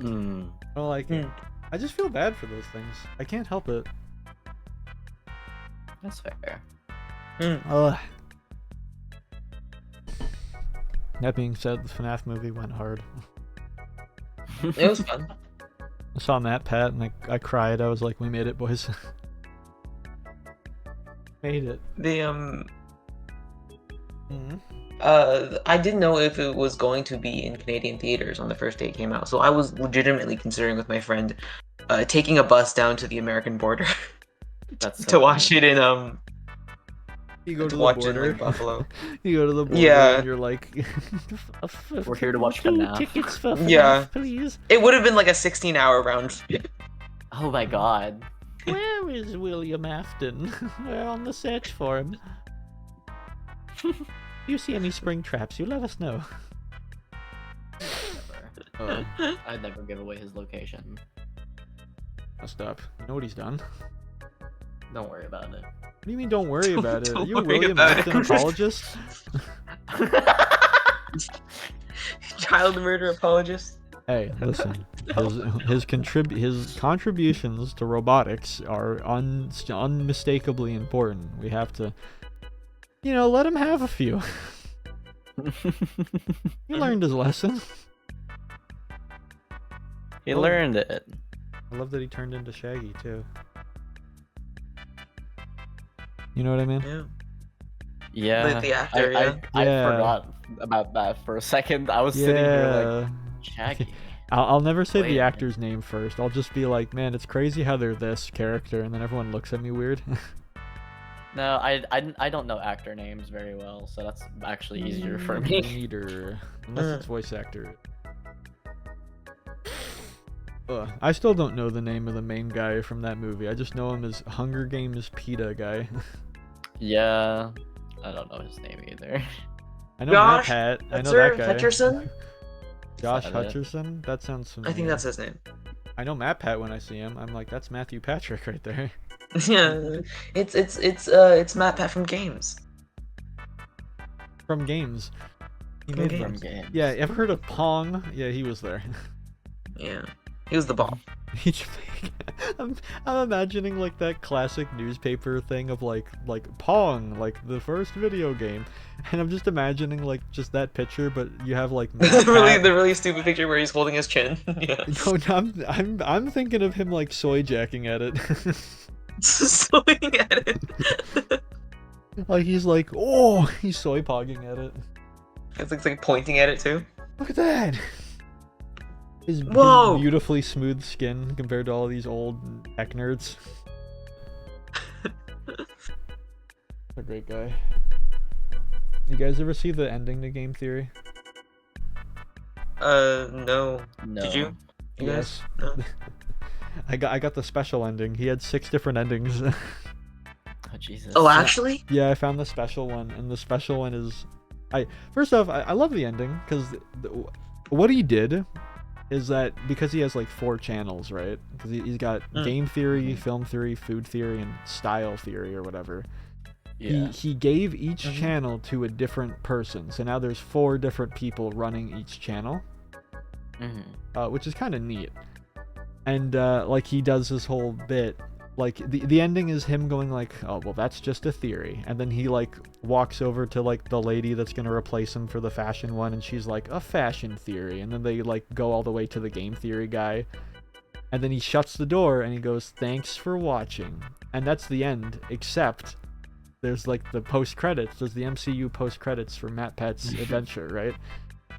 I don't like it. I just feel bad for those things. I can't help it. That's fair. Ugh. That being said, the FNAF movie went hard. It was fun. I saw Matt Pat and I cried. I was like, we made it, boys. Made it. The I didn't know if it was going to be in Canadian theaters on the first day it came out, so I was legitimately considering with my friend taking a bus down to the American border That's so to watch funny. it in You go to the watch it in border. like Buffalo. You go to the border Yeah. and you're like, We're here to watch Two FNAF. tickets for FNAF, Yeah. please. It would have been like a 16-hour round trip. Oh my god. Where is William Afton? We're on the search for him. You see any spring traps, you let us know. Never. I'd never give away his location. Messed up. You know what he's done? Don't worry about it. What do you mean don't worry about it? Are Don't you a worry William about Afton it. apologist? Child murder apologist. Hey, listen. His contributions to robotics are unmistakably important. We have to, let him have a few. He learned his lesson. He learned it. I love that he turned into Shaggy too. You know what I mean? Yeah. Yeah. The actor, yeah. I Yeah. forgot about that for a second. I was sitting here like, Yeah. Shaggy. I'll never say Wait a the minute. actor's name first. I'll just be like, man, it's crazy how they're this character, and then everyone looks at me weird. No, I don't know actor names very well, so that's actually easier for me. Neither. Unless it's voice actor. I still don't know the name of the main guy from that movie. I just know him as Hunger Games PETA guy. Yeah, I don't know his name either. I know Josh Matt Pat. I know Hutcher- that guy. Hutcherson? Josh Is that it? Hutcherson? That sounds familiar. I think that's his name. I know Matt Pat when I see him. I'm like, that's Matthew Patrick right there. Yeah, it's Matt Pat from Games. From Games. He From made Games. From them. games. Yeah, ever heard of Pong? Yeah, he was there. Yeah, he was the ball. I'm imagining like that classic newspaper thing of like Pong, like the first video game, and I'm just imagining like just that picture, but you have like Matt the Pat. really stupid picture where he's holding his chin. Yeah. No, I'm thinking of him like soy jacking at it. Swing at it. Like he's like, oh, he's soy pogging at it. It's like pointing at it too. Look at that. His Whoa! beautifully smooth skin compared to all these old tech nerds. A great guy. You guys ever see the ending to Game Theory? No. No. Did you? You guys? No. I got the special ending. He had 6 different endings. Oh Jesus. Oh, actually? Yeah, I found the special one, and the special one is, first off, I love the ending because what he did is that because he has like 4 channels, right? Because he's got game theory, film theory, food theory, and style theory or whatever. Yeah. He gave each channel to a different person, so now there's 4 different people running each channel, which is kind of neat. And like he does this whole bit, like the ending is him going like, oh well, that's just a theory, and then he like walks over to like the lady that's gonna replace him for the fashion one, and she's like, a fashion theory, and then they like go all the way to the game theory guy, and then he shuts the door and he goes, thanks for watching, and that's the end, except there's like the post credits, there's the MCU post credits for Matt Pat's adventure, right?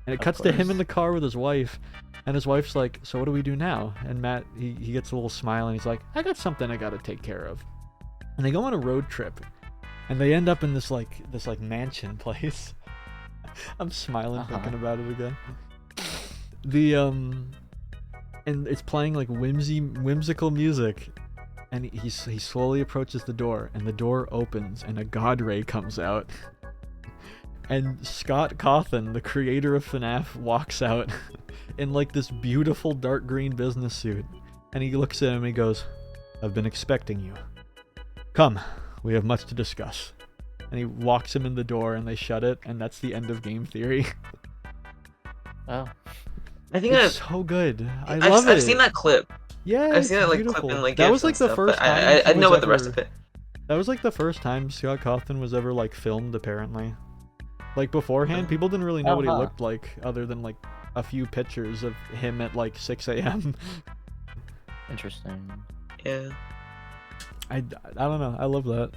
And it cuts to him in the car with his wife, and his wife's like, so what do we do now? And Matt, he gets a little smile, and he's like, I got something I gotta take care of. And they go on a road trip, and they end up in this mansion place. I'm smiling thinking about it again. And it's playing like whimsical music, and he slowly approaches the door, and the door opens, and a god ray comes out. And Scott Cawthon, the creator of FNAF, walks out in like this beautiful dark green business suit. And he looks at him and he goes, I've been expecting you. Come, we have much to discuss. And he walks him in the door and they shut it, and that's the end of Game Theory. Oh. I think It's so good. I love it. I've seen that clip. Yeah, I've seen that like beautiful. clip in like that GIFs was like and the stuff, first but time. I he didn't know was about the rest ever- of it. That was like the first time Scott Cawthon was ever like filmed, apparently. Like beforehand, people didn't really know what he looked like, other than like a few pictures of him at like 6 a.m. Interesting. Yeah. I don't know. I love that.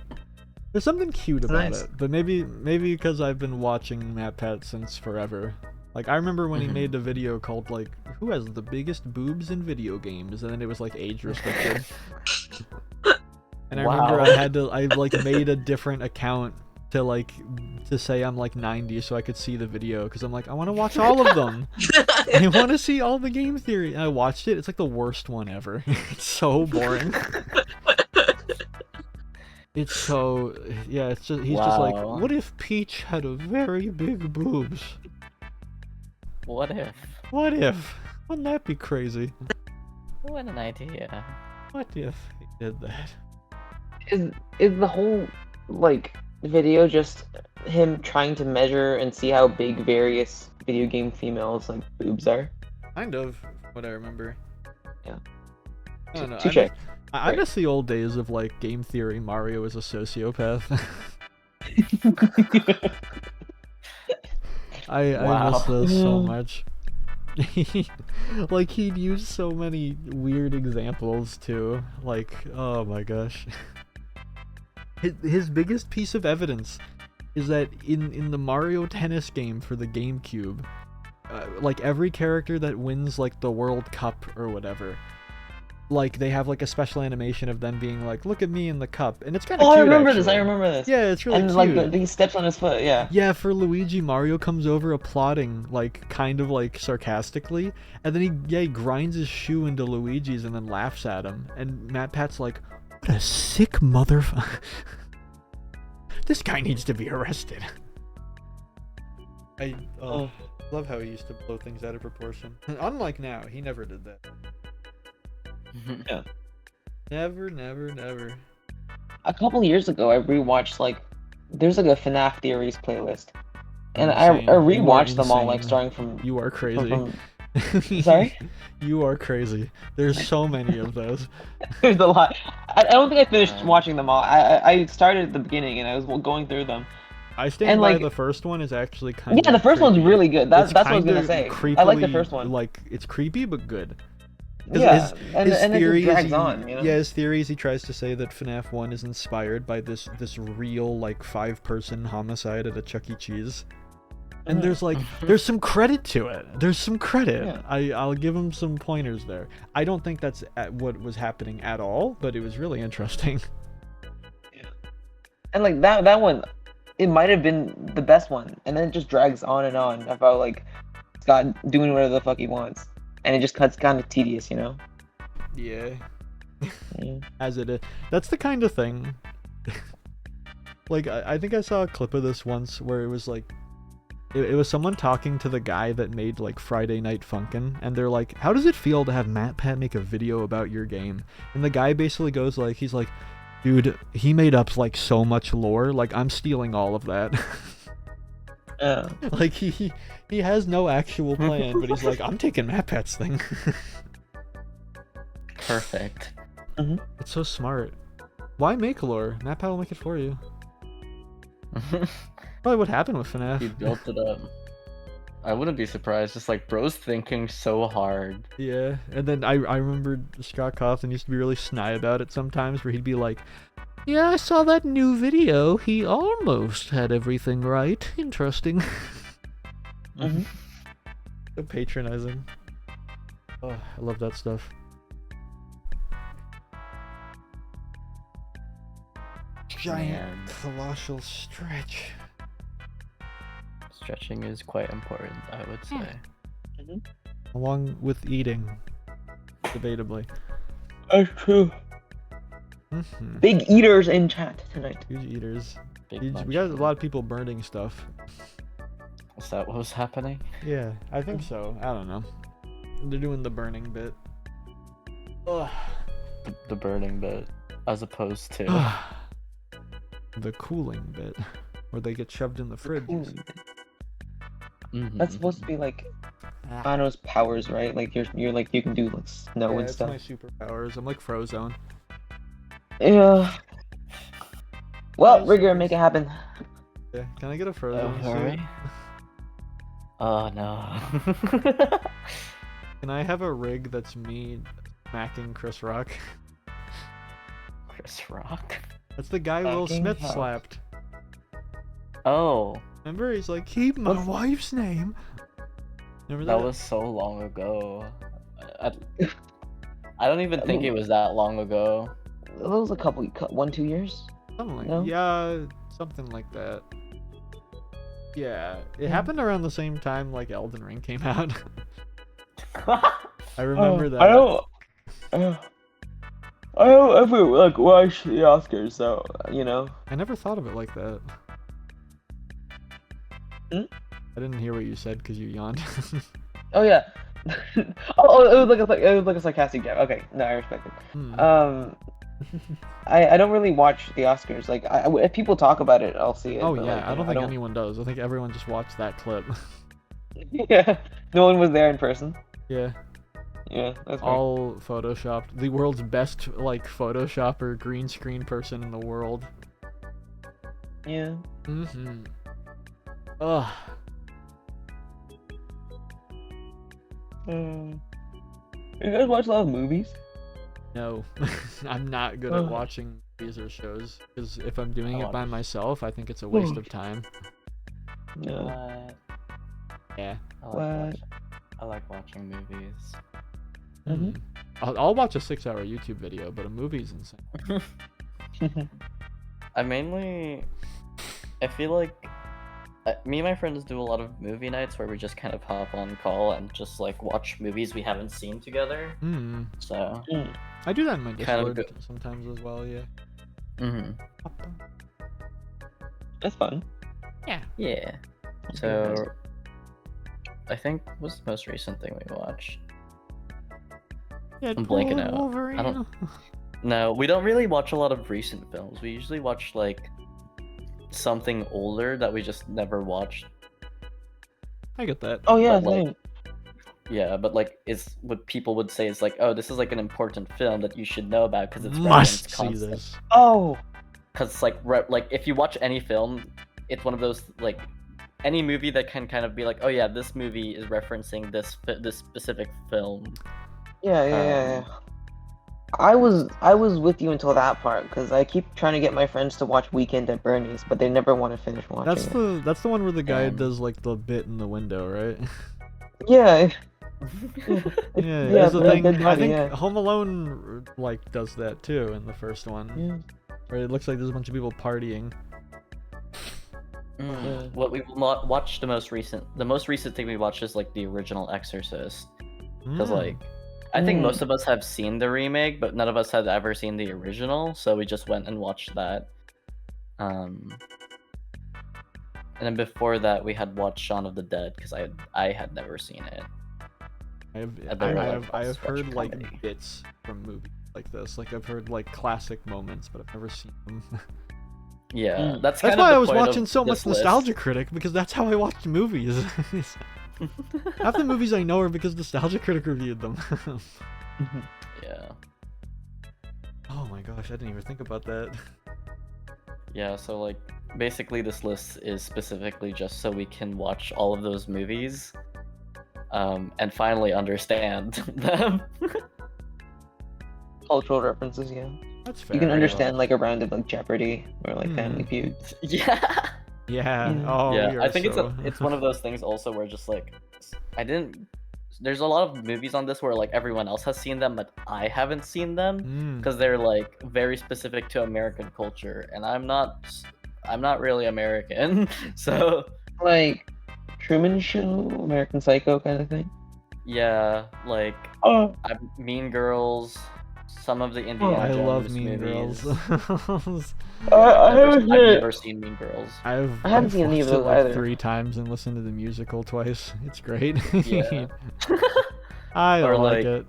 There's something cute It's about nice. it, but maybe because I've been watching MatPat since forever. Like I remember when he made a video called like "Who has the biggest boobs in video games?" and then it was like age restricted. And I remember I like made a different account to say I'm like 90 so I could see the video because I'm like I want to watch all of them. I want to see all the game theory. And I watched it. It's like the worst one ever. It's so boring. It's so yeah. It's just he's just like, what if Peach had a very big boobs? What if? What if? Wouldn't that be crazy? What an idea. What if he did that? Is the whole like video just him trying to measure and see how big various video game females like boobs are? Kind of what I remember. Yeah. I don't know. Touche. I miss the old days of like game theory. Mario is a sociopath. I miss those so much. Like he'd use so many weird examples too. Like oh my gosh. His biggest piece of evidence is that in the Mario Tennis game for the GameCube, like every character that wins like the World Cup or whatever, like they have like a special animation of them being like, "Look at me in the cup," and it's kind of Oh, cute. I remember actually. this. I remember this. Yeah, it's really and cute. like he steps on his foot. Yeah. Yeah, for Luigi, Mario comes over applauding, like kind of like sarcastically, and then he grinds his shoe into Luigi's and then laughs at him. And MatPat's like, "What a sick motherfucker! This guy needs to be arrested." I love how he used to blow things out of proportion. Unlike now, he never did that. Yeah. Never. A couple years ago, I rewatched like there's like a FNAF theories playlist, and Insane. I You are rewatched them all like insane. starting from. You are crazy. Sorry? You are crazy. There's so many of those. There's a lot. I don't think I finished watching them all. I started at the beginning and I was going through them. I stand And, by like- the first one is actually kind of Yeah, the first one's really good. That's what I was gonna kinda say. I like the creepily- first one. Like it's creepy but good. 'Cause Yeah, and his then it theories, drags on. You know? Yeah, his theories. He tries to say that FNAF 1 is inspired by this real like 5-person homicide at a Chuck E. Cheese. And there's like there's some credit to it. There's some credit. Yeah. I'll give him some pointers there. I don't think that's what was happening at all, but it was really interesting. And like that one, it might have been the best one, and then it just drags on and on about like Scott doing whatever the fuck he wants, and it just cuts kind of tedious, you know. Yeah. Yeah. As it is. That's the kind of thing. Like I think I saw a clip of this once where it was like it was someone talking to the guy that made like Friday Night Funkin', and they're like, "How does it feel to have MatPat make a video about your game?" And the guy basically goes like, he's like, "Dude, he made up like so much lore, like I'm stealing all of that." Yeah. Like he has no actual plan, but he's like, "I'm taking MatPat's thing." Perfect. It's so smart. Why make lore? MatPat will make it for you. Probably what happened with FNAF. He built it up. I wouldn't be surprised. Just like bro's thinking so hard. Yeah, and then I remember Scott Cawthon used to be really snide about it sometimes, where he'd be like, "Yeah, I saw that new video. He almost had everything right. Interesting." So patronizing. Oh, I love that stuff. Giant Man. colossal stretch. Stretching is quite important, I would say. Along with eating, debatably. That's true. Mhm. Big eaters in chat tonight. Huge eaters. Big We bunch. got a lot of people burning stuff. Is that what was happening? Yeah, I think so. I don't know. They're doing the burning bit. Ugh. The burning bit, as opposed to. The cooling bit, where they get shoved in the fridge. Mhm. That's supposed to be like Anno's powers, right? Like you're like you can do like snow Yeah, and it's stuff. my superpowers. I'm like Frozone. Yeah. Well, Rigger, make it happen. Yeah, can I get a Oh, Frozone suit? hurry. Oh no. Can I have a rig that's me smacking Chris Rock? Chris Rock? That's the guy Will Fucking Smith hell. slapped. Oh, Remember? He's like, keep my What's- wife's name. Remember that that? was so long ago. I don't even I think mean- it was that long ago. That was a couple, 1-2 years. Something like No? yeah, something like that. Yeah, it happened around the same time like Elden Ring came out. I remember that. I don't. I don't ever like watch the Oscars, so you know. I never thought of it like that. Hmm? I didn't hear what you said because you yawned. Oh yeah. Oh, it was like a sarcastic joke. Okay, no, I respect it. Hmm. I don't really watch the Oscars. Like, if people talk about it, I'll see it. Oh but, yeah, like, I you don't know, think anyone does. I think everyone just watched that clip. Yeah, no one was there in person. Yeah, Yeah, that's weird. all photoshopped. The world's best like photoshopper green screen person in the world. Yeah. Mm-hmm. Ugh. You guys watch a lot of movies? No, I'm not good at watching movies or shows because if I'm doing it by myself, I think it's a waste of time. No. What? Yeah. I like watching movies. Mhm. I'll watch a 6-hour YouTube video, but a movie's insane. I feel like me and my friends do a lot of movie nights where we just kind of hop on call and just like watch movies we haven't seen together. Hmm. So, I do that in my Kind of Discord sometimes as well. Yeah. mhm. That's fun. Yeah. So, I think what's the most recent thing we watched? I'm blanking out. Wolverine. I don't- No, we don't really watch a lot of recent films. We usually watch like something older that we just never watched. I get that. Oh yeah, But, like, same. Yeah, but like it's what people would say is like, oh, this is like an important film that you should know about because it's Must referenced see constantly. this. Oh. Because it's like if you watch any film, it's one of those like any movie that can kind of be like, oh yeah, this movie is referencing this specific film. Yeah. I was with you until that part because I keep trying to get my friends to watch Weekend at Bernie's, but they never want to finish watching That's the one where the guy And- does like the bit in the window, right? it. Yeah. Yeah, Yeah, that's the the thing. dead I body, think yeah. Home Alone like does that too in the first one, Yeah. where it looks like there's a bunch of people partying. What we watched the most recent thing we watched is like the original Exorcist. Because Mm. like I think Mm. most of us have seen the remake, but none of us had ever seen the original, so we just went and watched that. And then before that, we had watched Shaun of the Dead because I had never seen it. I have I don't know, I have watch heard like comedy. bits from movies like this. Like I've heard like classic moments, but I've never seen them. Yeah, Mm. that's That's kind of why the I was point of watching so much this list. Nostalgia Critic because that's how I watched movies. Half the movies I know are because Nostalgia Critic reviewed them. Yeah, Oh my gosh, I didn't even think about that. yeah. So like, basically, this list is specifically just so we can watch all of those movies, and finally understand them. Cultural references, yeah. That's fair. You can I understand like a round of like Jeopardy or like Family Feud. Yeah. guess. Yeah. Yeah. Oh, Yeah, we are I think so... it's one of those things also where just like there's a lot of movies on this where like everyone else has seen them but I haven't seen them Mm. because they're like very specific to American culture and I'm not really American. So Like Truman Show, American Psycho kind of thing. yeah, like Oh. Mean Girls, some of the Oh, Indiana I Jones love Mean movies. Girls. I I've never seen Mean Girls. I haven't seen any of watched it those like either. 3 times and listened to the musical twice. It's great. Yeah. I Or, like like, it.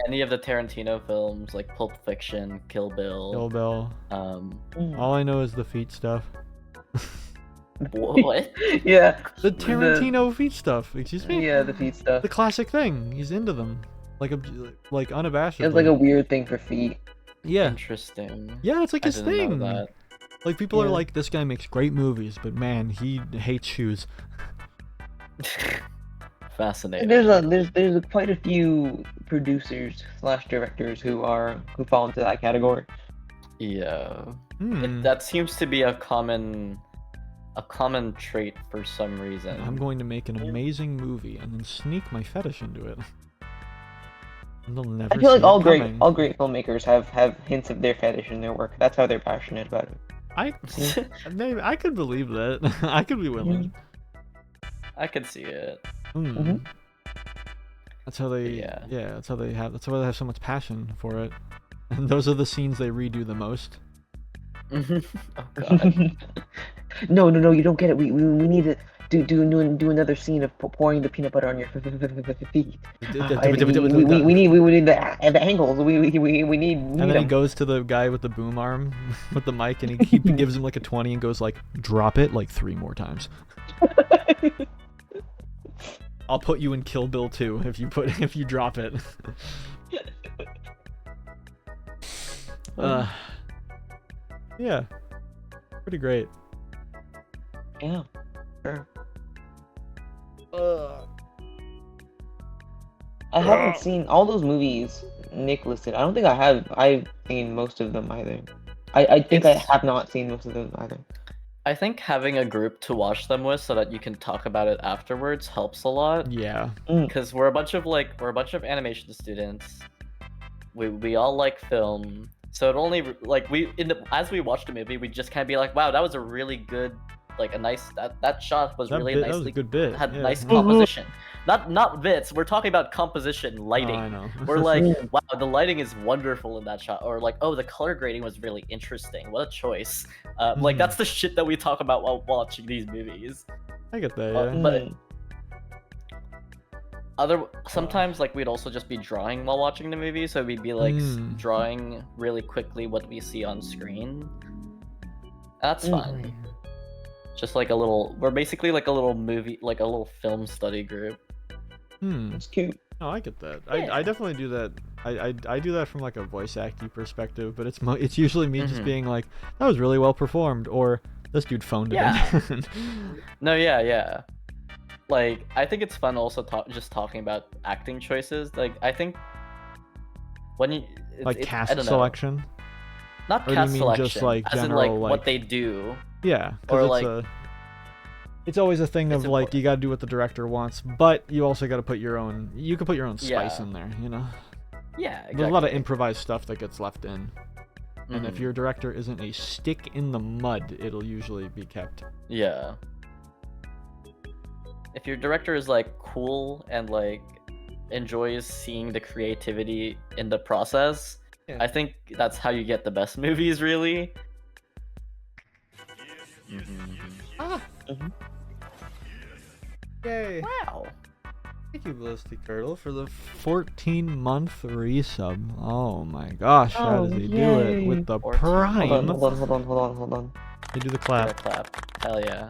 Any of the Tarantino films like Pulp Fiction, Kill Bill. Kill Bill. Mm. All I know is the feet stuff. What? Yeah. The Tarantino feet stuff. Excuse me. Yeah, the feet stuff. The classic thing. He's into them. Like unabashedly. It's like a weird thing for feet. Yeah. Interesting. Yeah, it's like I his didn't thing. know that. Like people are Yeah. like, this guy makes great movies, but man, he hates shoes. Fascinating. There's quite a few producers / directors who fall into that category. Yeah. That seems to be a common trait for some reason. I'm going to make an amazing movie and then sneak my fetish into it. And they'll never I feel like see it coming. all great filmmakers have hints of their fetish in their work. That's how they're passionate about it. Maybe I could believe that. I could be willing. I could see it. That's how they. Yeah. That's how they have. That's why they have so much passion for it. And those are the scenes they redo the most. Oh god. No, you don't get it. We need to do another scene of pouring the peanut butter on your feet. We need the angles. We need. And then he goes to the guy with the boom arm with the mic, and he gives him like a 20 and goes like, "Drop it like 3 more times." I'll put you in Kill Bill 2 if you drop it. Yeah, pretty great. Yeah, sure. I haven't seen all those movies Nick listed. I don't think I have. I've seen most of them either. I think I have not seen most of them either. I think having a group to watch them with so that you can talk about it afterwards helps a lot. Yeah. Because we're a bunch of animation students. We all like film. So it only like as we watched the movie, we just kind of be like, wow, that was a really good, like a nice that shot was really nicely. That was a good bit. Had yeah. nice composition. Not bits. We're talking about composition, lighting. Oh, I know. We're like, wow, the lighting is wonderful in that shot, or like, oh, the color grading was really interesting. What a choice. Like that's the shit that we talk about while watching these movies. I get that. Yeah. But sometimes like we'd also just be drawing while watching the movie, so we'd be like drawing really quickly what we see on screen. That's fun. Just like we're basically like a little movie, like a little film study group. It's cute. Oh, I get that. Yeah. I definitely do that. I do that from like a voice acting perspective, but it's usually me just being like, that was really well performed, or this dude phoned it in. No, yeah. Like, I think it's fun also just talking about acting choices. Like, I think when you like cast selection. Not or cast do you mean selection, just like as general, in like like what they do. Yeah, or it's like it's always a thing of like you got to do what the director wants, but you also got to put your own. You can put your own spice in there, you know. Yeah, exactly. There's a lot of improvised stuff that gets left in, and if your director isn't a stick in the mud, it'll usually be kept. Yeah. If your director is like cool and like enjoys seeing the creativity in the process, I think that's how you get the best movies, really. Yay! Wow. Thank you, Ballistic Turtle, for the 14-month resub. Oh my gosh, how does he do it with the 14. prime? Hold on. They do the Give it a clap. clap. Hell yeah.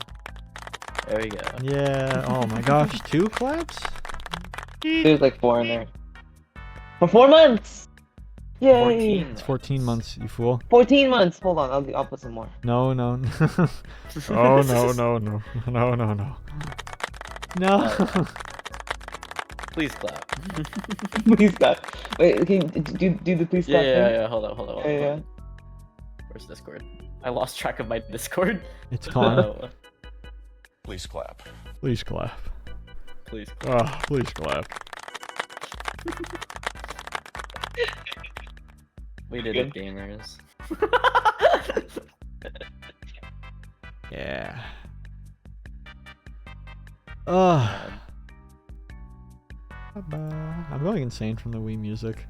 There we go. Yeah. Oh my gosh, 2 claps? There's like 4 in there. For 4 months! Yay! 14. It's 14 months, you fool. 14 months! Hold on, I'll put some more. No. Oh no. No. Please clap. Please clap. Wait, can you do the please clap thing? Yeah. Hold on. Yeah. Where's Discord? I lost track of my Discord. It's gone. Please clap. Please clap. Please. Oh, please clap. We did it, gamers. Yeah. I'm going insane from the Wii music.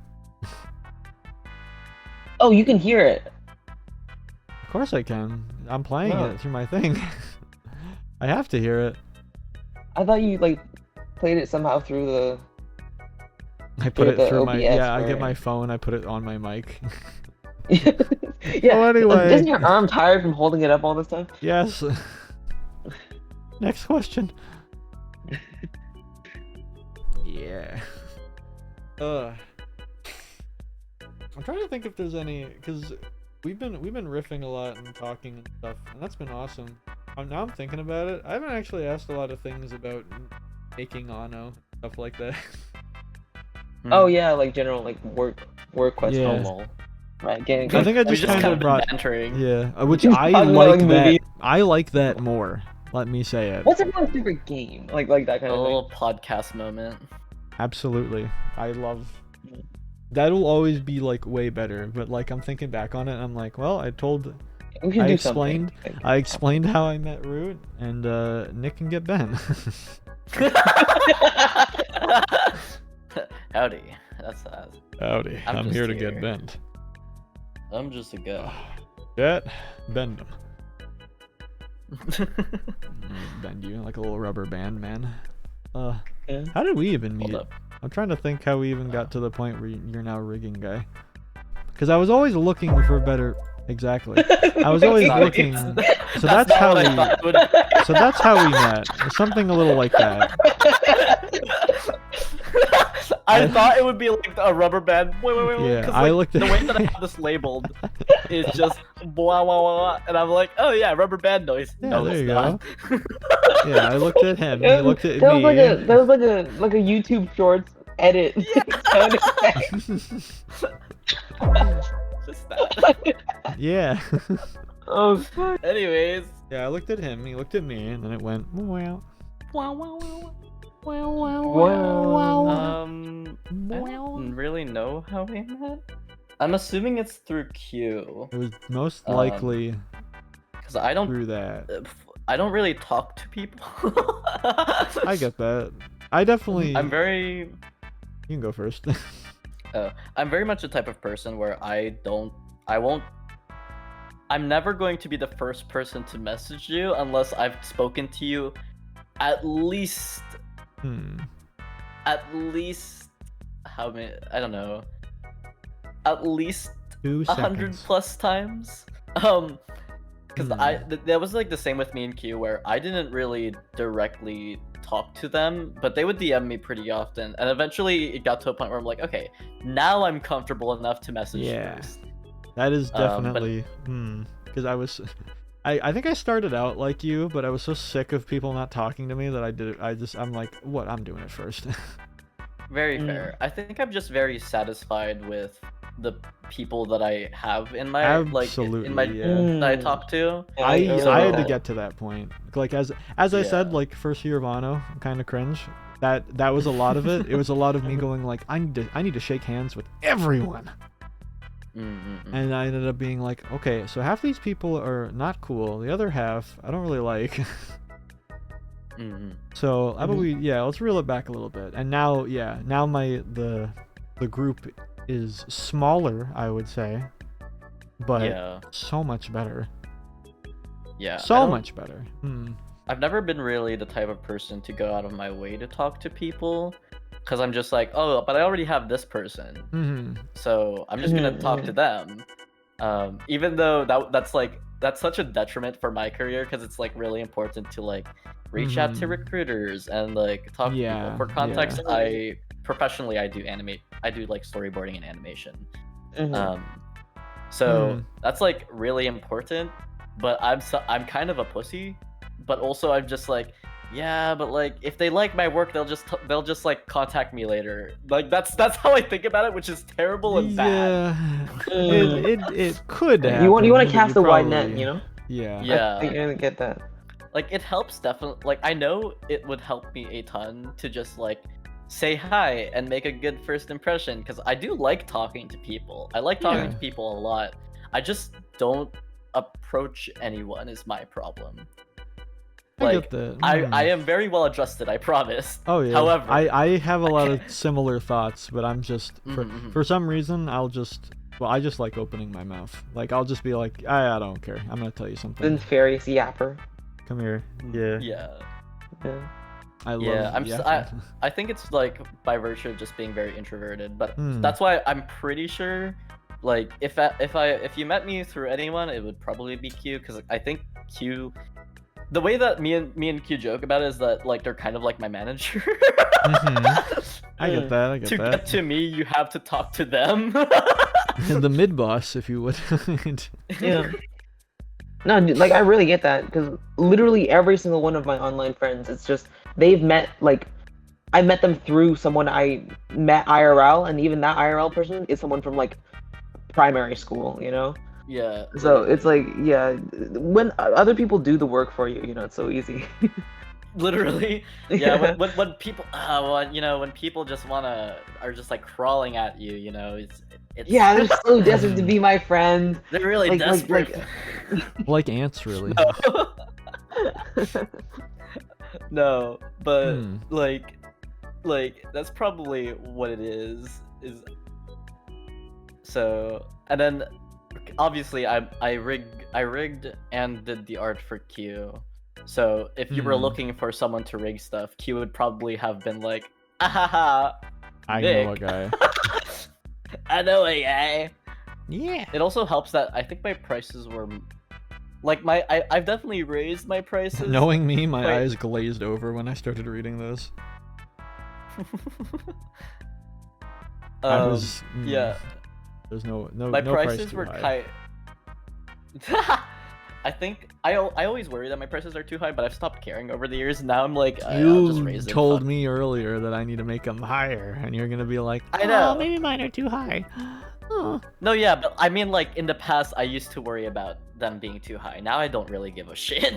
Oh, you can hear it. Of course I can. I'm playing No. it through my thing. I have to hear it. I thought you like played it somehow through the. I put it the through my OBS I or- get my phone. I put it on my mic. Yeah. Well, anyway. Isn't your arm tired from holding it up all this time? Yes. Next question. Yeah. I'm trying to think if there's any, because we've been riffing a lot and talking and stuff, and that's been awesome. Now I'm thinking about it. I haven't actually asked a lot of things about making Anno, stuff like that. Oh yeah, like general like work questions. Yeah. Lol. Right, getting. I think I We just just kind of brought. bantering. Yeah, which Just I talking about, like like, that. movies. I like that more. Let me say it. What's everyone's favorite game? Like that kind A of little podcast moment. Absolutely. I love. That'll always be like way better. But like I'm thinking back on it, I'm like, well, thing. We should I do explained. something. I explained how I met Root, and Nick can get Ben. Howdy. That's that. Howdy, I'm I'm just here to here. get bent. I'm just a guy. Get bend him. Bend you like a little rubber band, man. Yeah. How did we even Hold meet? up. I'm trying to think how we even got to the point where you're now rigging guy. Because I was always looking for better. Exactly. I was always Not- looking. So that's not how what I we. thought it would be. So that's how we met. Something a little like that. I thought it would be like a rubber band. Wait. Yeah, 'cause, I like, looked at- the way that I have this labeled is just blah blah blah, and I'm like, oh yeah, rubber band noise. Yeah, No, there it's you not. Yeah, I looked at him. He That was- looked at that me. was like a YouTube Shorts edit. Sound effect. Just that. Yeah. Oh fuck. Anyways, Yeah, I looked at him. He looked at me, and then it went. Well. I don't really know how we met. I'm assuming it's through Q, It was most Um, likely because I don't really talk to people. I get that. I definitely. I'm very You can go first. I'm very much the type of person where I'm never going to be the first person to message you unless I've spoken to you at least how many, I don't know, at least 2 100 seconds. plus times. Because that was like the same with me and Q, where I didn't really directly talk to them, but they would DM me pretty often, and eventually it got to a point where I'm like, okay, now I'm comfortable enough to message Yeah. first. That is but- definitely. Because I was. I think I started out like you, but I was so sick of people not talking to me that I did it. I'm like, what? I'm doing it first. Very fair. I think I'm just very satisfied with the people that I have in my Absolutely, in my yeah. that I talk to. I had to So- get to that point. Like as I said, Yeah. like first year of Anno, kind of cringe. That was a lot of it. It was a lot of me going like, I need to shake hands with everyone. And I ended up being like, okay, so half these people are not cool. The other half, I don't really like. So how about let's reel it back a little bit. And now, now the group is smaller, I would say, but Yeah. so much better. Yeah. So much better. I've never been really the type of person to go out of my way to talk to people, because I'm just like, oh, but I already have this person, so I'm just gonna talk to them. Even though that's such a detriment for my career, because it's like really important to like reach out to recruiters and like talk to people. For context, I professionally I do like storyboarding and animation. So that's like really important. But I'm kind of a pussy, but also I'm just like, yeah, but like if they like my work, they'll just like contact me later. Like that's how I think about it, which is terrible and bad. It could happen. You want to but cast you a wide net, probably- you know? Yeah. Yeah. I think I get that. Like it helps definitely. Like I know it would help me a ton to just like say hi and make a good first impression, because I do like talking to people. I like talking to people a lot. I just don't approach anyone is my problem. I Like get that. I am very well adjusted, I promise. Oh yeah. However, I have a lot of similar thoughts, but I'm just for some reason I just like opening my mouth. Like I'll just be like, I don't care. I'm gonna tell you something. Then Farius Yapper. Come here. Yeah. Yeah. I love. Yeah, I think it's like by virtue of just being very introverted, but that's why I'm pretty sure, like if you met me through anyone, it would probably be Q, because I think Q, the way that me and Q joke about it is that like they're kind of like my manager. I get that. To get to me, you have to talk to them. The mid boss, if you would. Yeah. No, dude, like I really get that, because literally every single one of my online friends, it's just they've met, like I met them through someone I met IRL, and even that IRL person is someone from like primary school, you know. Yeah. So literally. it's like, yeah, when other people do the work for you, you know, it's so easy. Literally. Yeah. When people, when people just are just like crawling at you, it's. Yeah, they're so desperate to be my friend. They're really Like, desperate. Like ants, really. No. No, but Hmm. like that's probably what it is. So, and then obviously I rigged and did the art for Q. So if you were looking for someone to rig stuff, Q would probably have been like, "Ahaha, I know a Nick." guy. I know a guy. Yeah. It also helps that I think my prices were like I've definitely raised my prices. Knowing me, my quite- eyes glazed over when I started reading this. I was. Yeah. There's no My no price prices too were high. I think I always worry that my prices are too high, but I've stopped caring over the years. Now I'm like, I'll just You raise it. told fuck. me earlier that I need to make them higher, and you're gonna be like, I know. Oh, maybe mine are too high. Oh. No, yeah, but I mean, like in the past, I used to worry about them being too high. Now I don't really give a shit.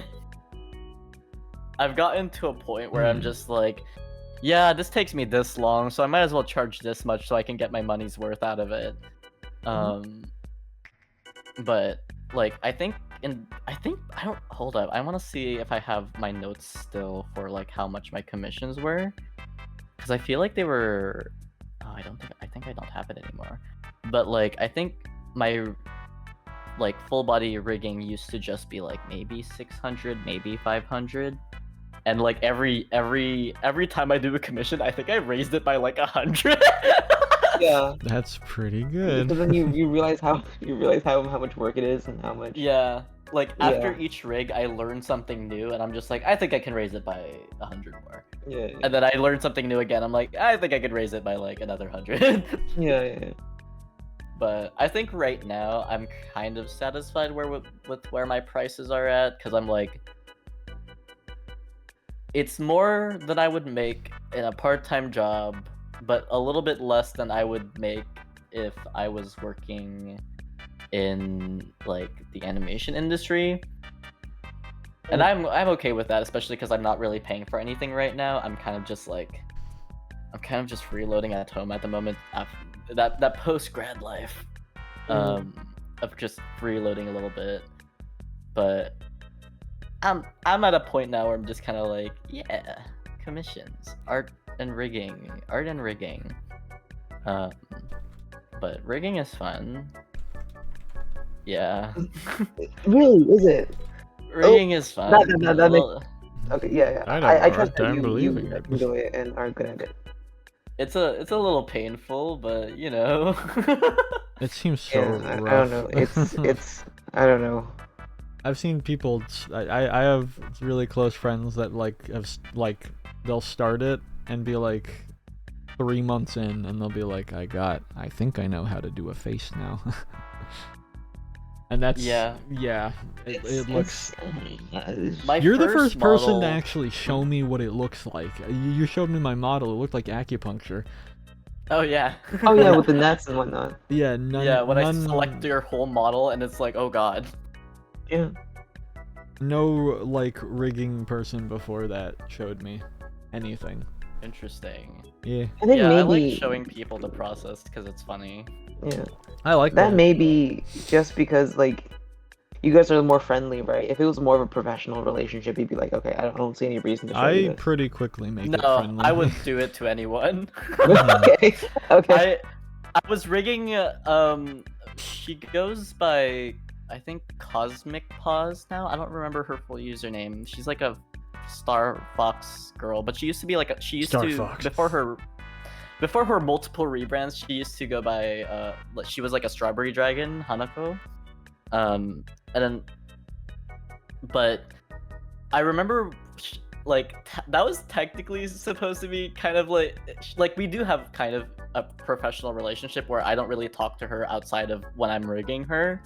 I've gotten to a point where I'm just like, yeah, this takes me this long, so I might as well charge this much so I can get my money's worth out of it. But like I don't hold up. I want to see if I have my notes still for like how much my commissions were, because I feel like they were. Oh, I think I don't have it anymore. But like I think my like full body rigging used to just be like maybe 600, maybe 500. And like every time I do a commission, I think I raised it by like 100. Yeah. That's pretty good. Because then you realize how much work it is and how much. Yeah, like after Yeah. each rig, I learn something new, and I'm just like, I think I can raise it by 100 more. Yeah. And then I learn something new again. I'm like, I think I could raise it by like another 100. Yeah. But I think right now I'm kind of satisfied with where my prices are at, because I'm like, it's more than I would make in a part-time job, but a little bit less than I would make if I was working in like the animation industry. And I'm okay with that, especially because I'm not really paying for anything right now. I'm kind of just freeloading at home at the moment after that post grad life, of just freeloading a little bit. But I'm at a point now where I'm just kind of like, yeah, commissions, art and rigging. But rigging is fun. Yeah. Really, is it? Rigging is fun. That makes. Okay, yeah. I know I art, trust that I'm you believing it. enjoy it and are good at it. It's a little painful, but you know. It seems so Yeah, I rough. don't know. It's I don't know. I've seen people. I have really close friends that they'll start it and be like 3 months in, and they'll be like, I think I know how to do a face now. And that's Yeah. It looks. My You're the first person model- to actually show me what it looks like. You showed me my model. It looked like acupuncture. Oh yeah. Oh yeah, with the nets and whatnot. Yeah, none. Yeah, when I none- select your whole model and it's like, oh god. Yeah. No like rigging person before that showed me anything. Interesting. Yeah, I think Yeah, I maybe. like showing people the process because it's funny. Yeah. I like That may be just because like you guys are more friendly, right? If it was more of a professional relationship, you'd be like, okay, I don't see any reason to show you I this. pretty quickly make it No, friendly. I would do it to anyone. Okay. Okay. I was rigging. She goes by I think Cosmic Paws now. I don't remember her full username. She's like a Star Fox girl, but she used to be like Star Fox. before her multiple rebrands. She used to go by she was like a Strawberry Dragon Hanako, and then, but I remember that was technically supposed to be kind of like we do have kind of a professional relationship where I don't really talk to her outside of when I'm rigging her.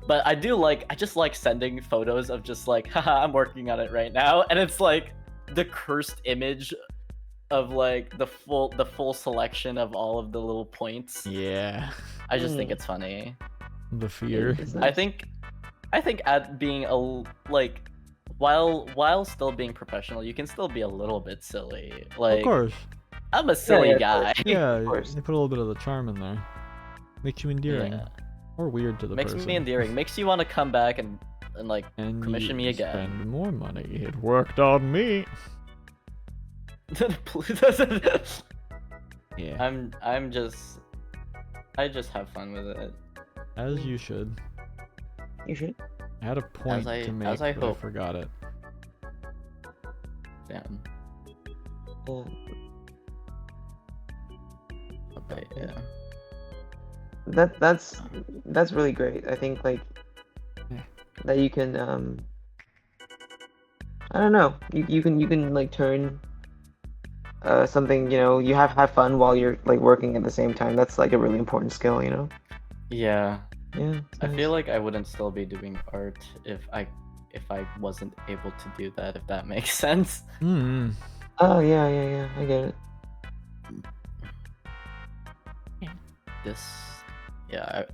But I just like sending photos of just like, haha, I'm working on it right now, and it's like the cursed image of like the full selection of all of the little points. Yeah. I just think it's funny. The fear. It's I nice. think at being like while still being professional, you can still be a little bit silly. Of Like course. I'm a silly yeah, of guy. Yeah, you course. put a little bit of the charm in there. Makes you endearing. Yeah. Or weird to the Makes person. me endearing. Makes you want to come back and like And commission you me again. spend more money. It worked on me. Yeah. I just have fun with it. As you should. You should. I had a point I- to make, as I but I hope. forgot it. Damn. Yeah. But yeah. That's really great. I think like Yeah. that you can I don't know. You can like turn something, you have fun while you're like working at the same time. That's like a really important skill, Yeah. Yeah. I feel like I wouldn't still be doing art if I wasn't able to do that, if that makes sense. Mm. Oh yeah, I get it.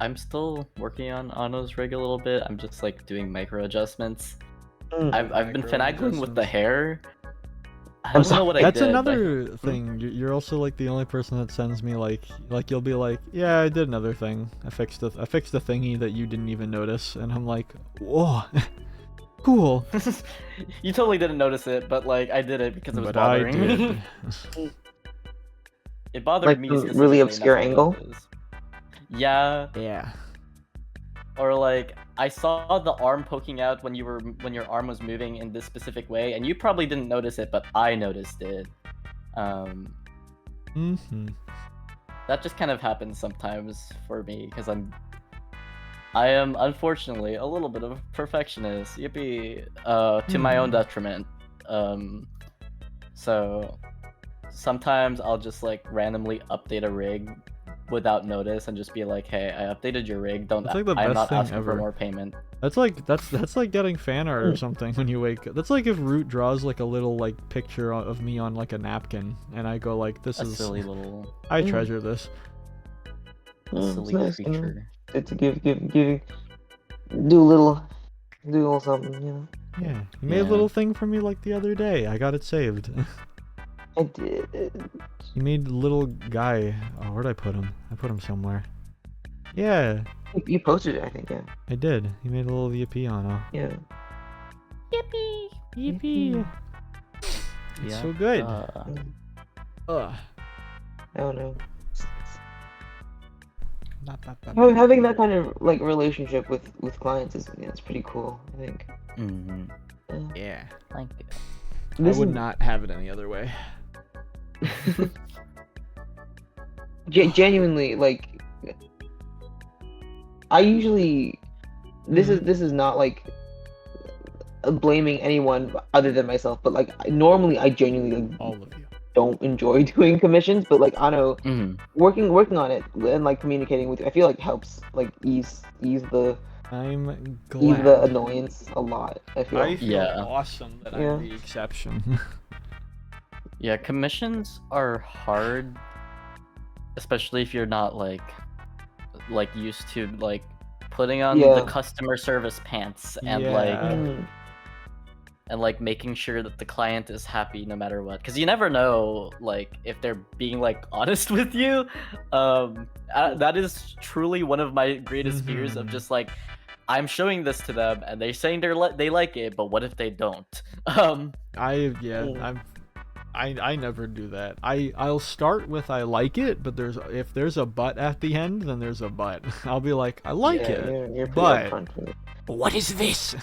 I'm still working on Anno's rig a little bit. I'm just like doing micro adjustments. Mm. I've been Micro finagling with the adjustments. hair. I I'm don't know sorry. what I That's did. another thing. You're also like the only person that sends me like you'll be like, yeah, I did another thing. I fixed the thingy that you didn't even notice, and I'm like, whoa, cool. You totally didn't notice it, but like I did it because it was But I bothering me. did. It bothered Like me the specifically. really and that's obscure what it angle? is. Yeah, Yeah. or like I saw the arm poking out when your arm was moving in this specific way, and you probably didn't notice it, but I noticed it. Mm-hmm. That just kind of happens sometimes for me because I am unfortunately a little bit of a perfectionist. Yippee! To my own detriment. So sometimes I'll just like randomly update a rig without notice and just be like, "Hey, I updated your rig. Don't. That's like the I'm best not thing asking for ever. more payment." That's like getting fan art or something when you wake up. That's like if Root draws like a little like picture of me on like a napkin, and I go like, "This A is silly little I treasure this." It's silly nice, creature. to give do a little something, Yeah, you made a Yeah. little thing for me like the other day. I got it saved. I did. You made a little guy. Oh, where'd I put him? I put him somewhere. Yeah, You posted it, I think, yeah. I did. You made a little yippee on him. Yeah. Yippee! Yippee! It's Yeah. so good. I don't know. Having that kind of like relationship with clients is it's pretty cool, I think. Yeah. Thank you. I would not have it any other way. Genuinely, like, I usually this is not like blaming anyone other than myself, but like normally I genuinely like, All of you. don't enjoy doing commissions, but like Anno Mhm. working on it and like communicating with you, I feel like helps like ease the I'm ease the glad. annoyance a lot. I feel. I feel Yeah. awesome that Yeah. I'm the exception. Yeah, commissions are hard, especially if you're not like used to like putting on Yeah. the customer service pants and Yeah. like making sure that the client is happy no matter what, because you never know like if they're being like honest with you. That is truly one of my greatest fears of Mhm. just like I'm showing this to them and they're saying they like it, but what if they don't? I never do that. I'll start with I like it, but if there's a but at the end, then there's a but. I'll be like, I like Yeah, it, you're pretty but upfront with it. what is this?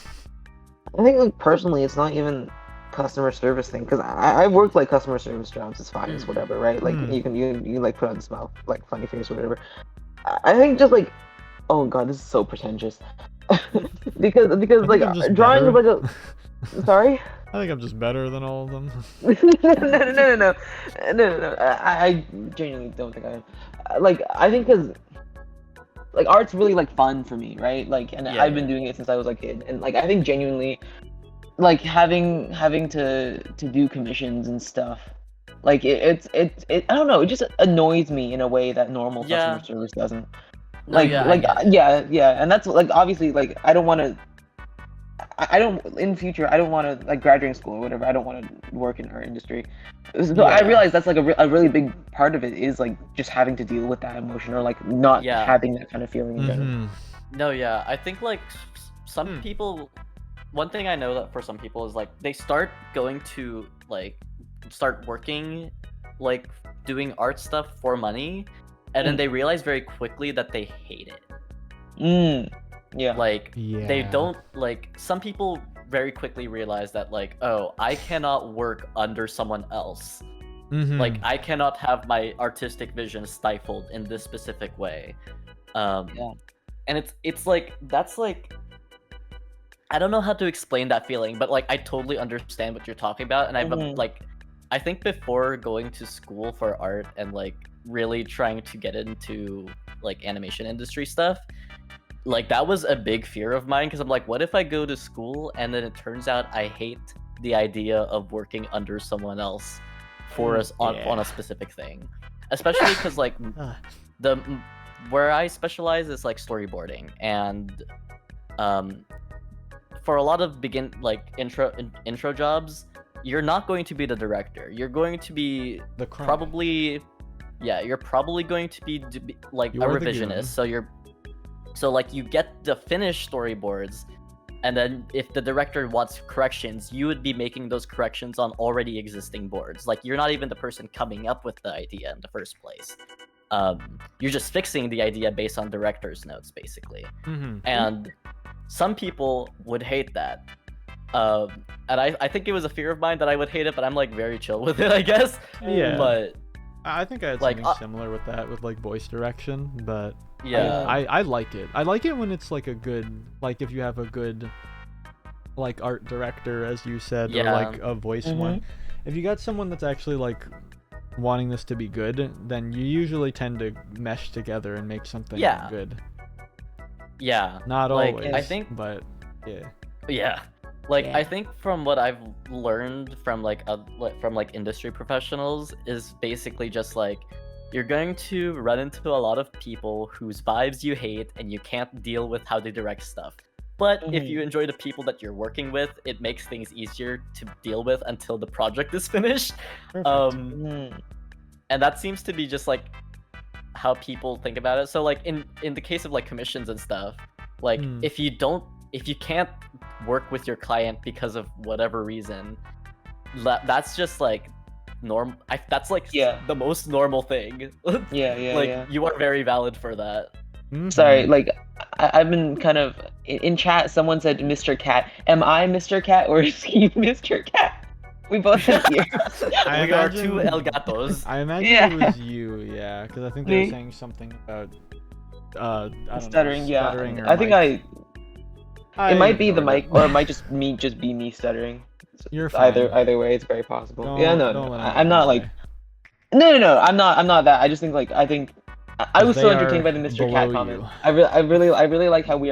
I think like personally, it's not even customer service thing because I've worked like customer service jobs. It's fine, it's whatever, right? Like Hmm. you can like put on the smile, like funny face or whatever. I think just like, oh god, this is so pretentious. because I think like I'm just drawing is like better. a sorry. I think I'm just better than all of them. No. I genuinely don't think I am. Like I think because like art's really like fun for me, right? Like, and Yeah, I've been doing it since I was a kid, and like I think genuinely, like having to do commissions and stuff, like it I don't know, it just annoys me in a way that normal Yeah. customer service doesn't. No, yeah, I get it. yeah, and that's like obviously like I don't want to. I don't in the future. I don't want to like graduating school or whatever. I don't want to work in our industry. So I Yeah. realize that's like a really big part of it is like just having to deal with that emotion or like not Yeah. having that kind of feeling in general. Mhm. No, yeah, I think like some Hmm. people. One thing I know that for some people is like they start going to like start working, like doing art stuff for money, and then Mm. they realize very quickly that they hate it. Yeah. Like they Yeah. don't like some people very quickly realize that like, oh, I cannot work under someone else. Mhm. Like I cannot have my artistic vision stifled in this specific way. Yeah. And it's like that's like I don't know how to explain that feeling, but like I totally understand what you're talking about, and I've Mhm. like I think before going to school for art and like really trying to get into like animation industry stuff, like that was a big fear of mine because I'm like, what if I go to school and then it turns out I hate the idea of working under someone else for us on Yeah. a specific thing, especially because like Ah. the where I specialize is like storyboarding, and for a lot of intro jobs, you're not going to be the director. You're going to be The crime. probably you're probably going to be like You a are the revisionist. goon. So like you get the finished storyboards, and then if the director wants corrections, you would be making those corrections on already existing boards. Like you're not even the person coming up with the idea in the first place. You're just fixing the idea based on director's notes, basically. Mhm. And some people would hate that. And I think it was a fear of mine that I would hate it, but I'm like very chill with it, I guess. Yeah. But I think I had like, something similar with that, with like voice direction, but yeah, I like it. I like it when it's like a good, like if you have a good, like art director, as you said, or Yeah. like a voice one. If you got someone that's actually like wanting this to be good, then you usually tend to mesh together and make something Yeah. good. yeah. Not Like, always, I think but yeah. Yeah. Like Yeah. I think from what I've learned from like industry professionals is basically just like you're going to run into a lot of people whose vibes you hate and you can't deal with how they direct stuff. But if you enjoy the people that you're working with, it makes things easier to deal with until the project is finished. Perfect. And that seems to be just like how people think about it. So like in the case of like commissions and stuff, like if you can't work with your client because of whatever reason, that's just like that's like the most normal thing. Yeah. You are very valid for that. Sorry, like I've been kind of in chat. Someone said Mr. Cat. Am I Mr. Cat or is he Mr. Cat? We both have ears. We are two El Gatos. I imagine it was you, yeah, because I think they were saying something about I don't Stuttering, know, stuttering or I think mic. it might be the ignored mic, it. or it might just be me stuttering. You're Either fine. way, it's very possible. Don't- Yeah, no, don't let 'em I'm get not in like the way. no, I'm not that. I just think like I was They so are entertained by the Mr. Cat below comment. you. I really like how we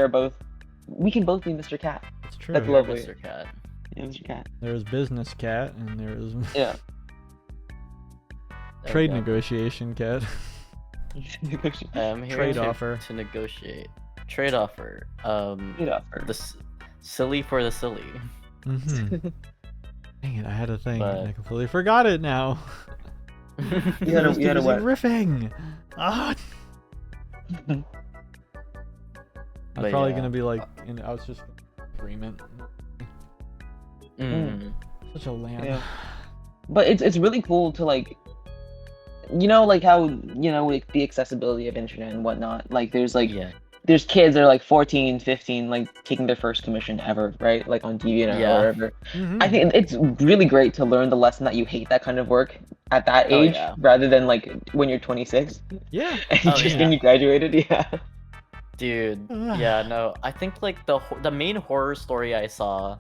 can both be Mr. Cat. It's true. That's You're lovely. Mr. Cat. Yeah, Mr. Cat. There's business cat and there's Yeah. trade El Gato. negotiation cat. I'm here Trade to, offer. to negotiate. Trade offer. Trade offer. Silly for the silly. Mm-hmm. Dang it, I had a thing and I But- completely forgot it now. You I had was a using what? riffing. Ah. I was But probably yeah. gonna be like, I was just agreement. Such a lamb. Yeah. But it's really cool to like, like how like the accessibility of internet and whatnot. Like there's like Yeah. there's kids that are like 14, 15, like taking their first commission ever, right? Like on DeviantArt Yeah. or wherever. Mhm. I think it's really great to learn the lesson that you hate that kind of work at that Oh, age, yeah. rather than like when you're 26 Yeah. and Oh, just yeah. when you graduated. Yeah. Dude, yeah, no. I think like the main horror story I saw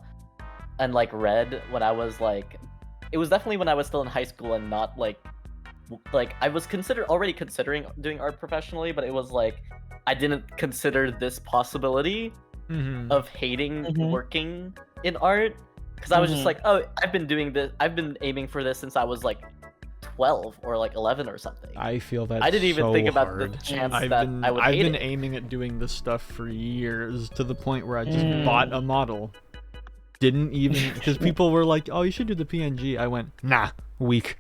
and like read when I was like, it was definitely when I was still in high school and not like I was already considering doing art professionally, but it was like I didn't consider this possibility Mm-hmm. of hating Mhm. working in art because I was just Mhm. like, oh, I've been doing this, I've been aiming for this since I was like 12 or like 11 or something. I feel that I didn't even so think about hard. the chance I've that been I would I've hate been it. aiming at doing this stuff for years to the point where I just bought a model. Didn't even because people were like, "Oh, you should do the PNG." I went, "Nah, weak."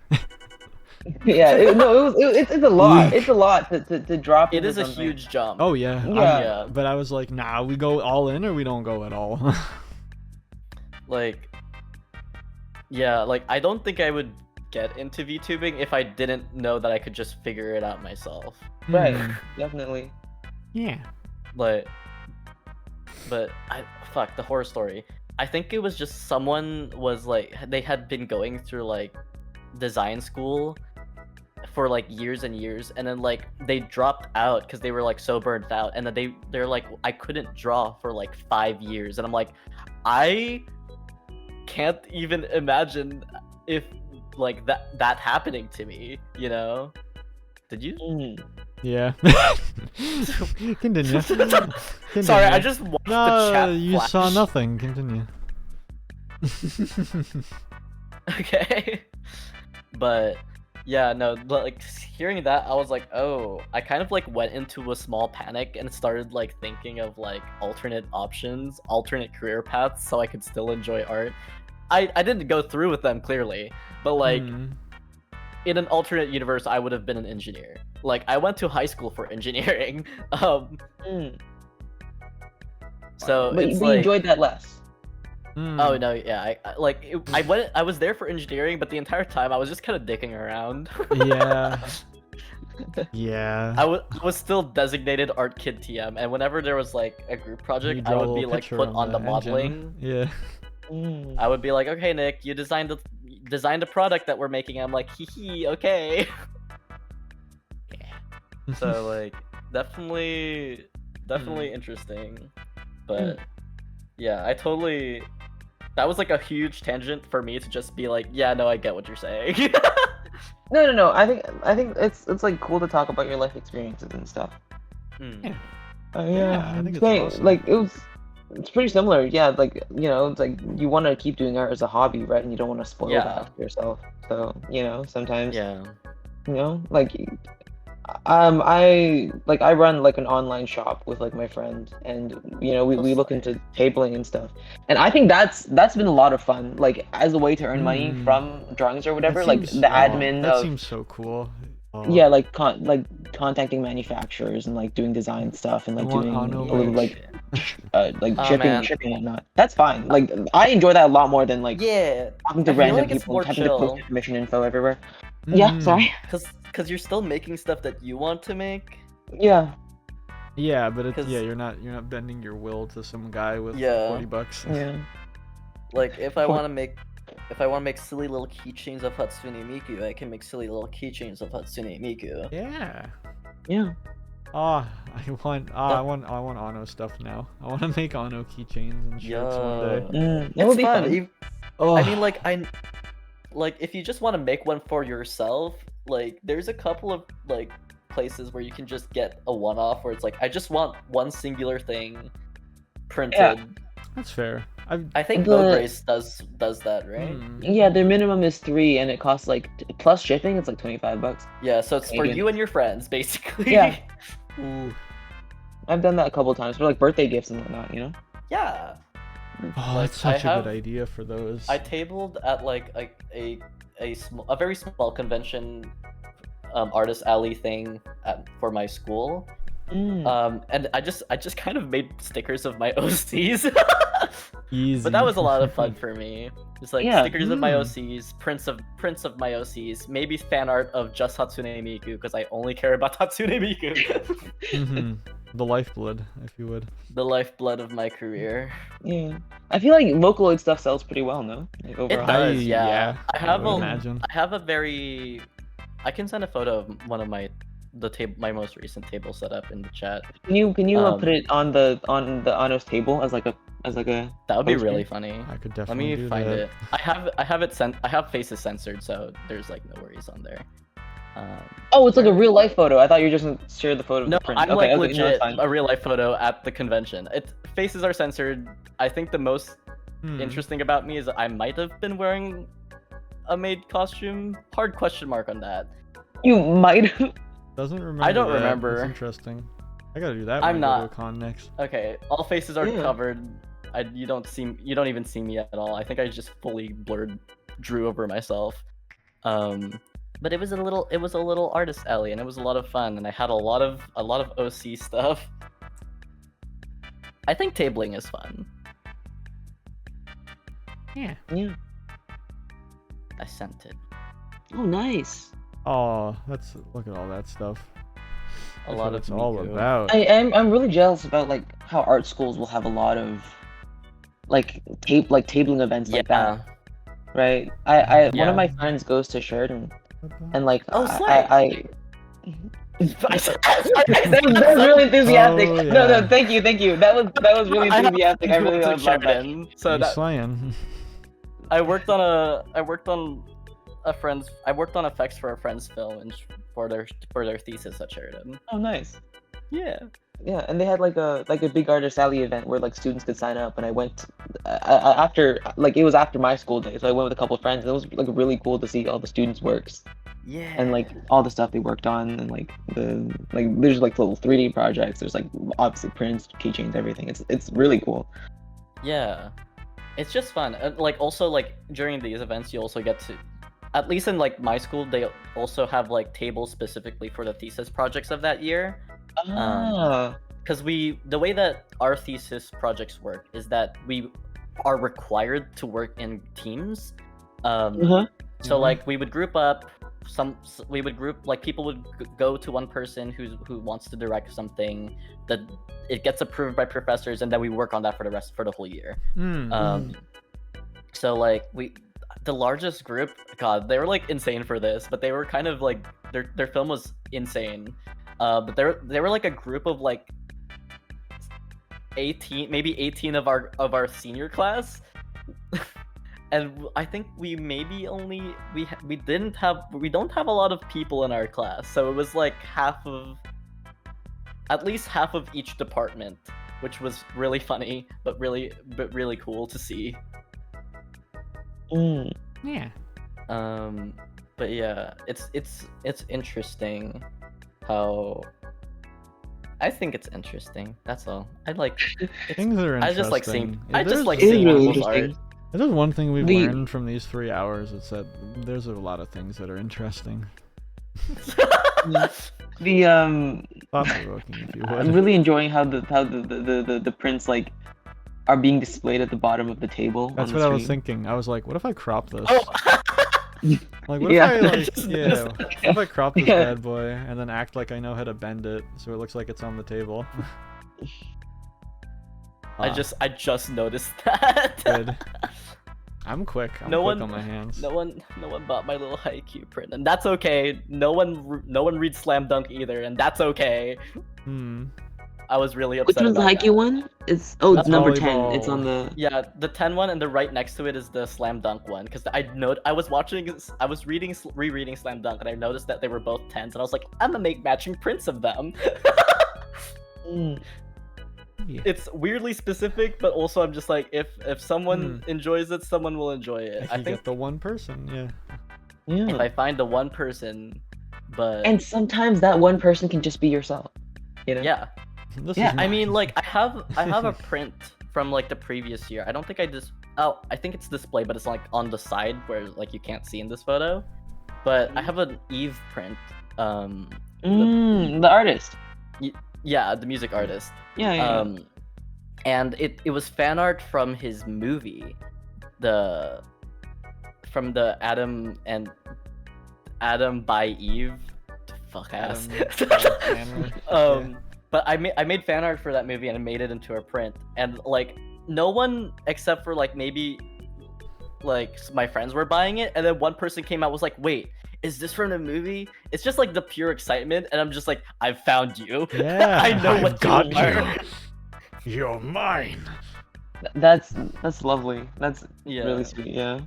Yeah, no, it's a lot. It's a lot to drop It into is a something. huge jump. Oh yeah, Yeah. but I was like, "Nah, we go all in or we don't go at all." Like, yeah, like I don't think I would get into VTubing if I didn't know that I could just figure it out myself. Right. Hmm. Definitely. Yeah. But fuck the horror story. I think it was just someone was like they had been going through like design school for like years and years, and then like they dropped out because they were like so burnt out, and then they're like, I couldn't draw for like 5 years, and I'm like, I can't even imagine if like that happening to me, you know? Did you? Yeah. Continue. Sorry, I just watched the chat you flash. saw nothing. Continue. Okay. But yeah, no, like hearing that, I was like, oh, I kind of like went into a small panic and started like thinking of like alternate options, alternate career paths so I could still enjoy art. I didn't go through with them clearly, but like in an alternate universe, I would have been an engineer. Like I went to high school for engineering. So But it's you like enjoyed that less. oh no, yeah, I was there for engineering, but the entire time I was just kind of dicking around. Yeah. Yeah. I was still designated art kid TM, and whenever there was like a group You project, I draw a would be little like picture put on the engine. modeling. Yeah. I would be like, okay, Nick, you designed a product that we're making. I'm like, hee hee, okay. So like, definitely interesting, but yeah, that was like a huge tangent for me to just be like, yeah, no, I get what you're saying. No. I think it's like cool to talk about your life experiences and stuff. Yeah, Yeah, I think it's great. awesome. Like it's pretty similar. Yeah, like it's like you want to keep doing art as a hobby, right? And you don't want to spoil Yeah. that for yourself. So sometimes Yeah. like I run like an online shop with like my friend, and we look into tabling and stuff, and I think that's been a lot of fun, like as a way to earn money from drawings or whatever, like the admin that of seems so cool. yeah, like contacting manufacturers and like doing design stuff and like want doing Anno a little merch. like Oh, shipping man. and whatnot. That's fine. Like I enjoy that a lot more than like Yeah. talking to I feel random like it's people more and having to chill. post commission info everywhere. Yeah, sorry. Cause you're still making stuff that you want to make. Yeah. Yeah, but it's 'Cause- you're not bending your will to some guy with Yeah. $40. Yeah. Like if I want to make silly little keychains of Hatsune Miku, I can make silly little keychains of Hatsune Miku. Yeah. Yeah. I want Anno stuff now. I want to make Anno keychains and shirts one day. That would It's be fun. fun. Oh, I mean, like if you just want to make one for yourself, like there's a couple of like places where you can just get a one-off where it's like I just want one singular thing printed. that's fair. I think The- Mode Race does that, right? Yeah, their minimum is 3, and it costs like plus shipping. It's like $25. Yeah, so it's for Canadian. you and your friends, basically. Yeah. Ooh. I've done that a couple times for like birthday gifts and whatnot. Yeah. Oh, Like, that's such I a good have- idea for those. I tabled at like a very small convention, artist alley thing for my school. And I just kind of made stickers of my OCs. Easy. But that was a lot of fun for me. Just like Yeah. stickers of my OCs, prints of my OCs, maybe fan art of just Hatsune Miku because I only care about Hatsune Miku. Mhm. The lifeblood, if you would. The lifeblood of my career. Yeah. I feel like Vocaloid stuff sells pretty well, no? Like, It overall. does, yeah. I have would a imagine. I have a very I can send a photo of one of my most recent table setup in the chat. Can you Um, put it on the Anno's table as like a That would be poster? really funny. I could Let definitely me do find that. it. I have faces censored, so there's like no worries on there. Oh, it's like a real life photo. I thought you were just gonna share the photo of No, the print. I'm Okay, like no, legit it's fine. a real life photo at the convention. Faces are censored. I think the most interesting about me is I might have been wearing a maid costume? Hard question mark on that. You might have. Doesn't remember. I don't that. remember. That's interesting. I gotta do that when I'm I go to a not. con next. Okay, all faces are Yeah. covered. You don't even see me at all. I think I just fully drew over myself. But it was a little artist alley, and it was a lot of fun, and I had a lot of OC stuff. I think tabling is fun. Yeah. Yeah. I sent it. Oh, nice. Oh, look at all that stuff. A That's lot what of it's all Miku. about. I'm really jealous about like how art schools will have a lot of like tabling events like that, right? One Yeah. of my friends goes to Sheridan, and like Oh, I that was really enthusiastic. Oh, No, yeah. thank you. That was really enthusiastic. I really love that. So You that slaying. I worked on effects for a friend's film and for their thesis at Sheridan. Oh, nice. Yeah. Yeah, and they had like a big artist alley event where like students could sign up, and I went after like it was after my school day, so I went with a couple of friends. And it was like really cool to see all the students' works Yeah. and like all the stuff they worked on, and like there's like little 3D projects. There's like obviously prints, keychains, everything. It's really cool. Yeah. It's just fun. Like also like during these events you also get to, at least in like my school, they also have like tables specifically for the thesis projects of that year. Because the way that our thesis projects work is that we are required to work in teams. So like we would group up. People would go to one person who wants to direct something, that it gets approved by professors, and then we work on that for the whole year. So like the largest group, God, they were like insane for this, but they were kind of like their film was insane. But they were like a group of like 18 of our senior class. And I think we maybe only we don't have a lot of people in our class, so it was like at least half of each department, which was really funny, but really cool to see. Yeah. But yeah, it's interesting how. I think it's interesting. That's all. Things are interesting. I just like seeing. I There's- just like It is seeing really people's art. interesting. If there's one thing we've The- learned from these 3 hours, it's that there's a lot of things that are interesting. The Thought-provoking, if you would. I'm really enjoying how the prints like are being displayed at the bottom of the table. That's on the what I was screen. thinking. I was like, what if I crop this? Oh. Like, what Yeah. if I Just what if I crop this Yeah. bad boy and then act like I know how to bend it so it looks like it's on the table? I just noticed that. Good. I'm quick. I'm No quick one- on my hands. No one bought my little Haikyuu print, and that's okay. No one reads Slam Dunk either, and that's okay. I was really Which upset one's the about Haikyuu that. one? It's number 10. Volleyball. It's on the. Yeah, the 10 one, and the right next to it is the Slam Dunk one. Because I was rereading Slam Dunk, and I noticed that they were both 10s, and I was like, I'm gonna make matching prints of them. It's weirdly specific, but also I'm just like, if someone enjoys it, someone will enjoy it. If I you think get the one person, yeah. if Yeah. I find the one person, but And sometimes that one person can just be yourself. You know. yeah. This Yeah, is I mean, nice. like, I have a print from like the previous year. I don't think I think it's displayed, but it's like on the side where like you can't see in this photo. But I have an Eve print. The artist. Yeah, the music artist. Yeah. And it was fan art from his movie, from the Adam by Eve. Fuck ass. But I made fan art for that movie and I made it into a print, and like no one except for like maybe like my friends were buying it, and then one person came out was like, wait, is this from the movie? It's just like the pure excitement, and I'm just like, I've found you. Yeah, I know I've what got you are. You're mine. That's lovely. That's Yeah, really sweet. Yeah.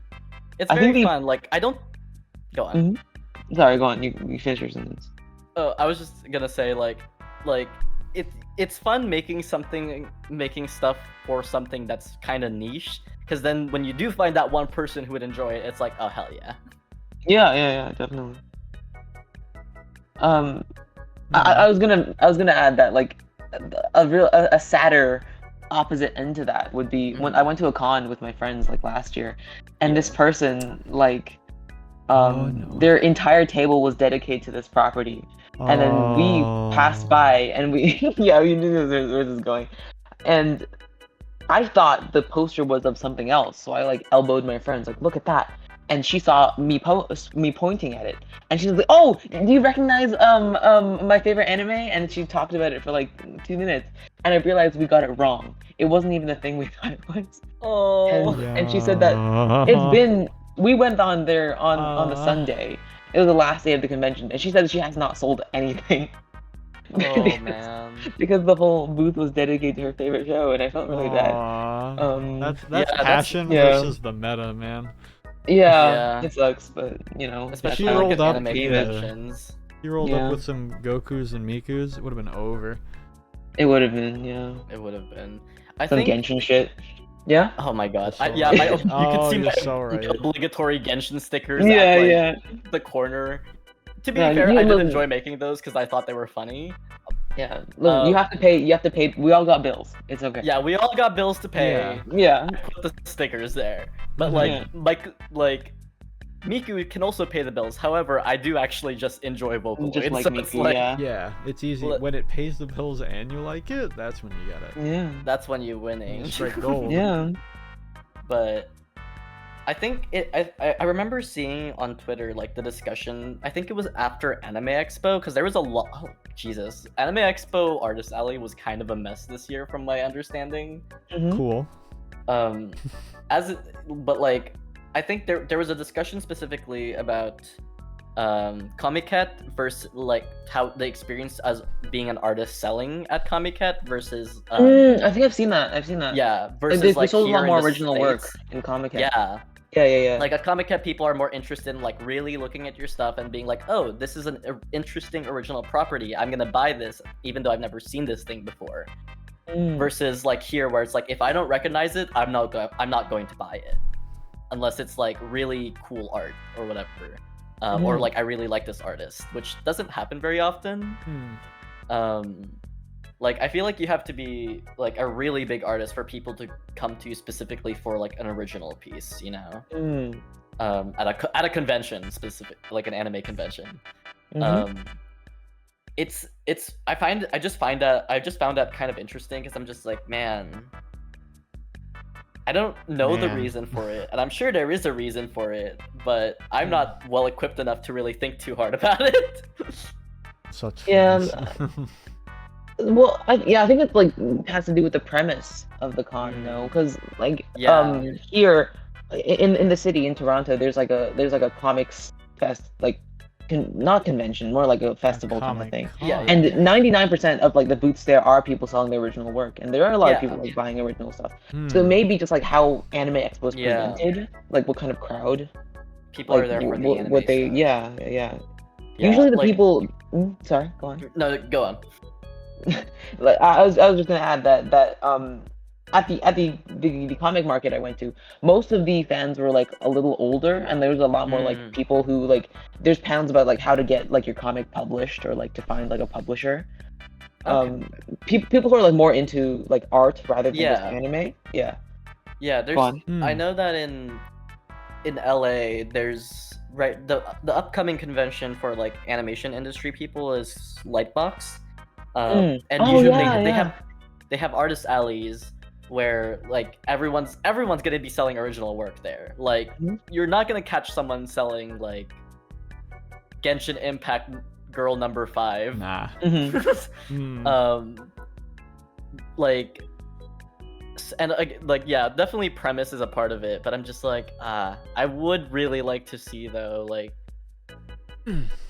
it's I very think fun. Like I don't go on. Sorry, go on. You finish your sentence. Oh, I was just gonna say like it's fun making stuff for something that's kind of niche, because then when you do find that one person who would enjoy it, it's like, oh hell yeah. Yeah, definitely. I was gonna add that like a sadder opposite end to that would be when I went to a con with my friends like last year, and this person like their entire table was dedicated to this property, and then we passed by and we yeah, we knew where this was going, and I thought the poster was of something else, so I like elbowed my friends like, look at that. And she saw me pointing at it, and she was like, "Oh, do you recognize my favorite anime?" And she talked about it for like 2 minutes, and I realized we got it wrong. It wasn't even the thing we thought it was. Oh. And she said that we went on there on the Sunday. It was the last day of the convention, and she said she has not sold anything. Oh man. Because the whole booth was dedicated to her favorite show, and I felt really bad. That's passion versus the meta, man. Yeah, it sucks, but you know, especially she rolled up anime conventions. He rolled up with some Gokus and Mikus, it would have been over. It would have been, yeah. It would have been. Some Genshin shit. Yeah. Oh my god. So you could see my right. obligatory Genshin stickers. Yeah, the corner. To be fair, I did enjoy making those because I thought they were funny. Yeah, look, you have to pay. You have to pay. We all got bills. It's okay. Yeah, we all got bills to pay. Yeah. I put the stickers there, but like Miku can also pay the bills. However, I do actually just enjoy Vocaloid. Just like so Miku, yeah, it's easy. When it pays the bills and you like it, that's when you get it. Yeah. That's when you're winning. Straight gold. Yeah. But I think I remember seeing on Twitter like the discussion. I think it was after Anime Expo because there was a lot. Oh Jesus! Anime Expo Artist Alley was kind of a mess this year, from my understanding. Cool. But like, I think there was a discussion specifically about Comiket versus like how the experience as being an artist selling at Comiket versus. I think I've seen that. Yeah, versus they sold a lot more original States. work in Comiket. Yeah. Yeah. Like at Comiket, people are more interested in like really looking at your stuff and being like, "Oh, this is an interesting original property. I'm gonna buy this, even though I've never seen this thing before." Versus like here, where it's like, if I don't recognize it, I'm not going to buy it, unless it's like really cool art or whatever, or like I really like this artist, which doesn't happen very often. Like I feel like you have to be like a really big artist for people to come to you specifically for like an original piece, you know. At a convention, specific like an anime convention. It's I just found that kind of interesting because I'm just like, man, I don't know the reason for it, and I'm sure there is a reason for it, but I'm not well equipped enough to really think too hard about it. Well, I think it's like has to do with the premise of the con, though, because like here in the city in Toronto, there's like a comics fest, like not convention, more like a festival kind of thing. And 99% of like the booths there are people selling their original work, and there are a lot of people like buying original stuff. So maybe just like how Anime Expo is presented, like what kind of crowd people are there for the anime what they stuff. Usually the people. Sorry, go on. No, go on. Like I was just gonna add that at the comic market I went to, most of the fans were like a little older, and there was a lot more like people who like there's panels about like how to get like your comic published or like to find like a publisher. People who are like more into like art rather than just anime. Yeah, there's I know that in LA there's the upcoming convention for like animation industry people is Lightbox. And usually they have artist alleys where like everyone's gonna be selling original work there. Like you're not gonna catch someone selling like Genshin Impact Girl Number 5. Nah. Like, and like yeah, definitely premise is a part of it, but I'm just like I would really like to see though like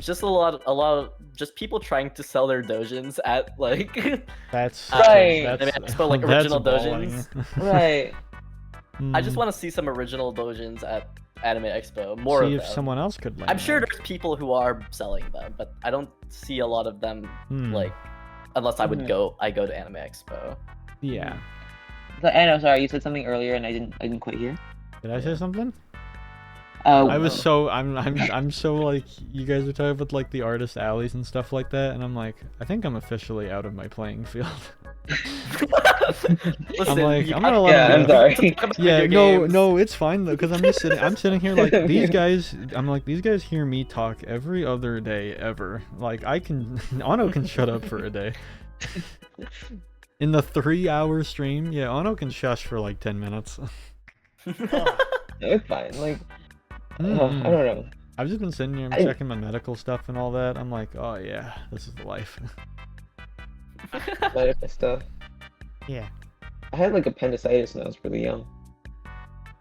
just a lot of just people trying to sell their doujins at like that's right. Expo, like original doujins. Right. I just want to see some original doujins at Anime Expo. More see of if them. Someone else could. I'm sure there's people who are selling them, but I don't see a lot of them like unless I would Mhm. go to Anime Expo. Yeah. So Anno, sorry, you said something earlier and I didn't quite hear. Did I say something? Oh, I was no. so I'm so like you guys were talking about like the artist alleys and stuff like that, and I'm like I think I'm officially out of my playing field. Listen, like, you I'm got- gonna let Yeah, him I'm go. sorry. talk about Yeah, video no, games. no, it's fine though, because I'm sitting here like these guys. I'm like these guys hear me talk every other day ever. Like I can, Anno can shut up for a day. In the 3-hour stream, yeah, Anno can shush for like 10 minutes. It's fine. Like, I Mhm. don't know. I've just been sitting here I- checking my medical stuff and all that. I'm like, oh yeah, this is the life. Medical stuff. Yeah. I had like appendicitis when I was really young.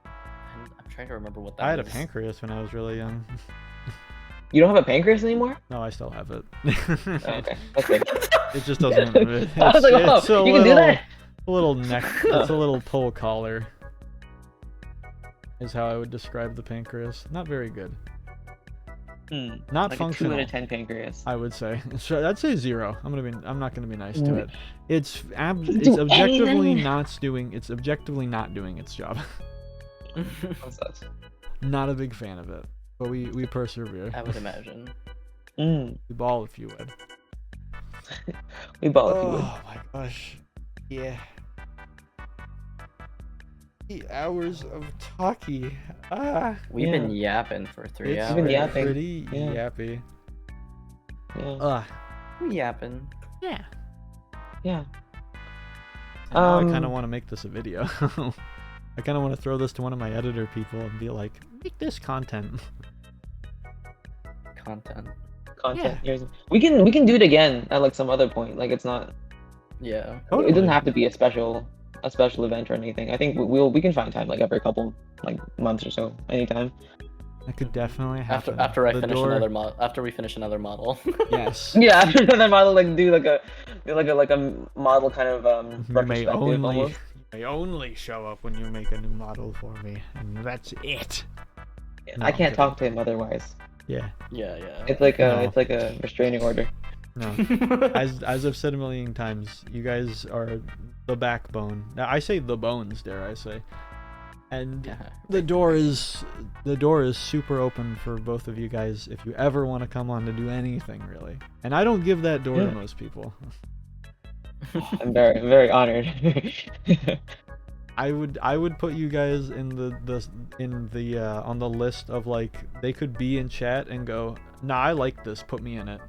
I'm trying to remember what that I had a is. pancreas when I was really young. You don't have a pancreas anymore? No, I still have it. Oh, okay, that's good. It just doesn't. It's, I was like, oh, it's a you little, can do that? a little neck. It's a little pull collar. Is how I would describe the pancreas. Not very good. Not Like functional. a 2 out of 10 pancreas. I would say. So I'd say 0. I'm not gonna be nice to it. It's Do objectively anything. It's objectively not doing its job. That sucks. Not a big fan of it, but we persevere. I would imagine. Mm. We ball if you would. We ball if you would. Oh my gosh. Yeah. 8 hours of talkie. Ah. We've Yeah. been yapping for 3 It's hours. been yapping. pretty Yeah. yappy. Yeah. We yapping. Yeah. Yeah. Now I kind of want to make this a video. I kind of want to throw this to one of my editor people and be like, make this content. Content. Content. We can do it again at like some other point. Like it's not. Yeah. It Totally. doesn't have to be a special event or anything. I think we can find time like every couple like months or so, anytime. That could definitely happen. After we finish The door- another model. Yes. Yeah, after another model, like do like a model kind of You may retrospective almost. you may only show up when you make a new model for me, and that's it. Yeah, No, I I'm can't kidding. talk to him otherwise. Yeah. Yeah. It's like No. a restraining order. No. As I've said a million times, you guys are the backbone. Now, I say the bones, dare I say. And Yeah. the door is super open for both of you guys if you ever want to come on to do anything really. And I don't give that door Yeah. to most people. I'm very honored. I would put you guys in the on the list of like they could be in chat and go, nah, I like this, put me in it.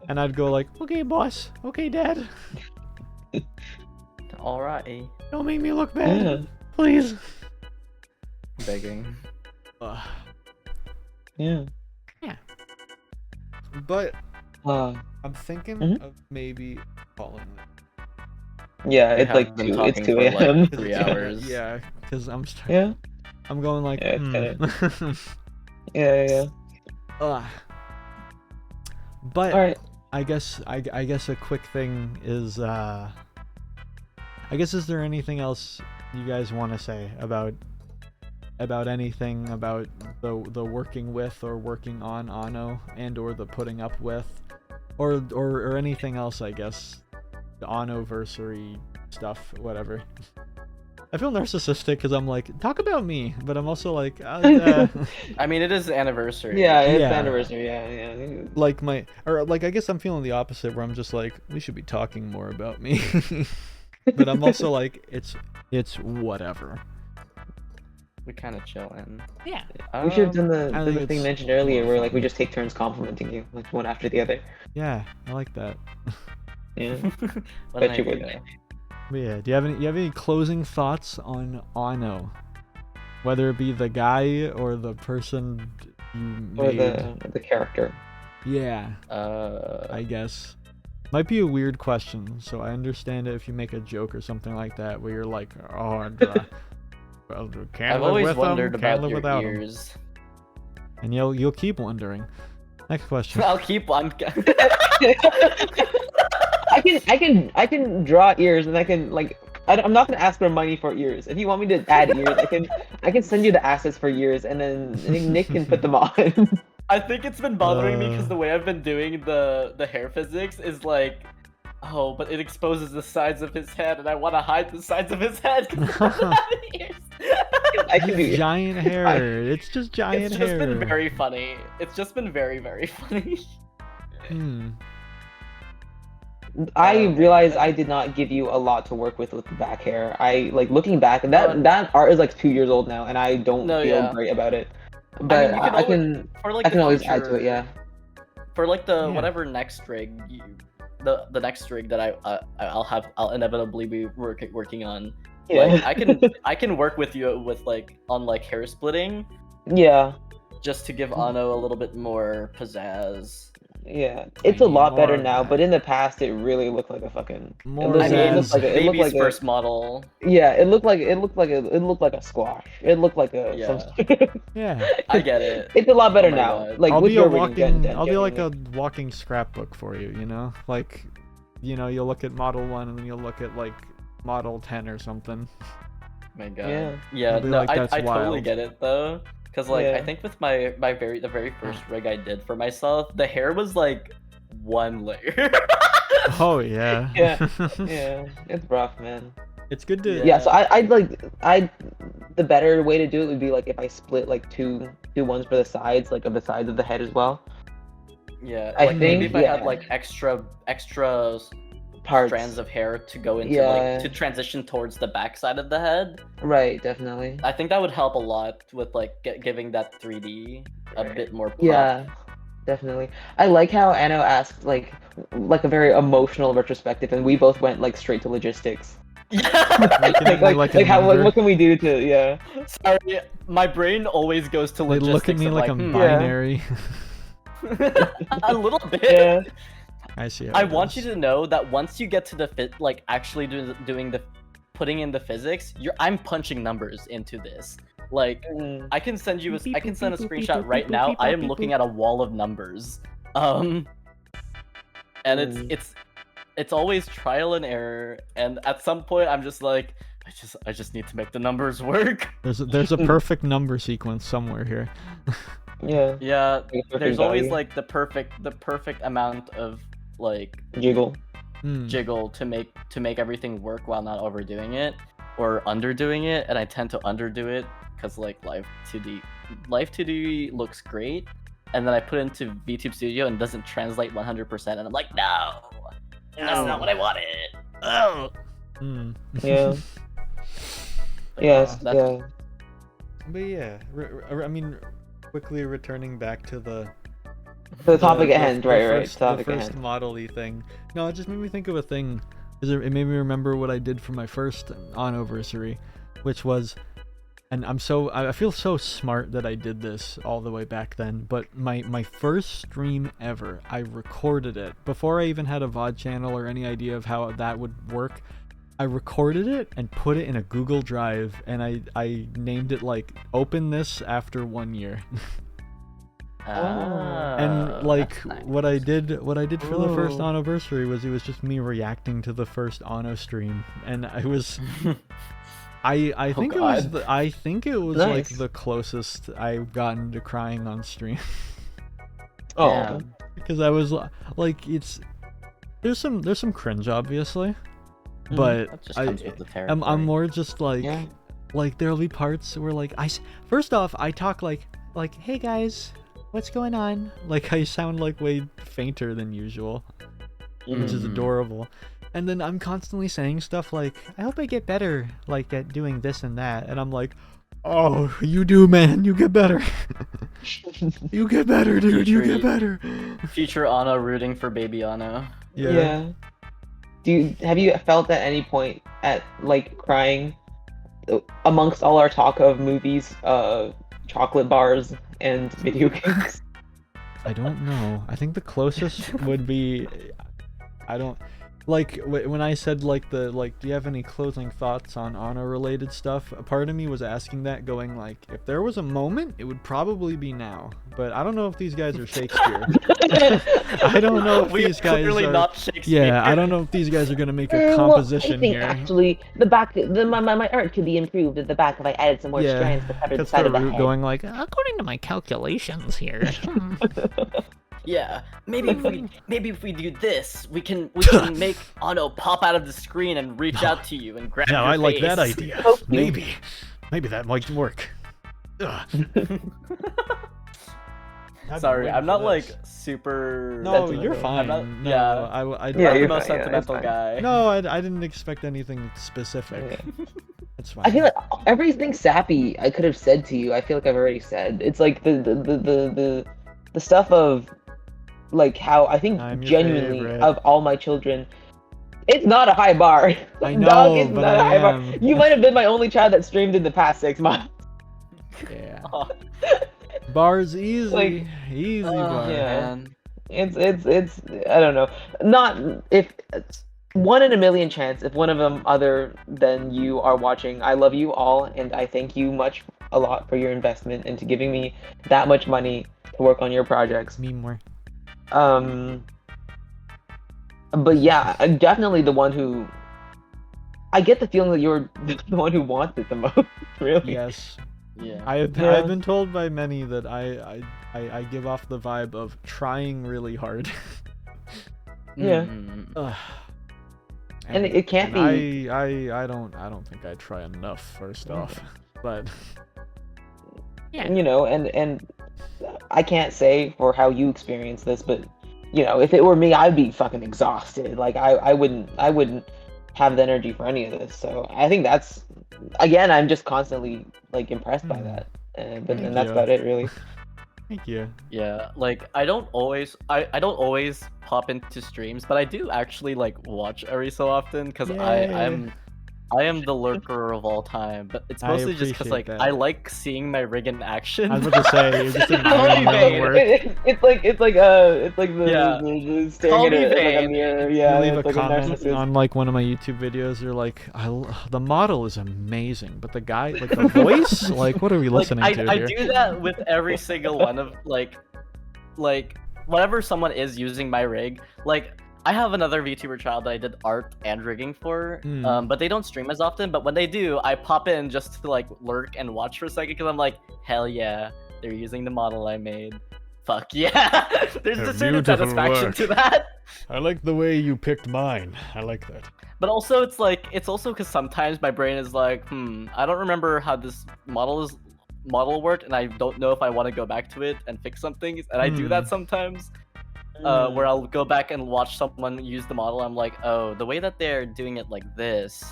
And I'd go like, okay boss, okay dad, Alright. don't make me look bad, Yeah. please. Begging. Ugh. Yeah. But Uh, I'm thinking Mhm. of maybe calling it. yeah, We it's have like been 2 talking for for, like, a.m. 3 hours. Yeah, because I'm starting. Yeah. I'm going like, Yeah, it's hmm. Yeah. Ugh. But All right. I guess a quick thing is I guess is there anything else you guys want to say about anything about the working with or working on Anno and or the putting up with or anything else, I guess, the Annoversary stuff, whatever. I feel narcissistic because I'm like, talk about me, but I'm also like, I mean, it is the anniversary. Yeah, it's Yeah. the anniversary. Yeah. like I guess I'm feeling the opposite where I'm just like, we should be talking more about me. But I'm also like, it's whatever. We kind of chillin'. Yeah. We should have done I the think thing it's mentioned earlier more where like we fun. just take turns complimenting you, like one after the other. Yeah, I like that. Yeah. What an Bet you would. idea. But yeah, do you have any closing thoughts on Anno? Whether it be the guy or the person you Or made. the character. Yeah, I guess. Might be a weird question, so I understand it if you make a joke or something like that where you're like, oh, well, can't I've live always with wondered them, can't about live your without 'em. ears. And you'll keep wondering. Next question. I'll keep on. I can draw ears and I can like I'm not gonna ask for money for ears. If you want me to add ears, I can send you the assets for ears and then Nick can put them on. I think it's been bothering me because the way I've been doing the hair physics is like, oh, but it exposes the sides of his head, and I want to hide the sides of his head. I can do giant hair. It's just giant It's hair. just been very funny. It's just been very, very funny. I realized I did not give you a lot to work with the back hair. I like looking back, that art is like 2 years old now, and I don't feel great about it. But I can always add to it. Yeah. For like the whatever next rig, the next rig that I'll inevitably be working on. Yeah. Like, I can work with you with like on like hair splitting. Yeah. Just to give Anno a little bit more pizzazz. Yeah, it's a lot better now, but in the past it really looked like a fucking. It looked like first model. Yeah, it looked like a squash. It looked like a. Yeah, I get it. It's a lot better now. God. Like I'll with be your I'll be like a walking scrapbook for you. You know, like, you know, you'll look at model 1 and then you'll look at like model 10 or something. My God. Yeah. No, like, I totally get it though. Because like I think with the very first rig I did for myself, the hair was like one layer. Oh yeah. Yeah, it's rough, man. It's good to. Yeah, so the better way to do it would be like if I split like two ones for the sides, like of the sides of the head as well. Yeah, I think maybe if I had like extra parts, strands of hair to go into like to transition towards the back side of the head. Right, definitely. I think that would help a lot with like giving that 3D a bit more pop. Yeah, definitely. I like how Anno asked like a very emotional retrospective, and we both went like straight to logistics. What can we do to Sorry, my brain always goes to logistics. They look at me like I'm binary. A little bit. Yeah. I see. I want you to know that once you get to the actually doing the putting in the physics, I'm punching numbers into this. Like I can send you I can send a screenshot right now. I am looking at a wall of numbers. And it's always trial and error, and at some point I'm just like I just need to make the numbers work. There's a perfect number sequence somewhere here. Yeah. There's always like the perfect amount of like jiggle to make everything work while not overdoing it or underdoing it, and I tend to underdo it because like Live 2D looks great, and then I put it into VTube Studio and it doesn't translate 100%, and I'm like, no, that's not what I wanted. Oh. Yeah. Yes. Yeah. But yeah, I mean, quickly returning back to the topic at hand, right? The first model-y thing. No, it just made me think of a thing. It made me remember what I did for my first Annoversary, which was, and I feel so smart that I did this all the way back then, but my first stream ever, I recorded it. Before I even had a VOD channel or any idea of how that would work, I recorded it and put it in a Google Drive, and I named it like, open this after 1 year. And like nice. what I did for the first Annoversary was it was just me reacting to the first Anno stream, and I was I think it was nice. like the closest I've gotten to crying on stream. Because I was like, there's some cringe obviously, but that just comes with the territory. I'm more just like there'll be parts where like first off I talk like hey guys, what's going on? Like I sound like way fainter than usual, which is adorable. And then I'm constantly saying stuff like, I hope I get better, like at doing this and that. And I'm like, oh, you do, man. You get better. You get better, dude. You get better. Future Anno rooting for baby Anno. Yeah. Have you felt at any point at like crying amongst all our talk of movies, chocolate bars, and video games? I don't know. I think the closest would be, like when I said like do you have any closing thoughts on Anno related stuff? A part of me was asking that, going like, if there was a moment, it would probably be now. But I don't know if these guys are Shakespeare. I don't know if these guys clearly are. not Shakespeare. Yeah, I don't know if these guys are gonna make a Well, composition I think here. actually my art could be improved at the back if I added some more strands to cover the That's side the of the root head. going like, According to my calculations here. Yeah, maybe if we do this, we can make Anno pop out of the screen and reach out to you and grab no, your I like that face. idea. Maybe. Maybe that might work. Ugh. I've been Sorry, waiting I'm for not this. like super. No, That's you're okay. fine. I'm not- No, yeah. I Yeah, I'm the you're most fine, yeah, sentimental that's guy. No, I didn't expect anything specific. It's fine. I feel like everything sappy I could have said to you, I feel like I've already said. It's like the stuff of like how I think I'm your genuinely favorite. of all my children, it's not a high bar. I Dog, know, it's but not a I high bar. am. You might have been my only child that streamed in the past 6 months. Yeah. Oh, Bars easy. Like, easy oh, bar. yeah. man. It's I don't know. Not if it's 1 in a million chance if one of them other than you are watching. I love you all and I thank you a lot for your investment into giving me that much money to work on your projects. Me more. But yeah, I'm definitely the one who I get the feeling that you're the one who wants it the most, really. Yes. Yeah. I've Yeah. been told by many that I give off the vibe of trying really hard. Yeah. Mm. Ugh. And it can't be- I don't think I try enough, first off. But You know, and I can't say for how you experience this, but you know, if it were me, I'd be fucking exhausted. Like I wouldn't have the energy for any of this. So I think that's, again, I'm just constantly like impressed by that. But Thank then that's you. about it, really. thank you. Yeah, like I don't always pop into streams, but I do actually like watch every so often because Yay. I am the lurker of all time, but it's I mostly just because appreciate like that. I like seeing my rig in action. I was about to say, you're just Call me admiring my vain. own work. It's like the, Yeah. the Call staring at me it like a vain. mirror. Yeah, You leave it's a like a comment narcissist. on like one of my YouTube videos. You're like, the model is amazing, but the guy, like the voice, like what are we listening like, to I here? do that with every single one of like whenever someone is using my rig. Like I have another VTuber child that I did art and rigging for, but they don't stream as often. But when they do, I pop in just to like lurk and watch for a second because I'm like, hell yeah, they're using the model I made. Fuck yeah! There's a certain beautiful satisfaction work. to that. I like the way you picked mine. I like that. But also, it's also because sometimes my brain is like, I don't remember how this model worked, and I don't know if I want to go back to it and fix some things, and I do that sometimes. Where I'll go back and watch someone use the model. I'm like, oh, the way that they're doing it like this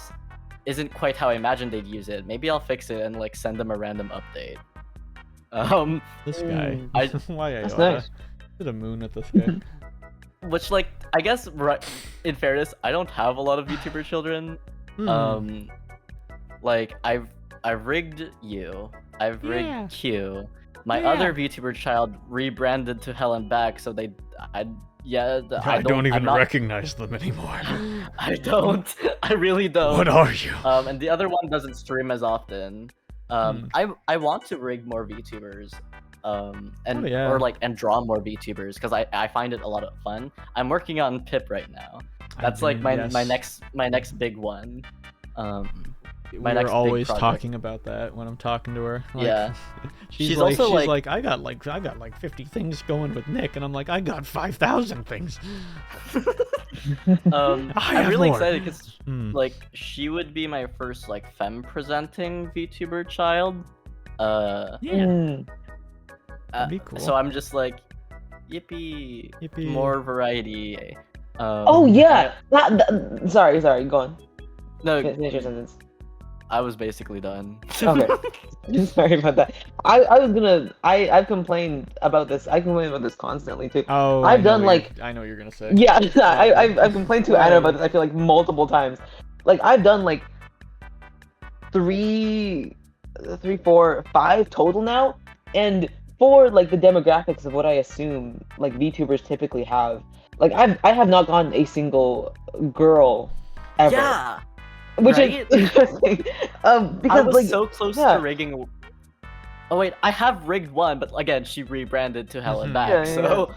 isn't quite how I imagined they'd use it. Maybe I'll fix it and like send them a random update. This guy. Why That's Iota? nice. Did a moon at this guy. Which, like, I guess, right, in fairness, I don't have a lot of VTuber children. Like, I've rigged you. I've rigged Q. My other VTuber child rebranded to Hell and Back, so I don't even I'm not- recognize them anymore. I don't. I really don't. What are you? And the other one doesn't stream as often. I want to rig more VTubers. And yeah. or like and draw more VTubers because I find it a lot of fun. I'm working on Pip right now. That's like my next big one. My next We're big always project. talking about that when I'm talking to her. Like, Yeah. she's also like, I got like 50 things going with Nick, and I'm like, I got 5,000 things. I'm have really more. excited because like she would be my first like femme presenting VTuber child. Mm. That'd be cool. So I'm just like, yippee, Yippee. more variety. Oh yeah. Sorry, go on. No, Finish your sentence. I was basically done. Okay. Sorry about that. I've complained about this. I complain about this constantly too. Oh, I've I know done what like I know what you're gonna say. yeah. I've complained to Anna about this. I feel like multiple times. Like I've done like 3, 4, 5 total now, and for like the demographics of what I assume like VTubers typically have, Like I have not gotten a single girl ever, Yeah, which right? is interesting. I Because was like so close yeah. to rigging. Oh wait, I have rigged one, but again, she rebranded to Hell and Back. Yeah, So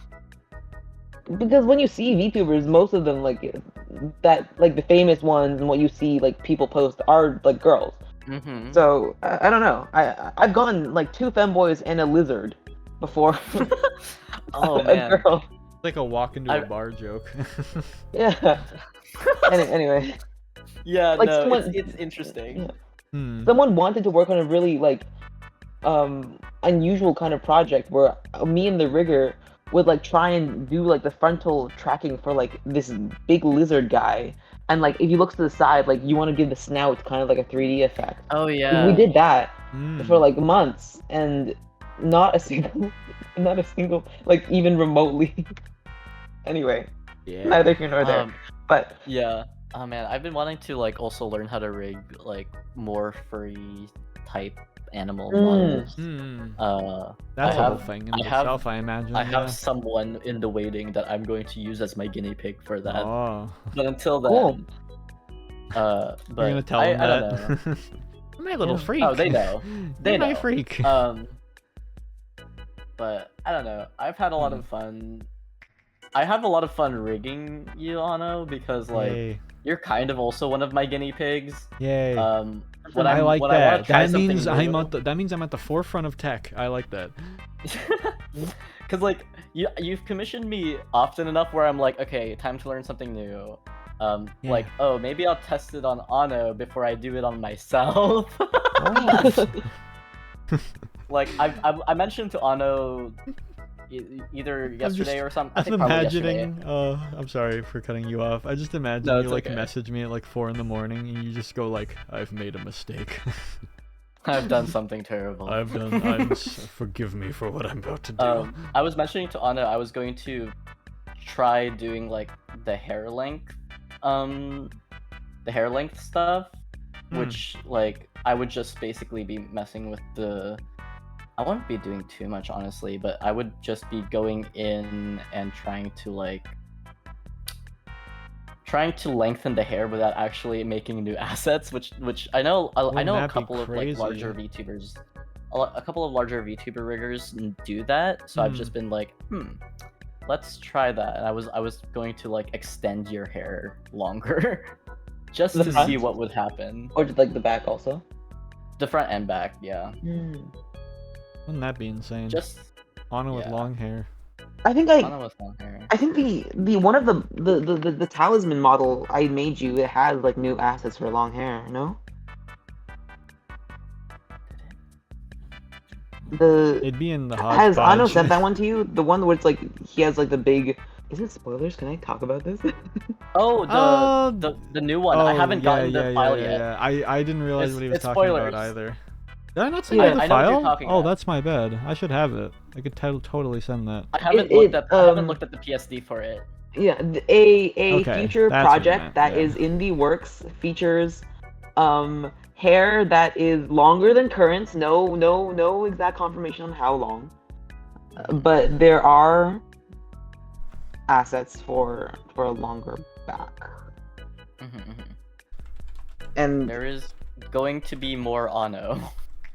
because when you see VTubers, most of them like that, like the famous ones, and what you see like people post are like girls. Mhm. So I don't know. I've gotten like 2 femboys and a lizard before. Oh a man. girl. It's like a walk into I- a bar joke. Yeah. Anyway, Yeah, like no, someone. it's interesting. Yeah. Hmm. Someone wanted to work on a really like unusual kind of project where me and the rigger would like try and do like the frontal tracking for like this big lizard guy, and like if you look to the side, like you want to give the snout kind of like a 3D effect. Oh We yeah. did that Hmm. for like months, and not a single not a single like even remotely. Anyway, Yeah. neither here nor there. But Yeah. Oh man, I've been wanting to like also learn how to rig like more furry type animal models. Hmm. I That's a whole have- thing in I have- itself, I imagine. I have yeah. someone in the waiting that I'm going to use as my guinea pig for that. Oh. But until then, Cool. but You're gonna tell I them don't that. know. My little Yeah. freak. Oh, they know. They You're my know. freak. But I don't know. I've had a lot of fun. I have a lot of fun rigging you, Anno, because like Yay. you're kind of also one of my guiney pigs. Yay. When I like when I wanna that. try That something means new, that means I'm at the forefront of tech. I like that. Cause like you've commissioned me often enough where I'm like, okay, time to learn something new. Like, oh, maybe I'll test it on Anno before I do it on myself. Oh. Like I mentioned to Anno either yesterday or something. I I'm think probably yesterday. imagining. I'm sorry for cutting you off. I just imagine No, you it's like okay. message me at like 4 in the morning and you just go like, "I've made a mistake. I've done something terrible. Forgive me for what I'm about to do." I was mentioning to Anna I was going to try doing like the hair length stuff, which like I would just basically be messing with I wouldn't be doing too much honestly, but I would just be going in and trying to lengthen the hair without actually making new assets, which I know I Wouldn't know a that be couple of like larger crazy? VTubers, a couple of larger VTuber riggers do that. So I've just been like, let's try that. And I was going to like extend your hair longer, just The to front? see what would happen. or just like the back also. The front and back, yeah. Wouldn't that be insane? Just Anna with yeah. long hair. I think Anna with long hair. I think the one of the talisman model I made you, it has like new assets for long hair, no? It'd be in the hodgepodge. Has Anno sent that one to you? The one where it's like he has like the big. Is it spoilers? Can I talk about this? Oh, the new one. I haven't gotten the file yet. Yeah. I didn't realize what he was It's talking spoilers. about either. Did I not send Yeah, you the I know what file? you're talking Oh, about. that's my bad. I should have it. I could totally send that. I haven't looked at the PSD for it. Yeah, a Okay, future that's what you project meant, that yeah. is in the works features hair that is longer than currents. No exact confirmation on how long. But there are assets for a longer back. And There is going to be more Anno.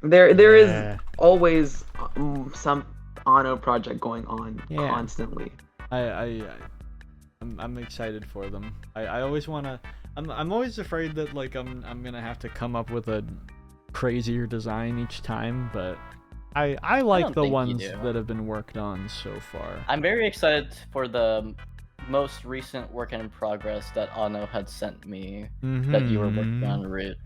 there is Yeah. always some Anno project going on Yeah. constantly. I'm excited for them. I always wanna. I'm always afraid that like I'm gonna have to come up with a crazier design each time, but I like don't the think you ones do. that have been worked on so far. I'm very excited for the most recent work in progress that Anno had sent me that you were working on, Root.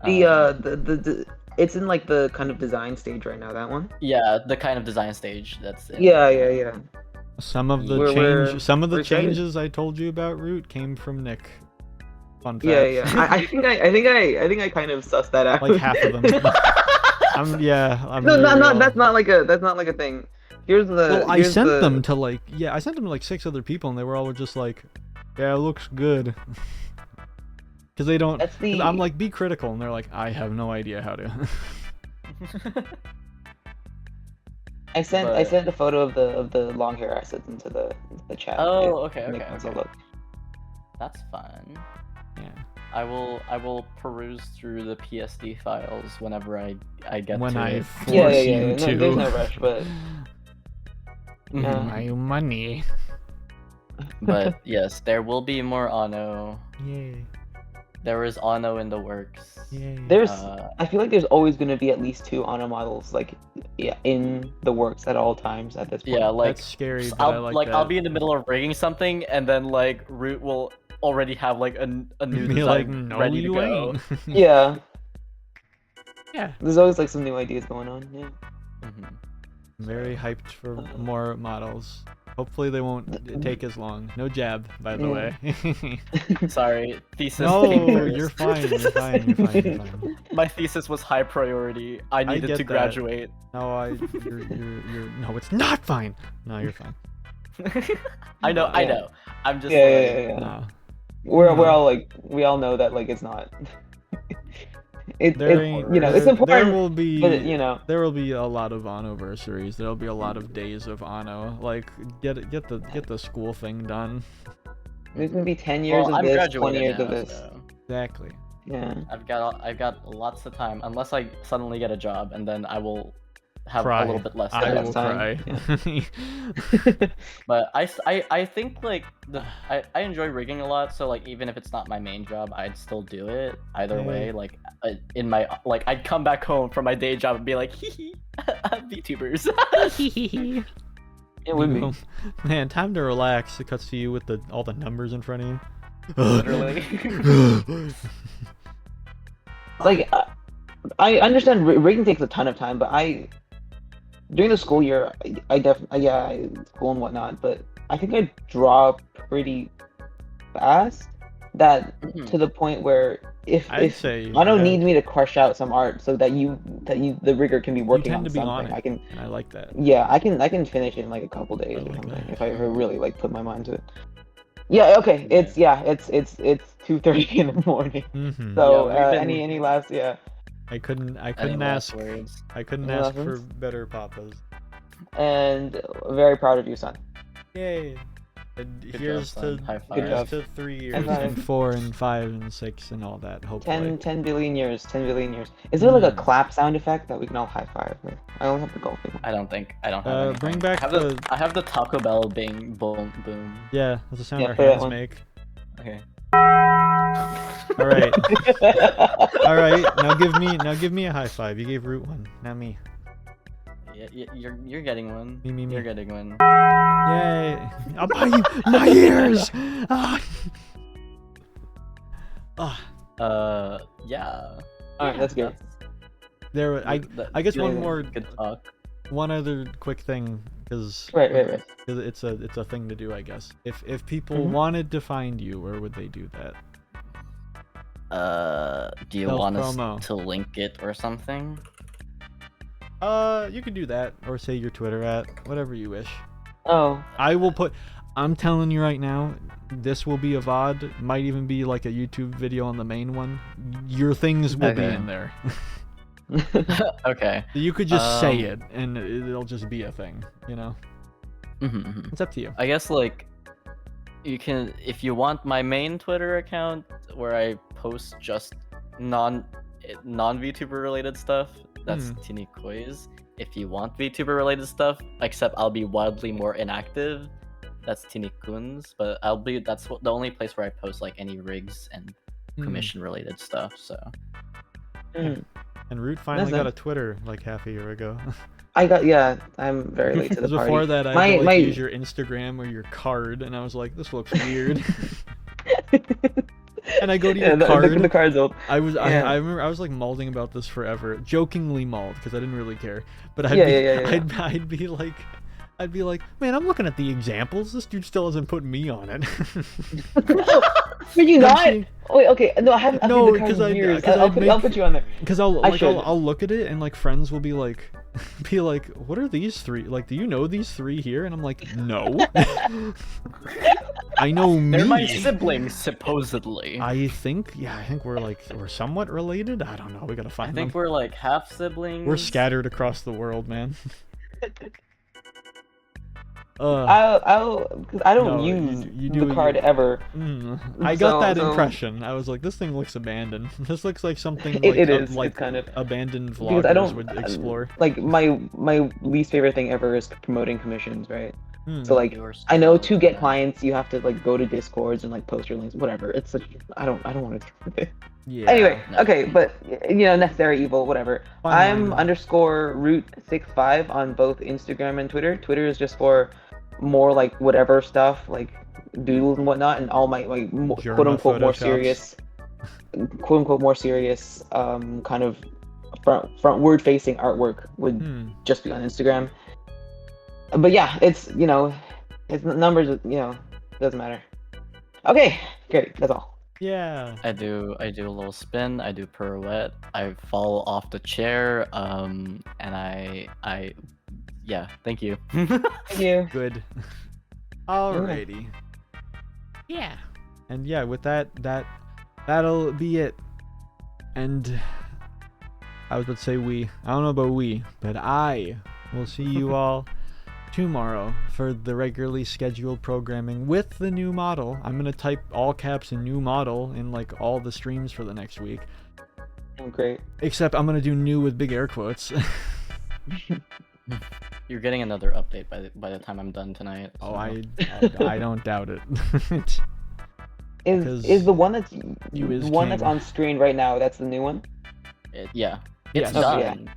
The it's in like the kind of design stage right now, that one. Yeah, the kind of design stage that's in. Yeah. Some of the We're we're excited. changes I told you about Root came from Nick. Fun fact. Yeah. I think I kind of sussed that out. Like half of them. I'm No, being real. that's not like a thing. Here's the. Well, I here's sent the- them to like I sent them to like 6 other people and they were all just like, yeah, it looks good. Because they don't. That's 'cause the. I'm like, be critical, and they're like, I have no idea how to. I But- sent a photo of the long hair assets into the chat. Oh, okay, Make okay, myself okay. look. That's fun. Yeah. I will peruse through the PSD files whenever I get When to I it. force Yeah. you No, to. there's no rush, but Mhm. My money. But yes, there will be more Anno. Yay. There is Anno in the works. Yay. there's Uh, I feel like there's always gonna be at least 2 Anno models like in the works at all times at this point. yeah, like That's scary, but I'll I like that. I'll be in the middle of rigging something, and then like Root will already have like a new Be design like, no, ready to you go. ain't. Yeah, Yeah. there's always like some new ideas going on. Yeah. Mhm. I'm very hyped for more models. Hopefully they won't take as long. No jab, by the way. Sorry, thesis. No, came first. you're fine. You're fine. You're fine. You're fine. My thesis was high priority. I needed get to that. graduate. No, you're. No, it's not fine. No, you're fine. I know. Yeah. I'm just Yeah. No. We're No. all like we all know that like it's not. It's There ain't. you know it's there important, will be. but you know There will be a lot of anniversaries. There'll be a lot of days of Anno. Like, get the school thing done. there's gonna be 10 years Well, of I'm this, graduated 20 years now, of this. so Exactly. Yeah. I've got lots of time. Unless I suddenly get a job, and then I will have Cry. a little bit less I time. will time. cry. But I think like I enjoy rigging a lot, so like even if it's not my main job, I'd still do it either way. Like in my like I'd come back home from my day job and be like, hee hee, VTubers. It would You be. know, man, time to relax. It cuts to you with all the numbers in front of you. Literally. Like I understand rigging takes a ton of time, but during the school year I definitely school and whatnot, but I think I draw pretty fast that to the point where I'd if say I don't yeah, need me to crush out some art so that the rigger can be you working tend on to be on something. it, I can and I like that. I can finish it in like a couple days or like something that. if I really like put my mind to it. Yeah, okay. It's 2:30 in the morning. Mm-hmm. So Yeah, we've been- any last I couldn't Any last ask. words? I couldn't Any ask last for words? better papas. and very proud of you, son. Yay! And Good here's job, son. to High Good here's job. to 3 years High five. and 4 and 5 and 6 and all that. Hopefully. 10 billion years. 10 billion years. Is there like a Mm. clap sound effect that we can all high five with? I only have the golfing one. I don't have anything. Bring back I have the Taco Bell bing boom boom. Yeah, that's the sound Yeah, our play that hands one. make. Okay. All right. All right. Now give me a high five. You gave Root one, not me. Yeah, you're getting one. Me. You're getting one. Yay! Oh, my ears! Ah. Ah. Yeah. Alright, that's good. I guess one Good- more good talk. one other quick thing because Right. it's a thing to do, I guess. If people Mhm. wanted to find you, where would they do that? Do you want Self-promo. us to link it or something? You could do that, or say your Twitter whatever you wish. Oh, I will put. I'm telling you right now, this will be a VOD. Might even be like a YouTube video on the main one. Your things will be Okay. in there. Okay. You could just say Um, it, and it'll just be a thing. You know, Mhm. it's up to you. I guess like you can, if you want my main Twitter account where I post just non VTuber related stuff, that's Tinikoi's. If you want VTuber related stuff, except I'll be wildly more inactive, that's Tinikun's. But that's the only place where I post like any rigs and commission related stuff. So mm. And Root finally That's got it. a Twitter like half a year ago. I'm very late to the Because party. before that, I My- had to like, my- use your Instagram or your card, and I was like, this looks weird. And I go to your the card. card's old. I Yeah. remember I was like malding about this forever, jokingly mauled because I didn't really care. But Yeah. I'd be like, man, I'm looking at the examples. This dude still hasn't put me on it. Did you not? Actually- Wait, okay. No, I haven't No, updated the card because in years. I'd I'll put you on there. Because I'll I should. I'll look at it and like friends will be like, what are these three? Like, do you know these three here? And I'm like, no. I know me. they're my siblings supposedly. I think we're somewhat related. I don't know. We gotta I find think them. we're like half siblings. We're scattered across the world, man. Because I don't No, use you do the card you. ever. I got that So- impression. I was like, this thing looks abandoned. This looks like something It like is. like It's kind of abandoned because I vloggers don't would explore. like my least favorite thing ever is promoting commissions, right? Hmm. So like You are so I know to valid, get man. clients you have to like go to Discords and like post your links, whatever. It's like I don't want to. Yeah. Anyway, No. okay, but necessary evil, whatever. Fun I'm line. underscore root65 on both Instagram and Twitter. Twitter is just for more like whatever stuff, like doodles and whatnot, and all my like Germa quote unquote more photoshops. serious, kind of front word facing artwork would Hmm. just be on Instagram. But yeah, it's it's numbers, doesn't matter. Okay, great, that's all. Yeah. I do a little spin, I do pirouette, I fall off the chair, and yeah, thank you. Thank you. Good. Alrighty. Yeah. And yeah, with that'll be it. And I was about to say we. I don't know about we, but I will see you all tomorrow for the regularly scheduled programming with the new model. I'm gonna type all caps and new model in like all the streams for the next week. Oh, great. Except I'm gonna do new with big air quotes. You're getting another update by the time I'm done tonight. Oh, so- I don't doubt it. Because Is the one that's you is one that's king. on screen right now? That's the new one. Yeah, Yes. it's Okay, done. yeah.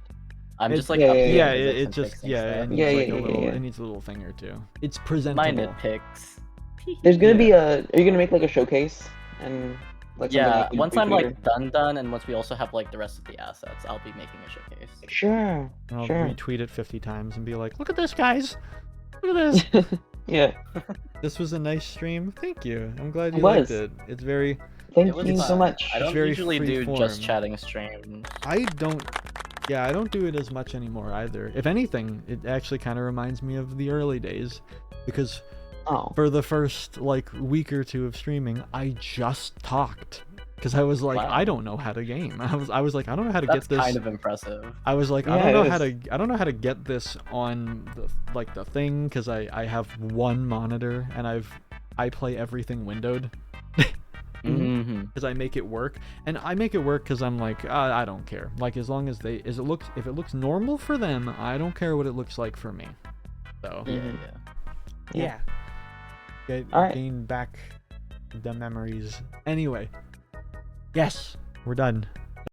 I'm It's- just like yeah, updating yeah, physics it and just fixing yeah, it stuff. needs Yeah, like yeah, a yeah, little yeah. it needs a little thing or two. It's My presentable. nitpicks. There's gonna be Yeah. are you gonna make like a showcase and like something Yeah, like you once do I'm Twitter? like done, and once we also have like the rest of the assets, I'll be making a showcase. Sure. And I'll Sure. retweet it 50 times and be like, look at this, guys. Look at this. Yeah. This was a nice stream. Thank you. I'm glad It you liked was. it. It's very. Thank It was you so fun. much. I don't very usually do free just form. chatting streams. I don't. Yeah, I don't do it as much anymore either. If anything, it actually kind of reminds me of the early days, because Oh. for the first like week or two of streaming, I just talked. Because I was like, Wow. I don't know how to game. I was like, I don't know how to That's get this. kind of impressive. I was like, I Yeah, don't know it how to. is. I don't know how to get this on the thing because I have one monitor and I play everything windowed Mm-hmm. because I make it work, and I make it work because I'm like, I don't care. Like as long as if it looks normal for them, I don't care what it looks like for me. So Yeah, Mhm. yeah. yeah. All right. Gain back the memories. Anyway, yes, we're done.